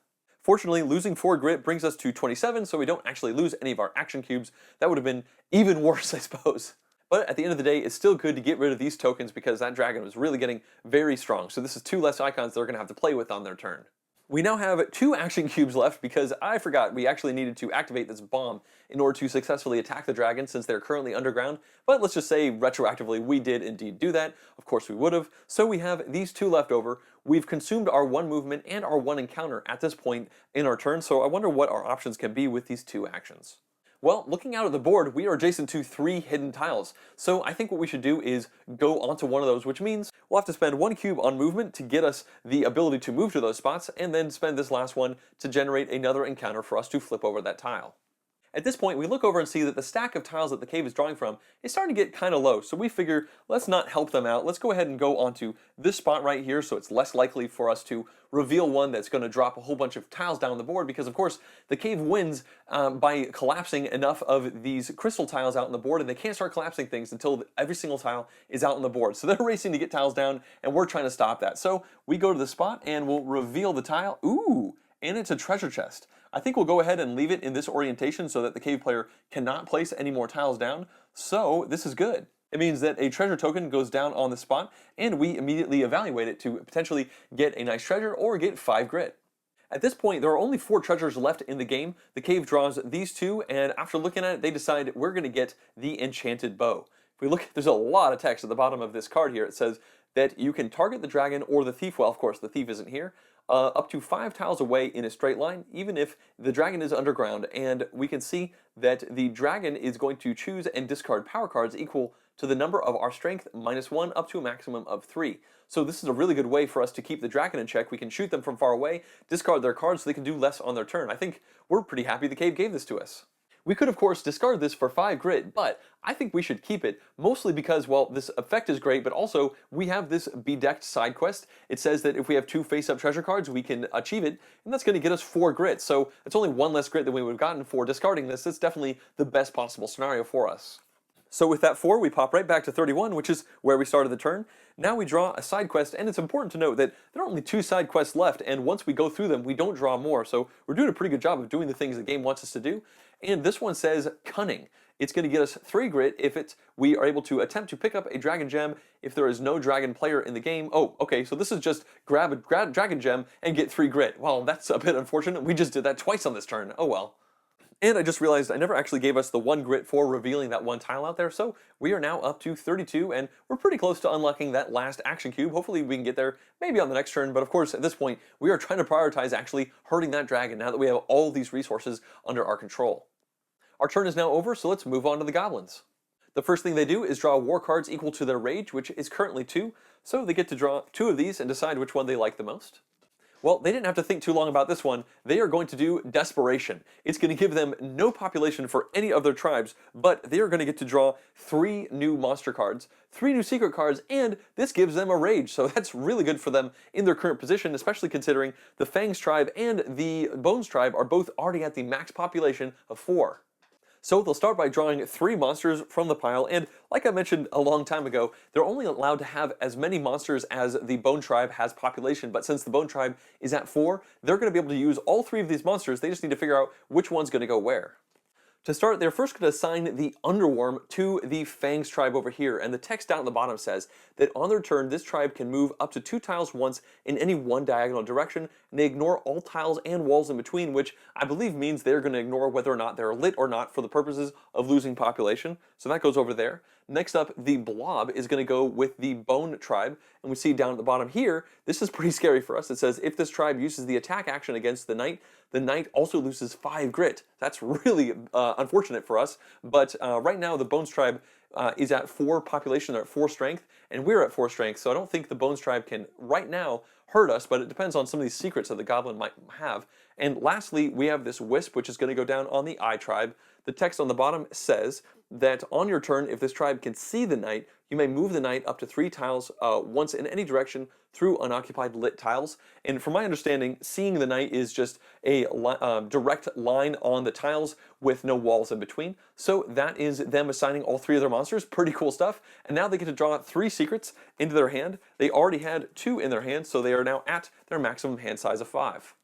Fortunately, losing 4 grit brings us to 27, so we don't actually lose any of our action cubes. That would have been even worse, I suppose. But at the end of the day, it's still good to get rid of these tokens because that dragon was really getting very strong. So this is 2 less icons they're going to have to play with on their turn. We now have 2 action cubes left because I forgot we actually needed to activate this bomb in order to successfully attack the dragon since they're currently underground. But let's just say retroactively we did indeed do that. Of course we would have. So we have these 2 left over. We've consumed our 1 movement and our 1 encounter at this point in our turn. So I wonder what our options can be with these 2 actions. Well, looking out at the board, we are adjacent to 3 hidden tiles. So I think what we should do is go onto one of those, which means we'll have to spend 1 cube on movement to get us the ability to move to those spots, and then spend this last one to generate another encounter for us to flip over that tile. At this point, we look over and see that the stack of tiles that the cave is drawing from is starting to get kind of low, so we figure let's not help them out. Let's go ahead and go onto this spot right here so it's less likely for us to reveal one that's going to drop a whole bunch of tiles down the board, because of course the cave wins by collapsing enough of these crystal tiles out on the board, and they can't start collapsing things until every single tile is out on the board. So they're racing to get tiles down, and we're trying to stop that. So we go to the spot and we'll reveal the tile. Ooh, and it's a treasure chest. I think we'll go ahead and leave it in this orientation so that the cave player cannot place any more tiles down. So this is good. It means that a treasure token goes down on the spot, and we immediately evaluate it to potentially get a nice treasure or get 5 grit. At this point, there are only 4 treasures left in the game. The cave draws these 2, and after looking at it, they decide we're going to get the enchanted bow. If we look, there's a lot of text at the bottom of this card here. It says that you can target the dragon or the thief. Well, of course, the thief isn't here. Up to 5 tiles away in a straight line, even if the dragon is underground. And we can see that the dragon is going to choose and discard power cards equal to the number of our strength -1 up to a maximum of 3. So this is a really good way for us to keep the dragon in check. We can shoot them from far away, discard their cards so they can do less on their turn. I think we're pretty happy the cave gave this to us. We could, of course, discard this for 5 grit, but I think we should keep it, mostly because, well, this effect is great, but also we have this bedecked side quest. It says that if we have 2 face-up treasure cards, we can achieve it, and that's going to get us 4 grit. So it's only 1 less grit than we would have gotten for discarding this. It's definitely the best possible scenario for us. So with that 4, we pop right back to 31, which is where we started the turn. Now we draw a side quest, and it's important to note that there are only 2 side quests left, and once we go through them, we don't draw more. So we're doing a pretty good job of doing the things the game wants us to do. And this one says Cunning. It's going to get us 3 grit if we are able to attempt to pick up a dragon gem if there is no dragon player in the game. Oh, okay, so this is just grab a dragon gem and get 3 grit. Well, that's a bit unfortunate. We just did that twice on this turn. Oh well. And I just realized I never actually gave us the 1 grit for revealing that 1 tile out there, so we are now up to 32, and we're pretty close to unlocking that last action cube. Hopefully we can get there maybe on the next turn, but of course at this point we are trying to prioritize actually hurting that dragon now that we have all these resources under our control. Our turn is now over, so let's move on to the goblins. The first thing they do is draw war cards equal to their rage, which is currently 2, so they get to draw 2 of these and decide which one they like the most. Well, they didn't have to think too long about this one. They are going to do Desperation. It's going to give them no population for any of their tribes, but they are going to get to draw 3 new monster cards, 3 new secret cards, and this gives them a rage. So that's really good for them in their current position, especially considering the Fangs tribe and the Bones tribe are both already at the max population of 4. So they'll start by drawing 3 monsters from the pile, and like I mentioned a long time ago, they're only allowed to have as many monsters as the Bone Tribe has population, but since the Bone Tribe is at 4, they're going to be able to use all 3 of these monsters. They just need to figure out which one's going to go where. To start, they're first going to assign the Underworm to the Fangs tribe over here, and the text down at the bottom says that on their turn, this tribe can move up to 2 tiles once in any 1 diagonal direction, and they ignore all tiles and walls in between, which I believe means they're going to ignore whether or not they're lit or not for the purposes of losing population. So that goes over there. Next up, the Blob is going to go with the Bone tribe, and we see down at the bottom here, this is pretty scary for us. It says if this tribe uses the attack action against the Knight also loses 5 grit. That's really unfortunate for us, but right now the Bones tribe is at 4 population, they're at 4 strength, and we're at 4 strength, so I don't think the Bones tribe can right now hurt us, but it depends on some of these secrets that the Goblin might have. And lastly, we have this Wisp, which is going to go down on the Eye tribe. The text on the bottom says that on your turn, if this tribe can see the Knight, you may move the Knight up to 3 tiles once in any direction through unoccupied lit tiles. And from my understanding, seeing the Knight is just a direct line on the tiles with no walls in between. So that is them assigning all 3 of their monsters. Pretty cool stuff. And now they get to draw 3 secrets into their hand. They already had 2 in their hand, so they are now at their maximum hand size of 5.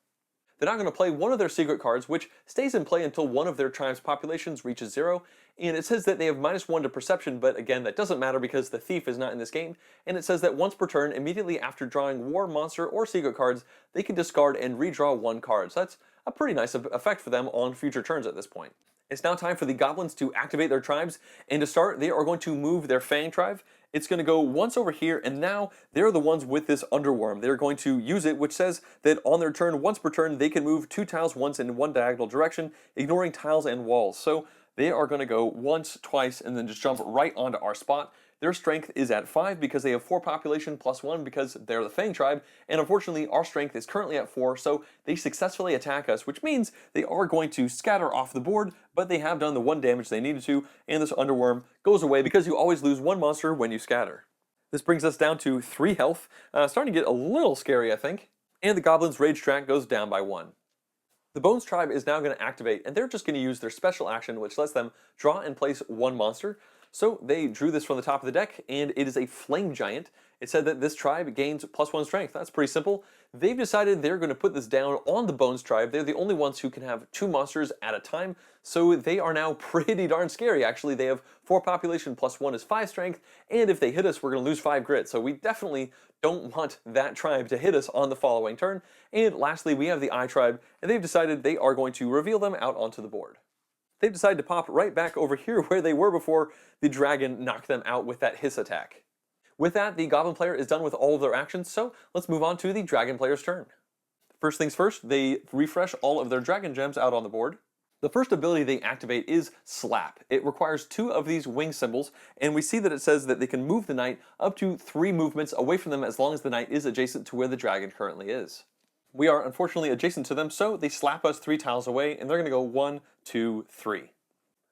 They're now going to play one of their secret cards, which stays in play until one of their tribe's populations reaches 0. And it says that they have -1 to perception, but again, that doesn't matter because the thief is not in this game. And it says that once per turn, immediately after drawing war, monster, or secret cards, they can discard and redraw 1 card. So that's a pretty nice effect for them on future turns at this point. It's now time for the Goblins to activate their tribes, and to start, they are going to move their Fang tribe. It's going to go once over here, and now they're the ones with this Underworm. They're going to use it, which says that on their turn, once per turn, they can move 2 tiles once in 1 diagonal direction, ignoring tiles and walls. So they are going to go once, twice, and then just jump right onto our spot. Their strength is at 5 because they have 4 population plus 1 because they're the Fang tribe, and unfortunately our strength is currently at 4, so they successfully attack us, which means they are going to scatter off the board, but they have done the 1 damage they needed to, and this underworm goes away because you always lose 1 monster when you scatter. This brings us down to 3 health, starting to get a little scary I think, and the Goblins' rage track goes down by 1. The Bones tribe is now going to activate, and they're just going to use their special action, which lets them draw and place 1 monster. So they drew this from the top of the deck, and it is a Flame Giant. It said that this tribe gains +1 strength. That's pretty simple. They've decided they're going to put this down on the Bones tribe. They're the only ones who can have 2 monsters at a time, so they are now pretty darn scary, actually. They have 4 population plus 1 is 5 strength, and if they hit us, we're going to lose 5 grit. So we definitely don't want that tribe to hit us on the following turn. And lastly, we have the Eye tribe, and they've decided they are going to reveal them out onto the board. They've decided to pop right back over here where they were before the dragon knocked them out with that hiss attack. With that, the Goblin player is done with all of their actions, so let's move on to the Dragon player's turn. First things first, they refresh all of their Dragon gems out on the board. The first ability they activate is Slap. It requires 2 of these wing symbols, and we see that it says that they can move the knight up to 3 movements away from them as long as the knight is adjacent to where the dragon currently is. We are unfortunately adjacent to them, so they slap us 3 tiles away, and they're going to go 1, 2, 3.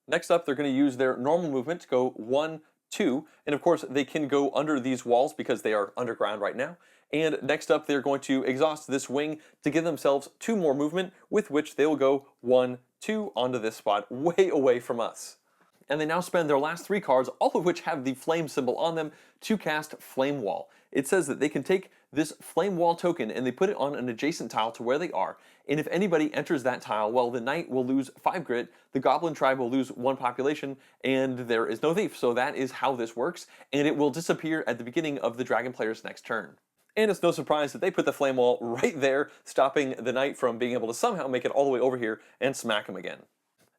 Next up, they're going to use their normal movement to go 1, 2, and of course they can go under these walls because they are underground right now. And next up, they're going to exhaust this wing to give themselves 2 more movement, with which they will go 1, 2 onto this spot way away from us. And they now spend their last 3 cards, all of which have the flame symbol on them, to cast Flame Wall. It says that they can take this Flame Wall token and they put it on an adjacent tile to where they are, and if anybody enters that tile, well, the knight will lose 5 grit, the Goblin tribe will lose 1 population, and there is no thief. So that is how this works, and it will disappear at the beginning of the Dragon player's next turn. And it's no surprise that they put the Flame Wall right there, stopping the knight from being able to somehow make it all the way over here and smack him again.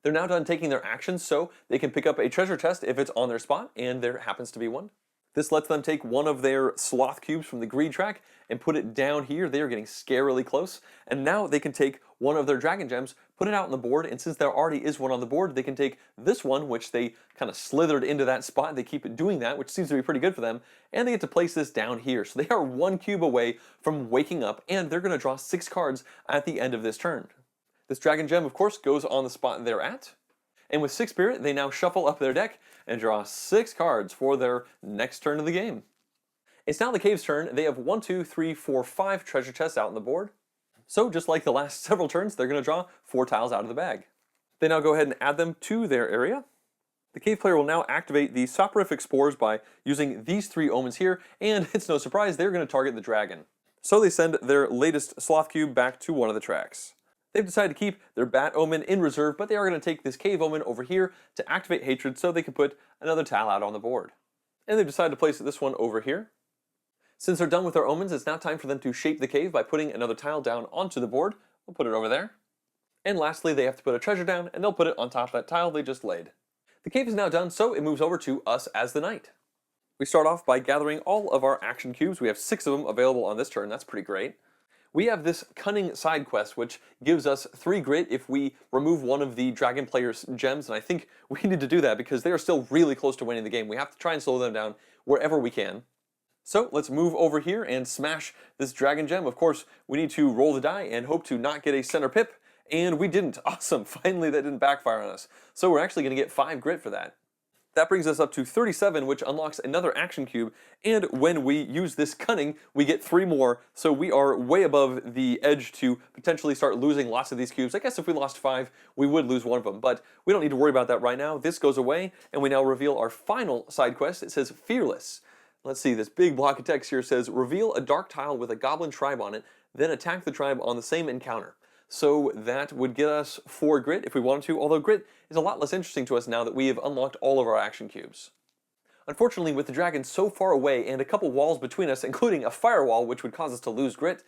They're now done taking their actions, so they can pick up a treasure chest if it's on their spot, and there happens to be one. This lets them take one of their sloth cubes from the greed track and put it down here. They are getting scarily close. And now they can take one of their dragon gems, put it out on the board, and since there already is one on the board, they can take this one, which they kind of slithered into that spot. They keep doing that, which seems to be pretty good for them, and they get to place this down here. So they are 1 cube away from waking up, and they're going to draw 6 cards at the end of this turn. This dragon gem, of course, goes on the spot they're at. And with 6 spirit, they now shuffle up their deck and draw 6 cards for their next turn of the game. It's now the cave's turn. They have 1, 2, 3, 4, 5 treasure chests out on the board. So just like the last several turns, they're going to draw 4 tiles out of the bag. They now go ahead and add them to their area. The cave player will now activate the soporific spores by using these 3 omens here, and it's no surprise they're going to target the dragon. So they send their latest sloth cube back to one of the tracks. They've decided to keep their bat omen in reserve, but they are going to take this cave omen over here to activate hatred so they can put another tile out on the board. And they've decided to place this one over here. Since they're done with their omens, it's now time for them to shape the cave by putting another tile down onto the board. We'll put it over there. And lastly, they have to put a treasure down, and they'll put it on top of that tile they just laid. The cave is now done, so it moves over to us as the knight. We start off by gathering all of our action cubes. We have 6 of them available on this turn. That's pretty great. We have this cunning side quest, which gives us 3 grit if we remove one of the dragon player's gems, and I think we need to do that because they are still really close to winning the game. We have to try and slow them down wherever we can. So let's move over here and smash this dragon gem. Of course, we need to roll the die and hope to not get a center pip, and we didn't. Awesome, finally that didn't backfire on us. So we're actually going to get 5 grit for that. That brings us up to 37, which unlocks another action cube, and when we use this cunning, we get 3 more, so we are way above the edge to potentially start losing lots of these cubes. I guess if we lost 5, we would lose one of them, but we don't need to worry about that right now. This goes away, and we now reveal our final side quest. It says Fearless. Let's see, this big block of text here says, reveal a dark tile with a goblin tribe on it, then attack the tribe on the same encounter. So that would get us 4 grit if we wanted to, although grit is a lot less interesting to us now that we have unlocked all of our action cubes. Unfortunately, with the dragon so far away and a couple walls between us, including a firewall which would cause us to lose grit,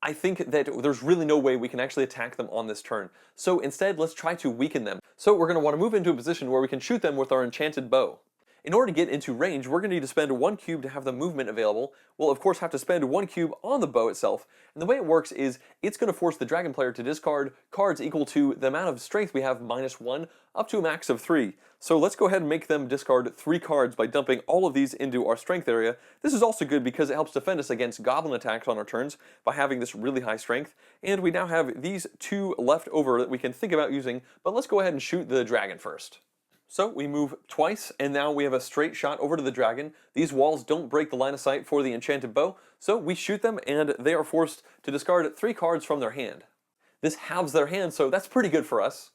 I think that there's really no way we can actually attack them on this turn. So instead, let's try to weaken them. So we're going to want to move into a position where we can shoot them with our enchanted bow. In order to get into range, we're going to need to spend 1 cube to have the movement available. We'll of course have to spend 1 cube on the bow itself, and the way it works is it's going to force the dragon player to discard cards equal to the amount of strength we have -1 up to a max of 3. So let's go ahead and make them discard 3 cards by dumping all of these into our strength area. This is also good because it helps defend us against goblin attacks on our turns by having this really high strength, and we now have these 2 left over that we can think about using, but let's go ahead and shoot the dragon first. So we move twice, and now we have a straight shot over to the dragon. These walls don't break the line of sight for the enchanted bow, so we shoot them and they are forced to discard 3 cards from their hand. This halves their hand, so that's pretty good for us.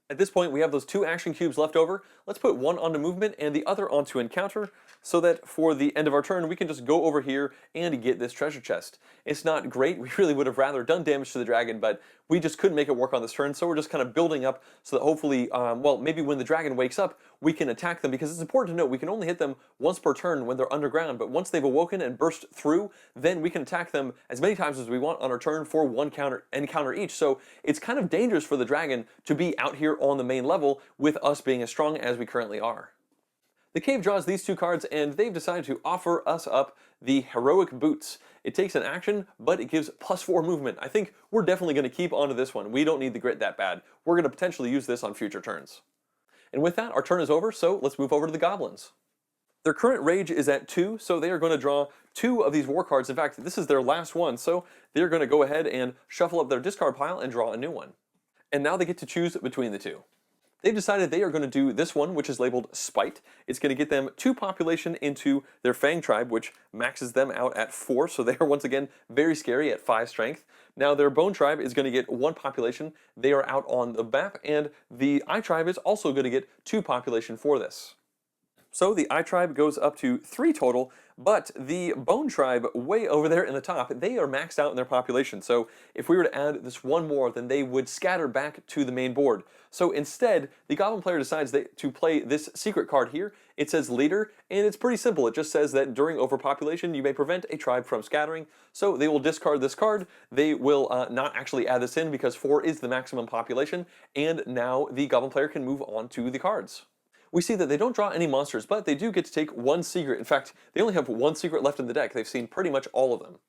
At this point, we have those 2 action cubes left over. Let's put one onto movement and the other onto encounter, so that for the end of our turn, we can just go over here and get this treasure chest. It's not great. We really would have rather done damage to the dragon, but we just couldn't make it work on this turn, so we're just kind of building up so that hopefully, well, maybe when the dragon wakes up, we can attack them, because it's important to note we can only hit them once per turn when they're underground, but once they've awoken and burst through, then we can attack them as many times as we want on our turn for 1 encounter each. So it's kind of dangerous for the dragon to be out here on the main level with us being as strong as we currently are. The cave draws these 2 cards, and they've decided to offer us up the Heroic Boots. It takes an action, but it gives +4 movement. I think we're definitely going to keep onto this one. We don't need the grit that bad. We're going to potentially use this on future turns. And with that, our turn is over, so let's move over to the Goblins. Their current rage is at 2, so they are going to draw 2 of these war cards. In fact, this is their last one, so they're going to go ahead and shuffle up their discard pile and draw a new one. And now they get to choose between the 2. They've decided they are going to do this one, which is labeled Spite. It's going to get them 2 population into their Fang tribe, which maxes them out at 4, so they are once again very scary at 5 strength. Now their Bone tribe is going to get 1 population. They are out on the map, and the Eye tribe is also going to get 2 population for this. So the Eye tribe goes up to 3 total, but the Bone tribe way over there in the top, they are maxed out in their population. So if we were to add this 1 more, then they would scatter back to the main board. So instead, the Goblin player decides to play this secret card here. It says Leader, and it's pretty simple. It just says that during overpopulation, you may prevent a tribe from scattering. So they will discard this card. They will not actually add this in because 4 is the maximum population, and now the Goblin player can move on to the cards. We see that they don't draw any monsters, but they do get to take 1 secret. In fact, they only have 1 secret left in the deck. They've seen pretty much all of them.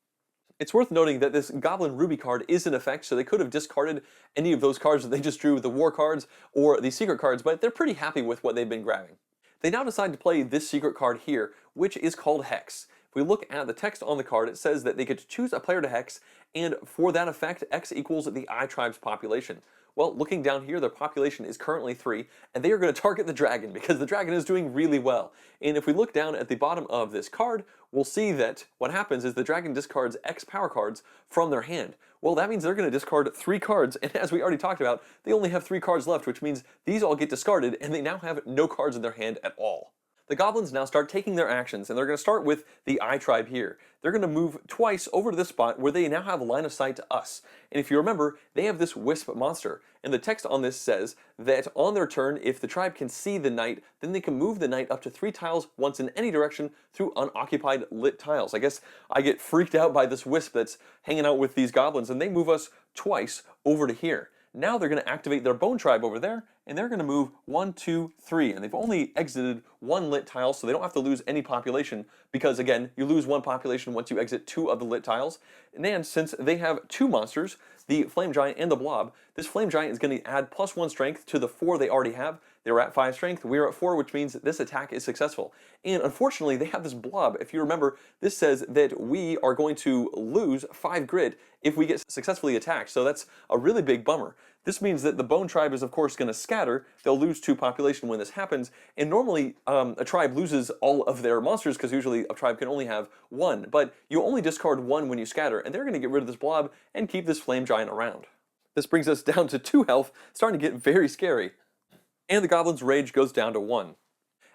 It's worth noting that this Goblin Ruby card is in effect, so they could have discarded any of those cards that they just drew, the war cards or the secret cards, but they're pretty happy with what they've been grabbing. They now decide to play this secret card here, which is called Hex. If we look at the text on the card, it says that they get to choose a player to hex, and for that effect, X equals the Eye tribe's population. Well, looking down here, their population is currently 3, and they are going to target the dragon because the dragon is doing really well. And if we look down at the bottom of this card, we'll see that what happens is the dragon discards X power cards from their hand. Well, that means they're going to discard 3 cards, and as we already talked about, they only have 3 cards left, which means these all get discarded, and they now have no cards in their hand at all. The Goblins now start taking their actions, and they're going to start with the Eye tribe here. They're going to move twice over to this spot where they now have line of sight to us. And if you remember, they have this Wisp monster, and the text on this says that on their turn, if the tribe can see the knight, then they can move the knight up to 3 tiles once in any direction through unoccupied lit tiles. I guess I get freaked out by this Wisp that's hanging out with these Goblins, and they move us twice over to here. Now they're going to activate their Bone tribe over there, and they're going to move 1, 2, 3, and they've only exited 1 lit tile, so they don't have to lose any population, because again, you lose 1 population once you exit 2 of the lit tiles. And since they have 2 monsters, the Flame Giant and the Blob, this Flame Giant is going to add +1 strength to the 4 they already have. They were at 5 strength, we are at 4, which means this attack is successful. And unfortunately, they have this Blob. If you remember, this says that we are going to lose 5 grit if we get successfully attacked, so that's a really big bummer. This means that the Bone tribe is of course going to scatter. They'll lose 2 population when this happens, and normally a tribe loses all of their monsters because usually a tribe can only have 1, but you only discard 1 when you scatter, and they're going to get rid of this Blob and keep this Flame Giant around. This brings us down to 2 health, starting to get very scary. And the Goblin's rage goes down to 1.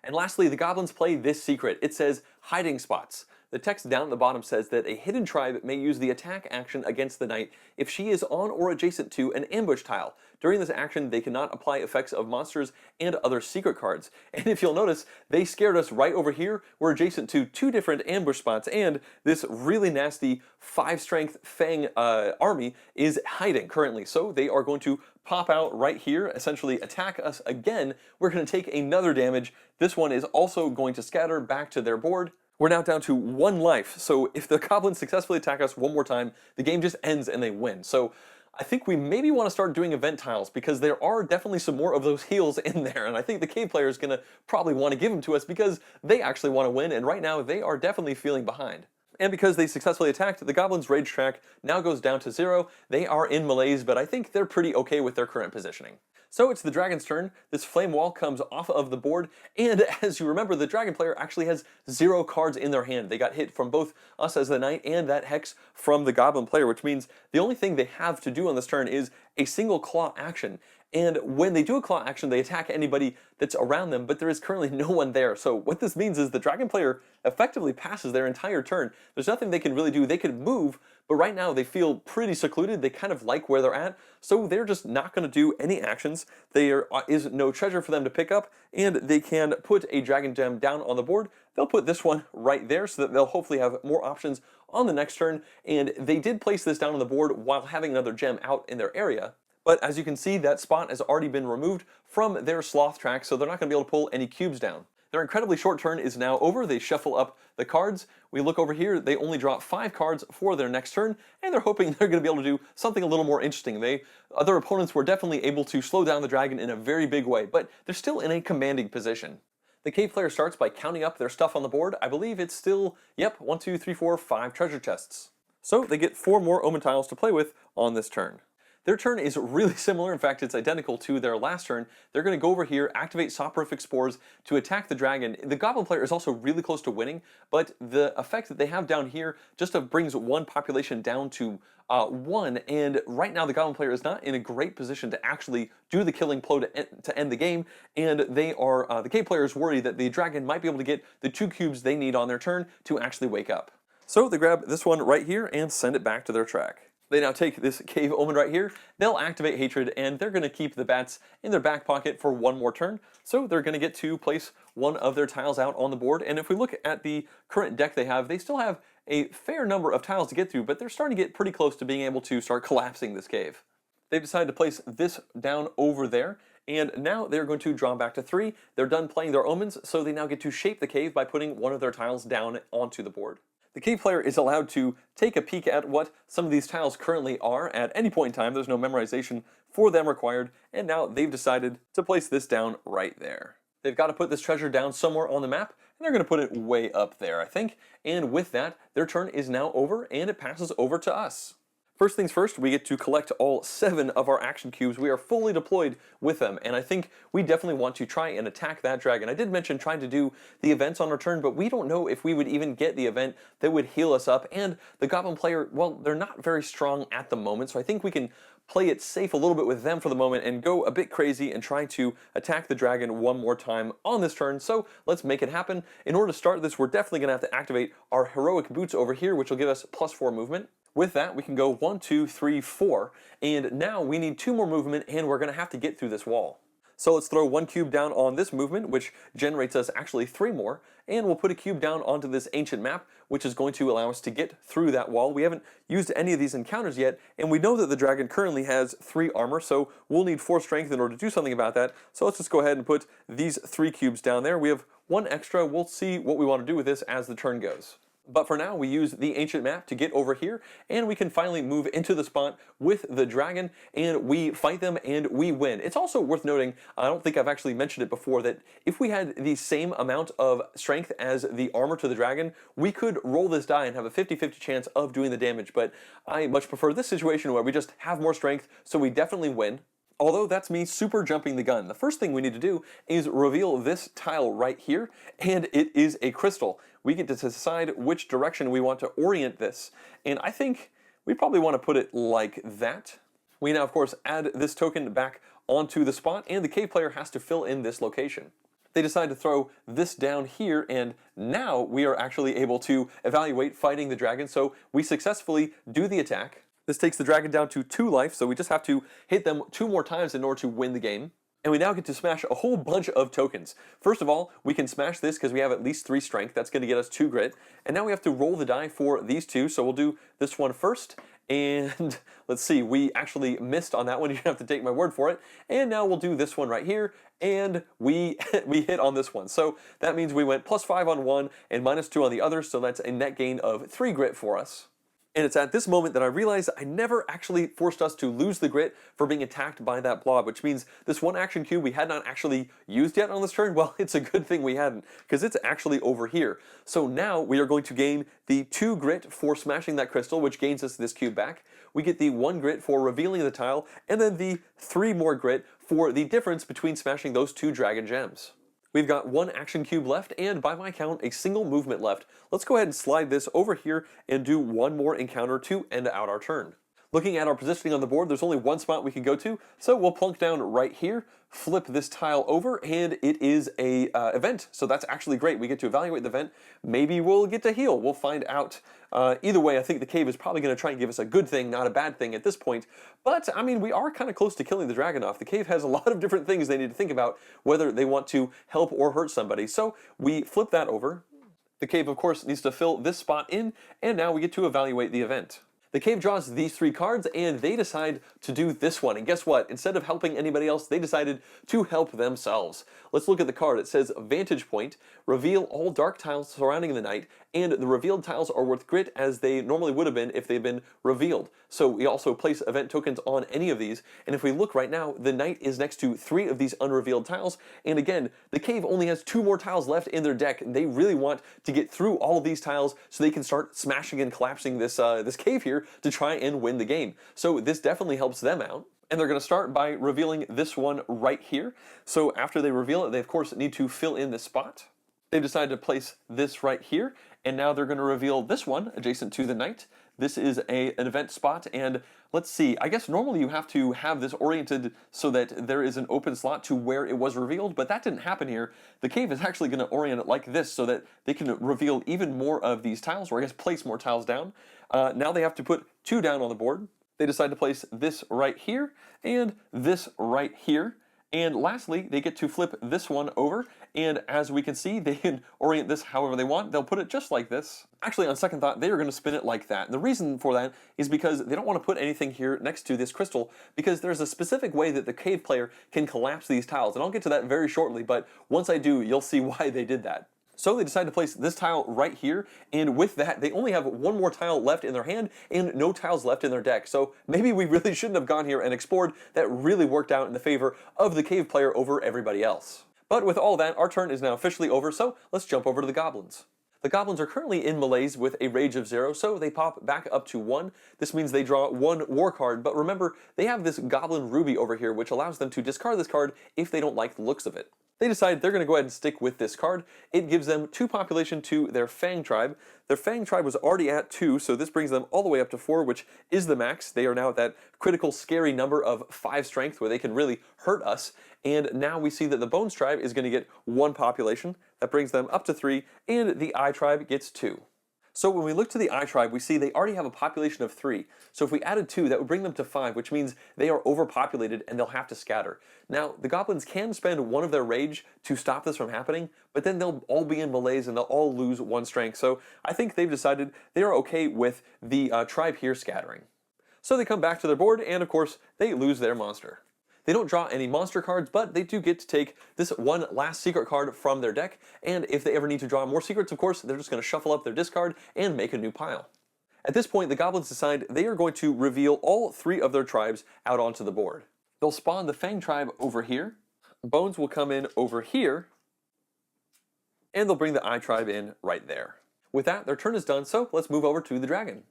And lastly, the Goblins play this secret. It says Hiding Spots. The text down at the bottom says that a hidden tribe may use the attack action against the knight if she is on or adjacent to an ambush tile. During this action, they cannot apply effects of monsters and other secret cards. And if you'll notice, they scared us right over here. We're adjacent to 2 different ambush spots, and this really nasty 5-strength Fang army is hiding currently. So they are going to pop out right here, essentially attack us again. We're going to take another damage. This one is also going to scatter back to their board. We're now down to 1 life, so if the goblins successfully attack us one more time, the game just ends and they win. So I think we maybe want to start doing event tiles, because there are definitely some more of those heals in there, and I think the cave player is going to probably want to give them to us because they actually want to win, and right now they are definitely feeling behind. And because they successfully attacked, the goblins' rage track now goes down to 0. They are in malaise, but I think they're pretty okay with their current positioning. So it's the dragon's turn. This flame wall comes off of the board, and as you remember, the dragon player actually has 0 cards in their hand. They got hit from both us as the knight and that hex from the goblin player, which means the only thing they have to do on this turn is a single claw action. And when they do a claw action, they attack anybody that's around them, but there is currently no one there. So what this means is the dragon player effectively passes their entire turn. There's nothing they can really do. They could move, but right now they feel pretty secluded. They kind of like where they're at, so they're just not going to do any actions. There is no treasure for them to pick up, and they can put a dragon gem down on the board. They'll put this one right there so that they'll hopefully have more options on the next turn, and they did place this down on the board while having another gem out in their area. But as you can see, that spot has already been removed from their sloth track, so they're not going to be able to pull any cubes down. Their incredibly short turn is now over. They shuffle up the cards. We look over here, they only draw 5 cards for their next turn, and they're hoping they're going to be able to do something a little more interesting. Other opponents were definitely able to slow down the dragon in a very big way, but they're still in a commanding position. The cave player starts by counting up their stuff on the board. I believe it's still, 1, 2, 3, 4, 5 treasure chests. So they get 4 more omen tiles to play with on this turn. Their turn is really similar. In fact, it's identical to their last turn. They're going to go over here, activate Soporific Spores to attack the dragon. The goblin player is also really close to winning, but the effect that they have down here just brings 1 population down to 1, and right now the goblin player is not in a great position to actually do the killing blow to end the game, and the cave player is worried that the dragon might be able to get the 2 cubes they need on their turn to actually wake up. So they grab this one right here and send it back to their track. They now take this cave omen right here, they'll activate hatred, and they're going to keep the bats in their back pocket for 1 more turn, so they're going to get to place 1 of their tiles out on the board. And if we look at the current deck they have, they still have a fair number of tiles to get through, but they're starting to get pretty close to being able to start collapsing this cave. They've decided to place this down over there, and now they're going to draw back to 3. They're done playing their omens, so they now get to shape the cave by putting 1 of their tiles down onto the board. The cave player is allowed to take a peek at what some of these tiles currently are at any point in time. There's no memorization for them required, and now they've decided to place this down right there. They've got to put this treasure down somewhere on the map, and they're going to put it way up there, I think. And with that, their turn is now over, and it passes over to us. First things first, we get to collect all 7 of our action cubes. We are fully deployed with them, and I think we definitely want to try and attack that dragon. I did mention trying to do the events on our turn, but we don't know if we would even get the event that would heal us up, and the goblin player, well, they're not very strong at the moment, so I think we can play it safe a little bit with them for the moment and go a bit crazy and try to attack the dragon 1 more time on this turn. So let's make it happen. In order to start this, we're definitely going to have to activate our heroic boots over here, which will give us +4 movement. With that, we can go 1, 2, 3, 4, and now we need 2 more movement, and we're going to have to get through this wall. So let's throw 1 cube down on this movement, which generates us actually 3 more, and we'll put a cube down onto this ancient map, which is going to allow us to get through that wall. We haven't used any of these encounters yet, and we know that the dragon currently has 3 armor, so we'll need 4 strength in order to do something about that. So let's just go ahead and put these 3 cubes down there. We have 1 extra. We'll see what we want to do with this as the turn goes. But for now, we use the ancient map to get over here, and we can finally move into the spot with the dragon, and we fight them, and we win. It's also worth noting, I don't think I've actually mentioned it before, that if we had the same amount of strength as the armor to the dragon, we could roll this die and have a 50-50 chance of doing the damage, but I much prefer this situation where we just have more strength, so we definitely win. Although that's me super jumping the gun. The first thing we need to do is reveal this tile right here, and it is a crystal. We get to decide which direction we want to orient this, and I think we probably want to put it like that. We now, of course, add this token back onto the spot, and the cave player has to fill in this location. They decide to throw this down here, and now we are actually able to evaluate fighting the dragon, so we successfully do the attack. This takes the dragon down to 2 life, so we just have to hit them 2 more times in order to win the game. And we now get to smash a whole bunch of tokens. First of all, we can smash this because we have at least 3 strength. That's going to get us 2 grit. And now we have to roll the die for these 2, so we'll do this one first. And let's see, we actually missed on that one. You have to take my word for it. And now we'll do this one right here, and we hit on this one. So that means we went +5 on one and -2 on the other, so that's a net gain of 3 grit for us. And it's at this moment that I realized I never actually forced us to lose the grit for being attacked by that blob, which means this one action cube we had not actually used yet on this turn. Well, it's a good thing we hadn't, because it's actually over here. So now we are going to gain the 2 grit for smashing that crystal, which gains us this cube back. We get the 1 grit for revealing the tile, and then the 3 more grit for the difference between smashing those 2 dragon gems. We've got 1 action cube left, and by my count, a single movement left. Let's go ahead and slide this over here and do 1 more encounter to end out our turn. Looking at our positioning on the board, there's only 1 spot we can go to, so we'll plunk down right here, flip this tile over, and it is a event, so that's actually great. We get to evaluate the event. Maybe we'll get to heal. We'll find out. Either way, I think the cave is probably going to try and give us a good thing, not a bad thing at this point. But, I mean, we are kind of close to killing the dragon off. The cave has a lot of different things they need to think about, whether they want to help or hurt somebody. So we flip that over. The cave, of course, needs to fill this spot in, and now we get to evaluate the event. The cave draws these 3 cards, and they decide to do this one. And guess what? Instead of helping anybody else, they decided to help themselves. Let's look at the card. It says, Vantage Point. Reveal all dark tiles surrounding the night, and the revealed tiles are worth grit as they normally would have been if they'd been revealed. So we also place event tokens on any of these, and if we look right now, the knight is next to 3 of these unrevealed tiles, and again, the cave only has 2 more tiles left in their deck, and they really want to get through all of these tiles so they can start smashing and collapsing this, this cave here to try and win the game. So this definitely helps them out. And they're going to start by revealing this one right here. So after they reveal it, they of course need to fill in this spot. They've decided to place this right here, and now they're going to reveal this one adjacent to the knight. This is an event spot, and let's see, I guess normally you have to have this oriented so that there is an open slot to where it was revealed, but that didn't happen here. The cave is actually going to orient it like this so that they can reveal even more of these tiles, or I guess place more tiles down. Now they have to put 2 down on the board. They decide to place this right here, and this right here. And lastly, they get to flip this one over, and as we can see, they can orient this however they want. They'll put it just like this. Actually, on second thought, they are going to spin it like that. And the reason for that is because they don't want to put anything here next to this crystal, because there's a specific way that the cave player can collapse these tiles, and I'll get to that very shortly, but once I do, you'll see why they did that. So they decide to place this tile right here, and with that, they only have 1 more tile left in their hand and no tiles left in their deck. So maybe we really shouldn't have gone here and explored. That really worked out in the favor of the cave player over everybody else. But with all that, our turn is now officially over, so let's jump over to the goblins. The goblins are currently in malaise with a rage of 0, so they pop back up to 1. This means they draw 1 war card, but remember, they have this goblin ruby over here, which allows them to discard this card if they don't like the looks of it. They decide they're going to go ahead and stick with this card. It gives them 2 population to their Fang tribe. Their Fang tribe was already at 2, so this brings them all the way up to 4, which is the max. They are now at that critical, scary number of 5 strength where they can really hurt us. And now we see that the Bones tribe is going to get 1 population. That brings them up to 3, and the Eye tribe gets 2. So when we look to the Eye tribe, we see they already have a population of 3. So if we added 2, that would bring them to 5, which means they are overpopulated and they'll have to scatter. Now, the goblins can spend 1 of their rage to stop this from happening, but then they'll all be in malaise and they'll all lose 1 strength. So I think they've decided they are okay with the tribe here scattering. So they come back to their board, and of course, they lose their monster. They don't draw any monster cards, but they do get to take this 1 last secret card from their deck, and if they ever need to draw more secrets, of course, they're just going to shuffle up their discard and make a new pile. At this point, the goblins decide they are going to reveal all 3 of their tribes out onto the board. They'll spawn the Fang tribe over here, Bones will come in over here, and they'll bring the Eye tribe in right there. With that, their turn is done, so let's move over to the dragon.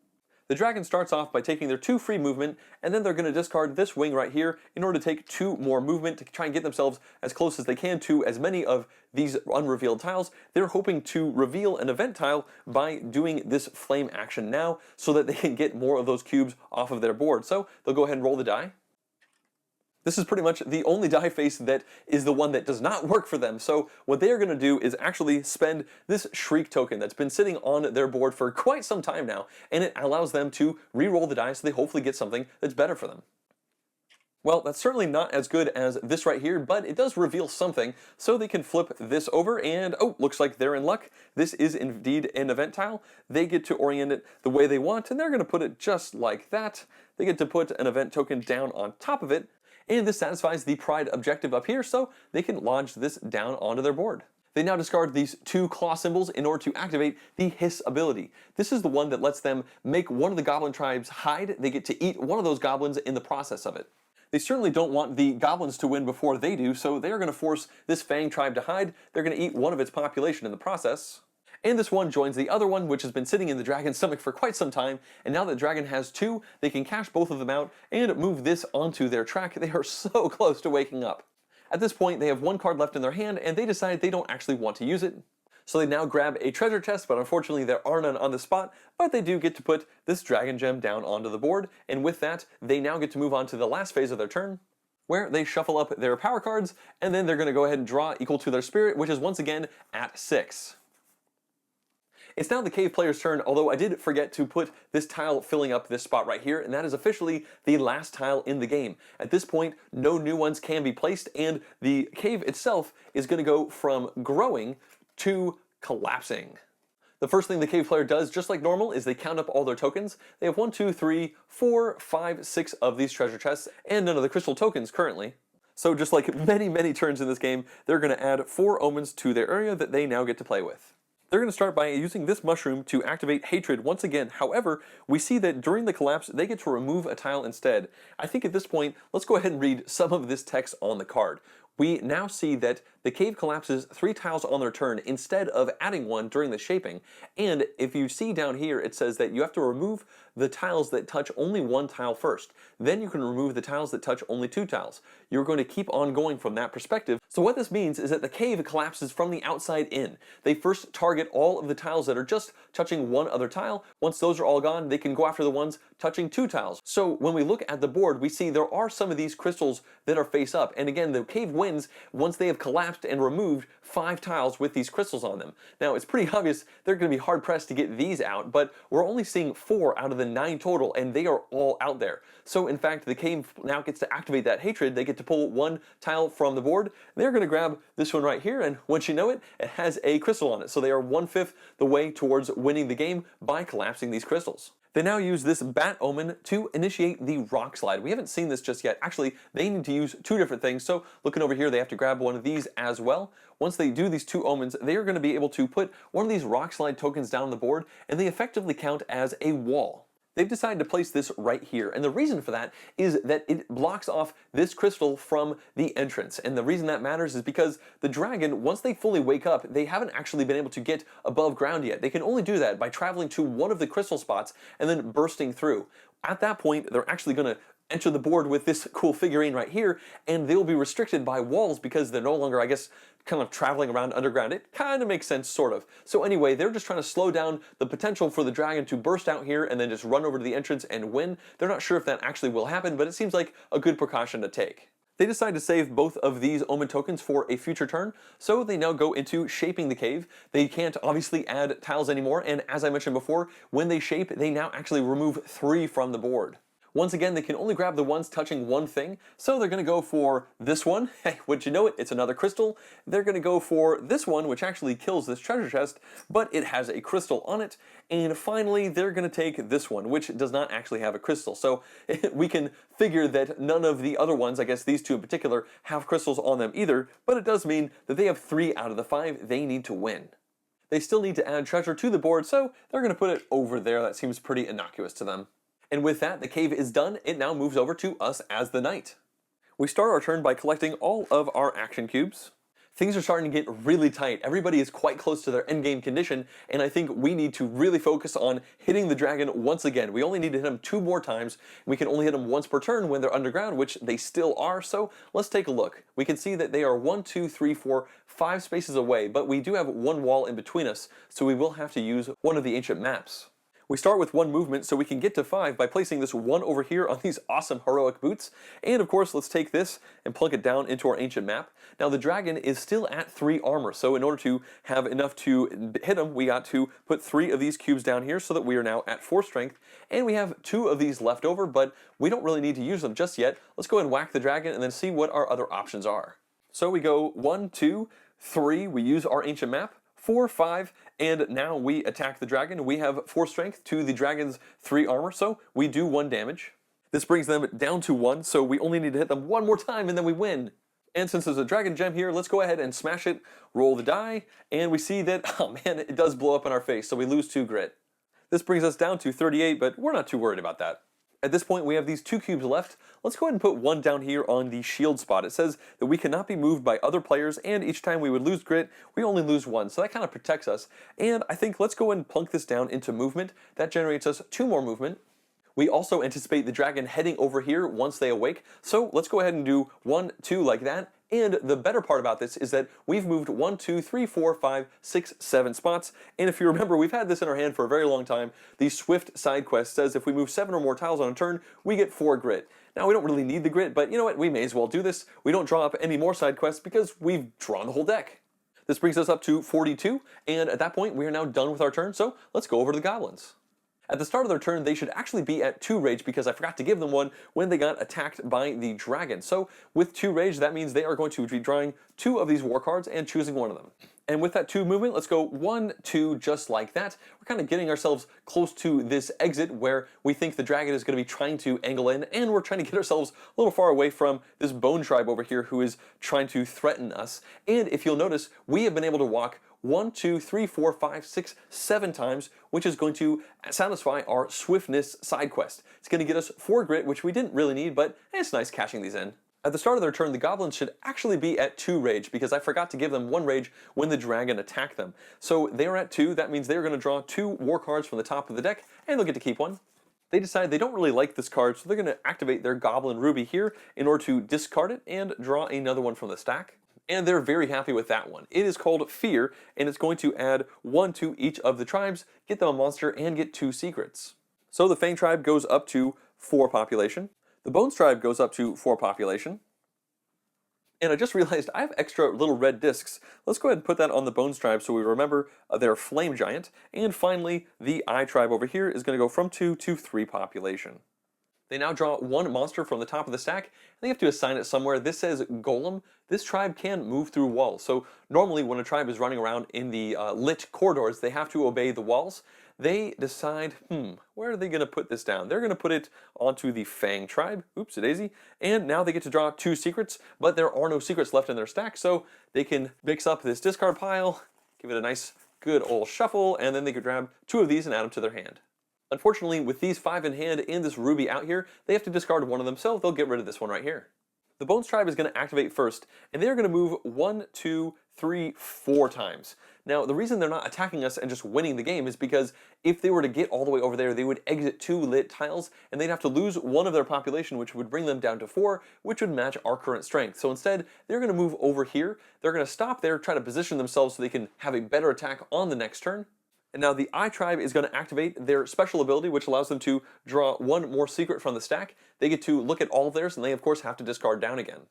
The dragon starts off by taking their 2 free movement, and then they're going to discard this wing right here in order to take 2 more movement to try and get themselves as close as they can to as many of these unrevealed tiles. They're hoping to reveal an event tile by doing this flame action now so that they can get more of those cubes off of their board. So they'll go ahead and roll the die. This is pretty much the only die face that is the one that does not work for them. So what they are going to do is actually spend this Shriek token that's been sitting on their board for quite some time now, and it allows them to re-roll the die so they hopefully get something that's better for them. Well, that's certainly not as good as this right here, but it does reveal something, so they can flip this over and, oh, looks like they're in luck. This is indeed an event tile. They get to orient it the way they want, and they're going to put it just like that. They get to put an event token down on top of it, and this satisfies the pride objective up here, so they can lodge this down onto their board. They now discard these two claw symbols in order to activate the Hiss ability. This is the one that lets them make one of the goblin tribes hide. They get to eat one of those goblins in the process of it. They certainly don't want the goblins to win before they do, so they are going to force this Fang tribe to hide. They're going to eat one of its population in the process. And this one joins the other one, which has been sitting in the dragon's stomach for quite some time, and now that the dragon has two, they can cash both of them out and move this onto their track. They are so close to waking up. At this point, they have one card left in their hand, and they decide they don't actually want to use it. So they now grab a treasure chest, but unfortunately there are none on the spot, but they do get to put this dragon gem down onto the board, and with that, they now get to move on to the last phase of their turn, where they shuffle up their power cards, and then they're going to go ahead and draw equal to their spirit, which is once again at 6. It's now the cave player's turn, although I did forget to put this tile filling up this spot right here, and that is officially the last tile in the game. At this point, no new ones can be placed, and the cave itself is going to go from growing to collapsing. The first thing the cave player does, just like normal, is they count up all their tokens. They have 1, 2, 3, 4, 5, 6 of these treasure chests, and none of the crystal tokens currently. So just like many turns in this game, they're going to add 4 omens to their area that they now get to play with. They're going to start by using this mushroom to activate Hatred once again. However, we see that during the collapse, they get to remove a tile instead. I think at this point, let's go ahead and read some of this text on the card. We now see that the cave collapses 3 tiles on their turn instead of adding one during the shaping. And if you see down here, it says that you have to remove the tiles that touch only 1 tile first. Then you can remove the tiles that touch only 2 tiles. You're going to keep on going from that perspective. So what this means is that the cave collapses from the outside in. They first target all of the tiles that are just touching one other tile. Once those are all gone, they can go after the ones touching 2 tiles. So when we look at the board, we see there are some of these crystals that are face up. And again, the cave wins once they have collapsed and removed 5 tiles with these crystals on them. Now, it's pretty obvious they're going to be hard-pressed to get these out, but we're only seeing 4 out of the 9 total, and they are all out there. So, in fact, the cave now gets to activate that hatred. They get to pull 1 tile from the board. They're going to grab this one right here, and once you know it, it has a crystal on it. So they are 1/5 the way towards winning the game by collapsing these crystals. They now use this Bat Omen to initiate the Rock Slide. We haven't seen this just yet. Actually, they need to use 2 different things. So looking over here, they have to grab one of these as well. Once they do these 2 omens, they are going to be able to put one of these Rock Slide tokens down on the board, and they effectively count as a wall. They've decided to place this right here, and the reason for that is that it blocks off this crystal from the entrance. And the reason that matters is because the dragon, once they fully wake up, they haven't actually been able to get above ground yet. They can only do that by traveling to one of the crystal spots and then bursting through. At that point, they're actually going to enter the board with this cool figurine right here, and they'll be restricted by walls because they're no longer, I guess, kind of traveling around underground. It kind of makes sense, sort of. So anyway, they're just trying to slow down the potential for the dragon to burst out here and then just run over to the entrance and win. They're not sure if that actually will happen, but it seems like a good precaution to take. They decide to save both of these Omen tokens for a future turn, so they now go into shaping the cave. They can't obviously add tiles anymore, and as I mentioned before, when they shape, they now actually remove 3 from the board. Once again, they can only grab the ones touching one thing, so they're going to go for this one. Hey, would you know it, it's another crystal. They're going to go for this one, which actually kills this treasure chest, but it has a crystal on it. And finally, they're going to take this one, which does not actually have a crystal. So we can figure that none of the other ones, I guess these 2 in particular, have crystals on them either, but it does mean that they have 3 out of the 5 they need to win. They still need to add treasure to the board, so they're going to put it over there. That seems pretty innocuous to them. And with that, the cave is done. It now moves over to us as the knight. We start our turn by collecting all of our action cubes. Things are starting to get really tight. Everybody is quite close to their endgame condition, and I think we need to really focus on hitting the dragon once again. We only need to hit him 2 more times. We can only hit him once per turn when they're underground, which they still are, so let's take a look. We can see that they are 1, 2, 3, 4, 5 spaces away, but we do have 1 wall in between us, so we will have to use one of the ancient maps. We start with 1 movement so we can get to 5 by placing this 1 over here on these awesome heroic boots. And of course, let's take this and plunk it down into our ancient map. Now the dragon is still at 3 armor, so in order to have enough to hit him, we got to put 3 of these cubes down here so that we are now at 4 strength. And we have 2 of these left over, but we don't really need to use them just yet. Let's go ahead and whack the dragon and then see what our other options are. So we go 1, 2, 3, we use our ancient map. 4, 5, and now we attack the dragon. We have 4 strength to the dragon's 3 armor, so we do 1 damage. This brings them down to 1, so we only need to hit them 1 more time and then we win. And since there's a dragon gem here, let's go ahead and smash it, roll the die, and we see that, oh man, it does blow up in our face, so we lose 2 grit. This brings us down to 38, but we're not too worried about that. At this point, we have these 2 cubes left. Let's go ahead and put 1 down here on the shield spot. It says that we cannot be moved by other players, and each time we would lose grit, we only lose 1. So that kind of protects us. And I think let's go ahead and plunk this down into movement. That generates us 2 more movement. We also anticipate the dragon heading over here once they awake. So let's go ahead and do 1, 2 like that. And the better part about this is that we've moved 1, 2, 3, 4, 5, 6, 7 spots. And if you remember, we've had this in our hand for a very long time. The Swift side quest says if we move 7 or more tiles on a turn, we get 4 grit. Now, we don't really need the grit, but you know what? We may as well do this. We don't draw up any more side quests because we've drawn the whole deck. This brings us up to 42, and at that point, we are now done with our turn, so let's go over to the goblins. At the start of their turn, they should actually be at 2 rage because I forgot to give them 1 when they got attacked by the dragon. So with 2 rage, that means they are going to be drawing 2 of these war cards and choosing 1 of them. And with that 2 movement, let's go 1, 2, just like that. We're kind of getting ourselves close to this exit where we think the dragon is going to be trying to angle in, and we're trying to get ourselves a little far away from this bone tribe over here who is trying to threaten us. And if you'll notice, we have been able to walk 1, 2, 3, 4, 5, 6, 7 times, which is going to satisfy our swiftness side quest. It's going to get us 4 grit, which we didn't really need, but it's nice cashing these in. At the start of their turn, the goblins should actually be at 2 rage because I forgot to give them 1 rage when the dragon attacked them. So they are at 2, that means they're going to draw 2 war cards from the top of the deck, and they'll get to keep 1. They decide they don't really like this card, so they're going to activate their Goblin Ruby here in order to discard it and draw another one from the stack. And they're very happy with that one. It is called Fear, and it's going to add 1 to each of the tribes, get them a monster, and get 2 secrets. So the Fang tribe goes up to 4 population. The Bones tribe goes up to 4 population. And I just realized I have extra little red discs. Let's go ahead and put that on the Bones tribe so we remember their Flame Giant. And finally, the Eye tribe over here is going to go from 2 to 3 population. They now draw 1 monster from the top of the stack, and they have to assign it somewhere. This says Golem. This tribe can move through walls. So normally when a tribe is running around in the lit corridors, they have to obey the walls. They decide, where are they going to put this down? They're going to put it onto the Fang tribe. Oops-a-daisy. And now they get to draw 2 secrets, but there are no secrets left in their stack, so they can mix up this discard pile, give it a nice good old shuffle, and then they could grab 2 of these and add them to their hand. Unfortunately, with these 5 in hand and this ruby out here, they have to discard 1 of them, so they'll get rid of this one right here. The Bones tribe is going to activate first, and they're going to move 1, 2, 3, 4 times. Now, the reason they're not attacking us and just winning the game is because if they were to get all the way over there, they would exit 2 lit tiles, and they'd have to lose 1 of their population, which would bring them down to 4, which would match our current strength. So instead, they're going to move over here. They're going to stop there, try to position themselves so they can have a better attack on the next turn. And now the Eye tribe is going to activate their special ability, which allows them to draw 1 more secret from the stack. They get to look at all of theirs, and they of course have to discard down again.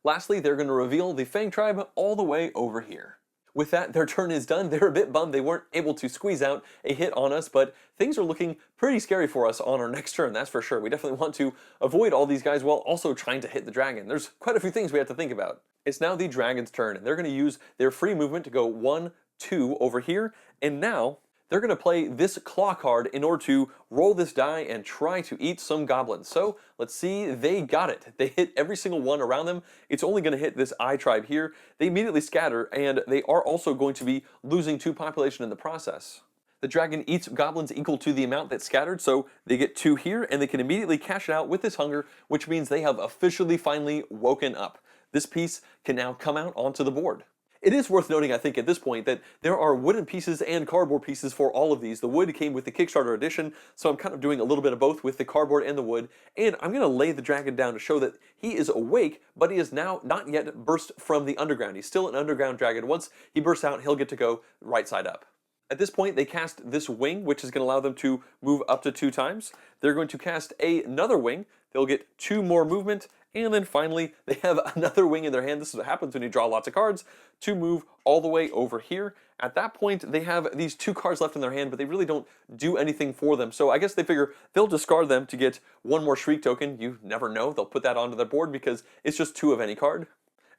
Lastly, they're going to reveal the Fang tribe all the way over here. With that, their turn is done. They're a bit bummed they weren't able to squeeze out a hit on us, but things are looking pretty scary for us on our next turn, that's for sure. We definitely want to avoid all these guys while also trying to hit the dragon. There's quite a few things we have to think about. It's now the dragon's turn, and they're going to use their free movement to go 1, 2 over here, and now they're going to play this claw card in order to roll this die and try to eat some goblins. So let's see, they got it. They hit every single one around them. It's only going to hit this Eye tribe here. They immediately scatter, and they are also going to be losing 2 population in the process. The dragon eats goblins equal to the amount that scattered, so they get 2 here, and they can immediately cash it out with this hunger, which means they have officially finally woken up. This piece can now come out onto the board. It is worth noting, I think, at this point that there are wooden pieces and cardboard pieces for all of these. The wood came with the Kickstarter edition, so I'm kind of doing a little bit of both with the cardboard and the wood. And I'm going to lay the dragon down to show that he is awake, but he is now not yet burst from the underground. He's still an underground dragon. Once he bursts out, he'll get to go right side up. At this point, they cast this wing, which is going to allow them to move up to 2 times. They're going to cast another wing. They'll get 2 more movement. And then finally, they have another wing in their hand. This is what happens when you draw lots of cards, to move all the way over here. At that point, they have these 2 cards left in their hand, but they really don't do anything for them. So I guess they figure they'll discard them to get 1 more Shriek token. You never know. They'll put that onto their board because it's just 2 of any card.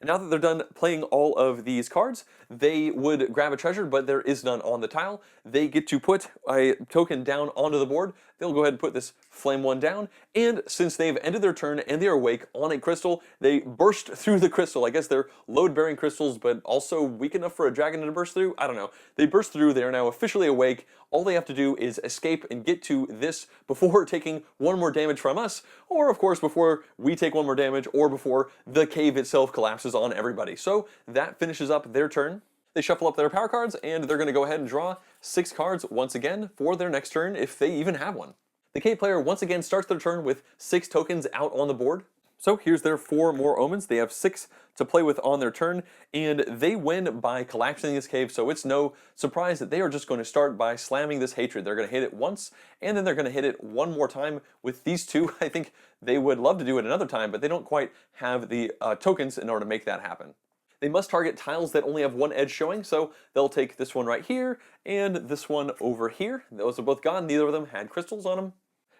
And now that they're done playing all of these cards, they would grab a treasure, but there is none on the tile. They get to put a token down onto the board. They'll go ahead and put this flame one down, and since they've ended their turn and they are awake on a crystal, they burst through the crystal. I guess they're load-bearing crystals, but also weak enough for a dragon to burst through? I don't know. They burst through, they are now officially awake. All they have to do is escape and get to this before taking 1 more damage from us, or of course before we take 1 more damage, or before the cave itself collapses on everybody. So that finishes up their turn. They shuffle up their power cards, and they're going to go ahead and draw 6 cards once again for their next turn, if they even have one. The cave player once again starts their turn with 6 tokens out on the board. So here's their 4 more omens. They have 6 to play with on their turn, and they win by collapsing this cave, so it's no surprise that they are just going to start by slamming this hatred. They're going to hit it once, and then they're going to hit it 1 more time with these 2. I think they would love to do it another time, but they don't quite have the tokens in order to make that happen. They must target tiles that only have 1 edge showing, so they'll take this one right here, and this one over here. Those are both gone. Neither of them had crystals on them.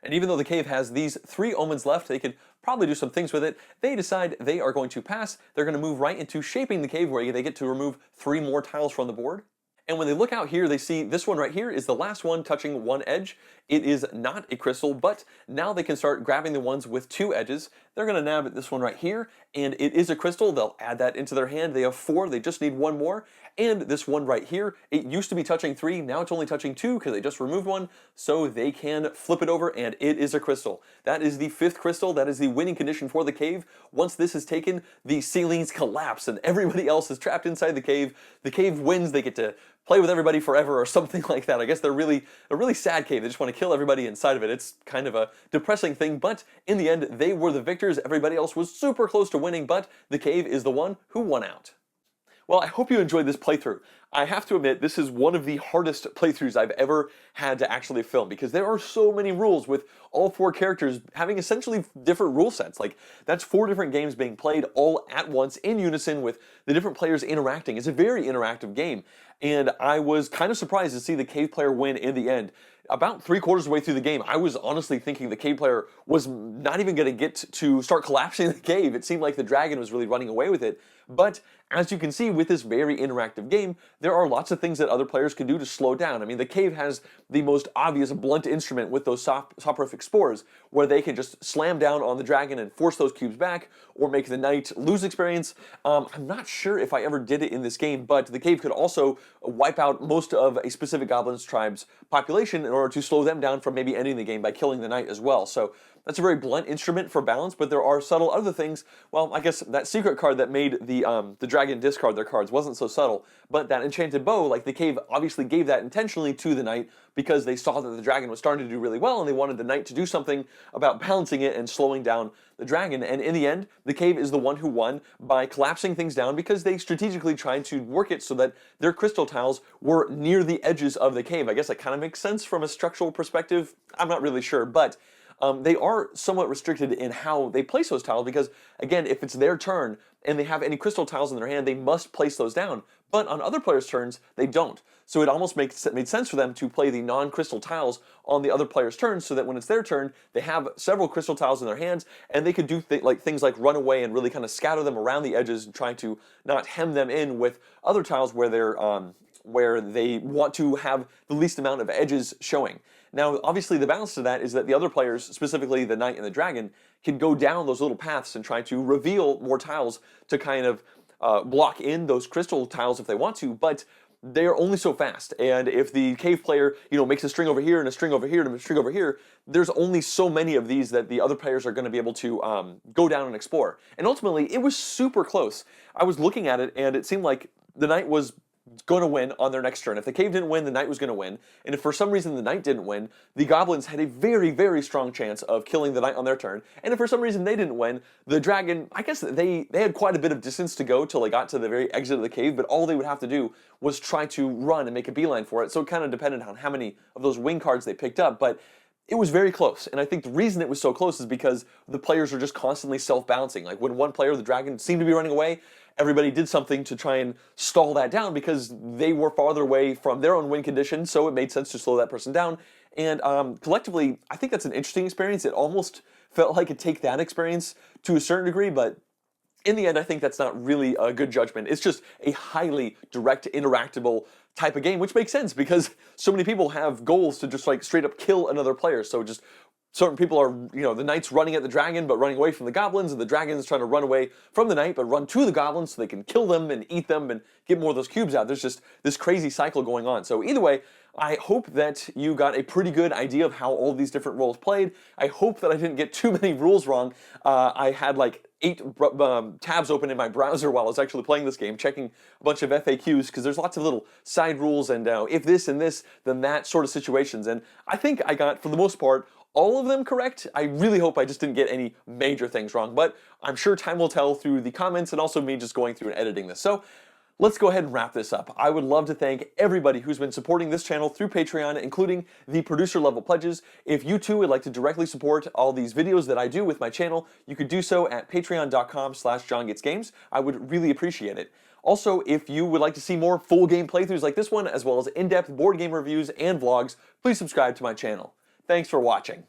And even though the cave has these 3 omens left, they could probably do some things with it. They decide they are going to pass. They're going to move right into shaping the cave, where they get to remove 3 more tiles from the board. And when they look out here, they see this one right here is the last one touching 1 edge. It is not a crystal, but now they can start grabbing the ones with 2 edges. They're going to nab at this one right here, and it is a crystal. They'll add that into their hand. They have 4. They just need 1 more. And this one right here, it used to be touching 3. Now it's only touching 2 because they just removed 1. So they can flip it over, and it is a crystal. That is the 5th crystal. That is the winning condition for the cave. Once this is taken, the ceilings collapse, and everybody else is trapped inside the cave. The cave wins. They get to play with everybody forever or something like that. I guess they're a really sad cave. They just want to kill everybody inside of it. It's kind of a depressing thing, but in the end, they were the victors. Everybody else was super close to winning, but the cave is the one who won out. Well, I hope you enjoyed this playthrough. I have to admit, this is one of the hardest playthroughs I've ever had to actually film, because there are so many rules with all 4 characters having essentially different rule sets. Like, that's 4 different games being played all at once in unison with the different players interacting. It's a very interactive game, and I was kind of surprised to see the cave player win in the end. About 3/4 of the way through the game, I was honestly thinking the cave player was not even going to get to start collapsing the cave. It seemed like the dragon was really running away with it. But as you can see with this very interactive game, there are lots of things that other players can do to slow down. I mean, the cave has the most obvious blunt instrument with those soporific spores, where they can just slam down on the dragon and force those cubes back, or make the knight lose experience. I'm not sure if I ever did it in this game, but the cave could also wipe out most of a specific Goblins tribe's population in order to slow them down from maybe ending the game by killing the knight as well. So that's a very blunt instrument for balance, but there are subtle other things. Well, I guess that secret card that made the dragon discard their cards wasn't so subtle, but that enchanted bow, like the cave obviously gave that intentionally to the knight because they saw that the dragon was starting to do really well and they wanted the knight to do something about balancing it and slowing down the dragon. And in the end, the cave is the one who won by collapsing things down because they strategically tried to work it so that their crystal tiles were near the edges of the cave. I guess that kind of makes sense from a structural perspective. I'm not really sure, but they are somewhat restricted in how they place those tiles because, again, if it's their turn and they have any crystal tiles in their hand, they must place those down. But on other players' turns, they don't. So it almost made sense for them to play the non-crystal tiles on the other player's turn so that when it's their turn, they have several crystal tiles in their hands and they could do things like run away and really kind of scatter them around the edges and try to not hem them in with other tiles where they want to have the least amount of edges showing. Now, obviously, the balance to that is that the other players, specifically the knight and the dragon, can go down those little paths and try to reveal more tiles to kind of block in those crystal tiles if they want to, but they're only so fast. And if the cave player, makes a string over here and a string over here and a string over here, there's only so many of these that the other players are going to be able to go down and explore. And ultimately, it was super close. I was looking at it, and it seemed like the knight was going to win on their next turn. If the cave didn't win, the knight was going to win. And if for some reason the knight didn't win, the goblins had a very, very strong chance of killing the knight on their turn. And if for some reason they didn't win, the dragon, I guess they had quite a bit of distance to go till they got to the very exit of the cave, but all they would have to do was try to run and make a beeline for it. So it kind of depended on how many of those wing cards they picked up. But it was very close, and I think the reason it was so close is because the players were just constantly self-balancing. Like when one player, the dragon, seemed to be running away, everybody did something to try and stall that down because they were farther away from their own win condition, so it made sense to slow that person down. And collectively, I think that's an interesting experience. It almost felt like a Take That experience to a certain degree, but in the end, I think that's not really a good judgment. It's just a highly direct, interactable type of game, which makes sense because so many people have goals to just like straight up kill another player. So just certain people are, the knight's running at the dragon but running away from the goblins, and the dragon's trying to run away from the knight but run to the goblins so they can kill them and eat them and get more of those cubes out. There's just this crazy cycle going on. So either way, I hope that you got a pretty good idea of how all these different roles played. I hope that I didn't get too many rules wrong. I had like 8 tabs open in my browser while I was actually playing this game, checking a bunch of FAQs, because there's lots of little side rules and if this and this, then that sort of situations. And I think I got, for the most part, all of them correct. I really hope I just didn't get any major things wrong, but I'm sure time will tell through the comments and also me just going through and editing this. So let's go ahead and wrap this up. I would love to thank everybody who's been supporting this channel through Patreon, including the producer level pledges. If you too would like to directly support all these videos that I do with my channel, you could do so at patreon.com/JohnGetsGames. I would really appreciate it. Also, if you would like to see more full game playthroughs like this one, as well as in-depth board game reviews and vlogs, please subscribe to my channel. Thanks for watching.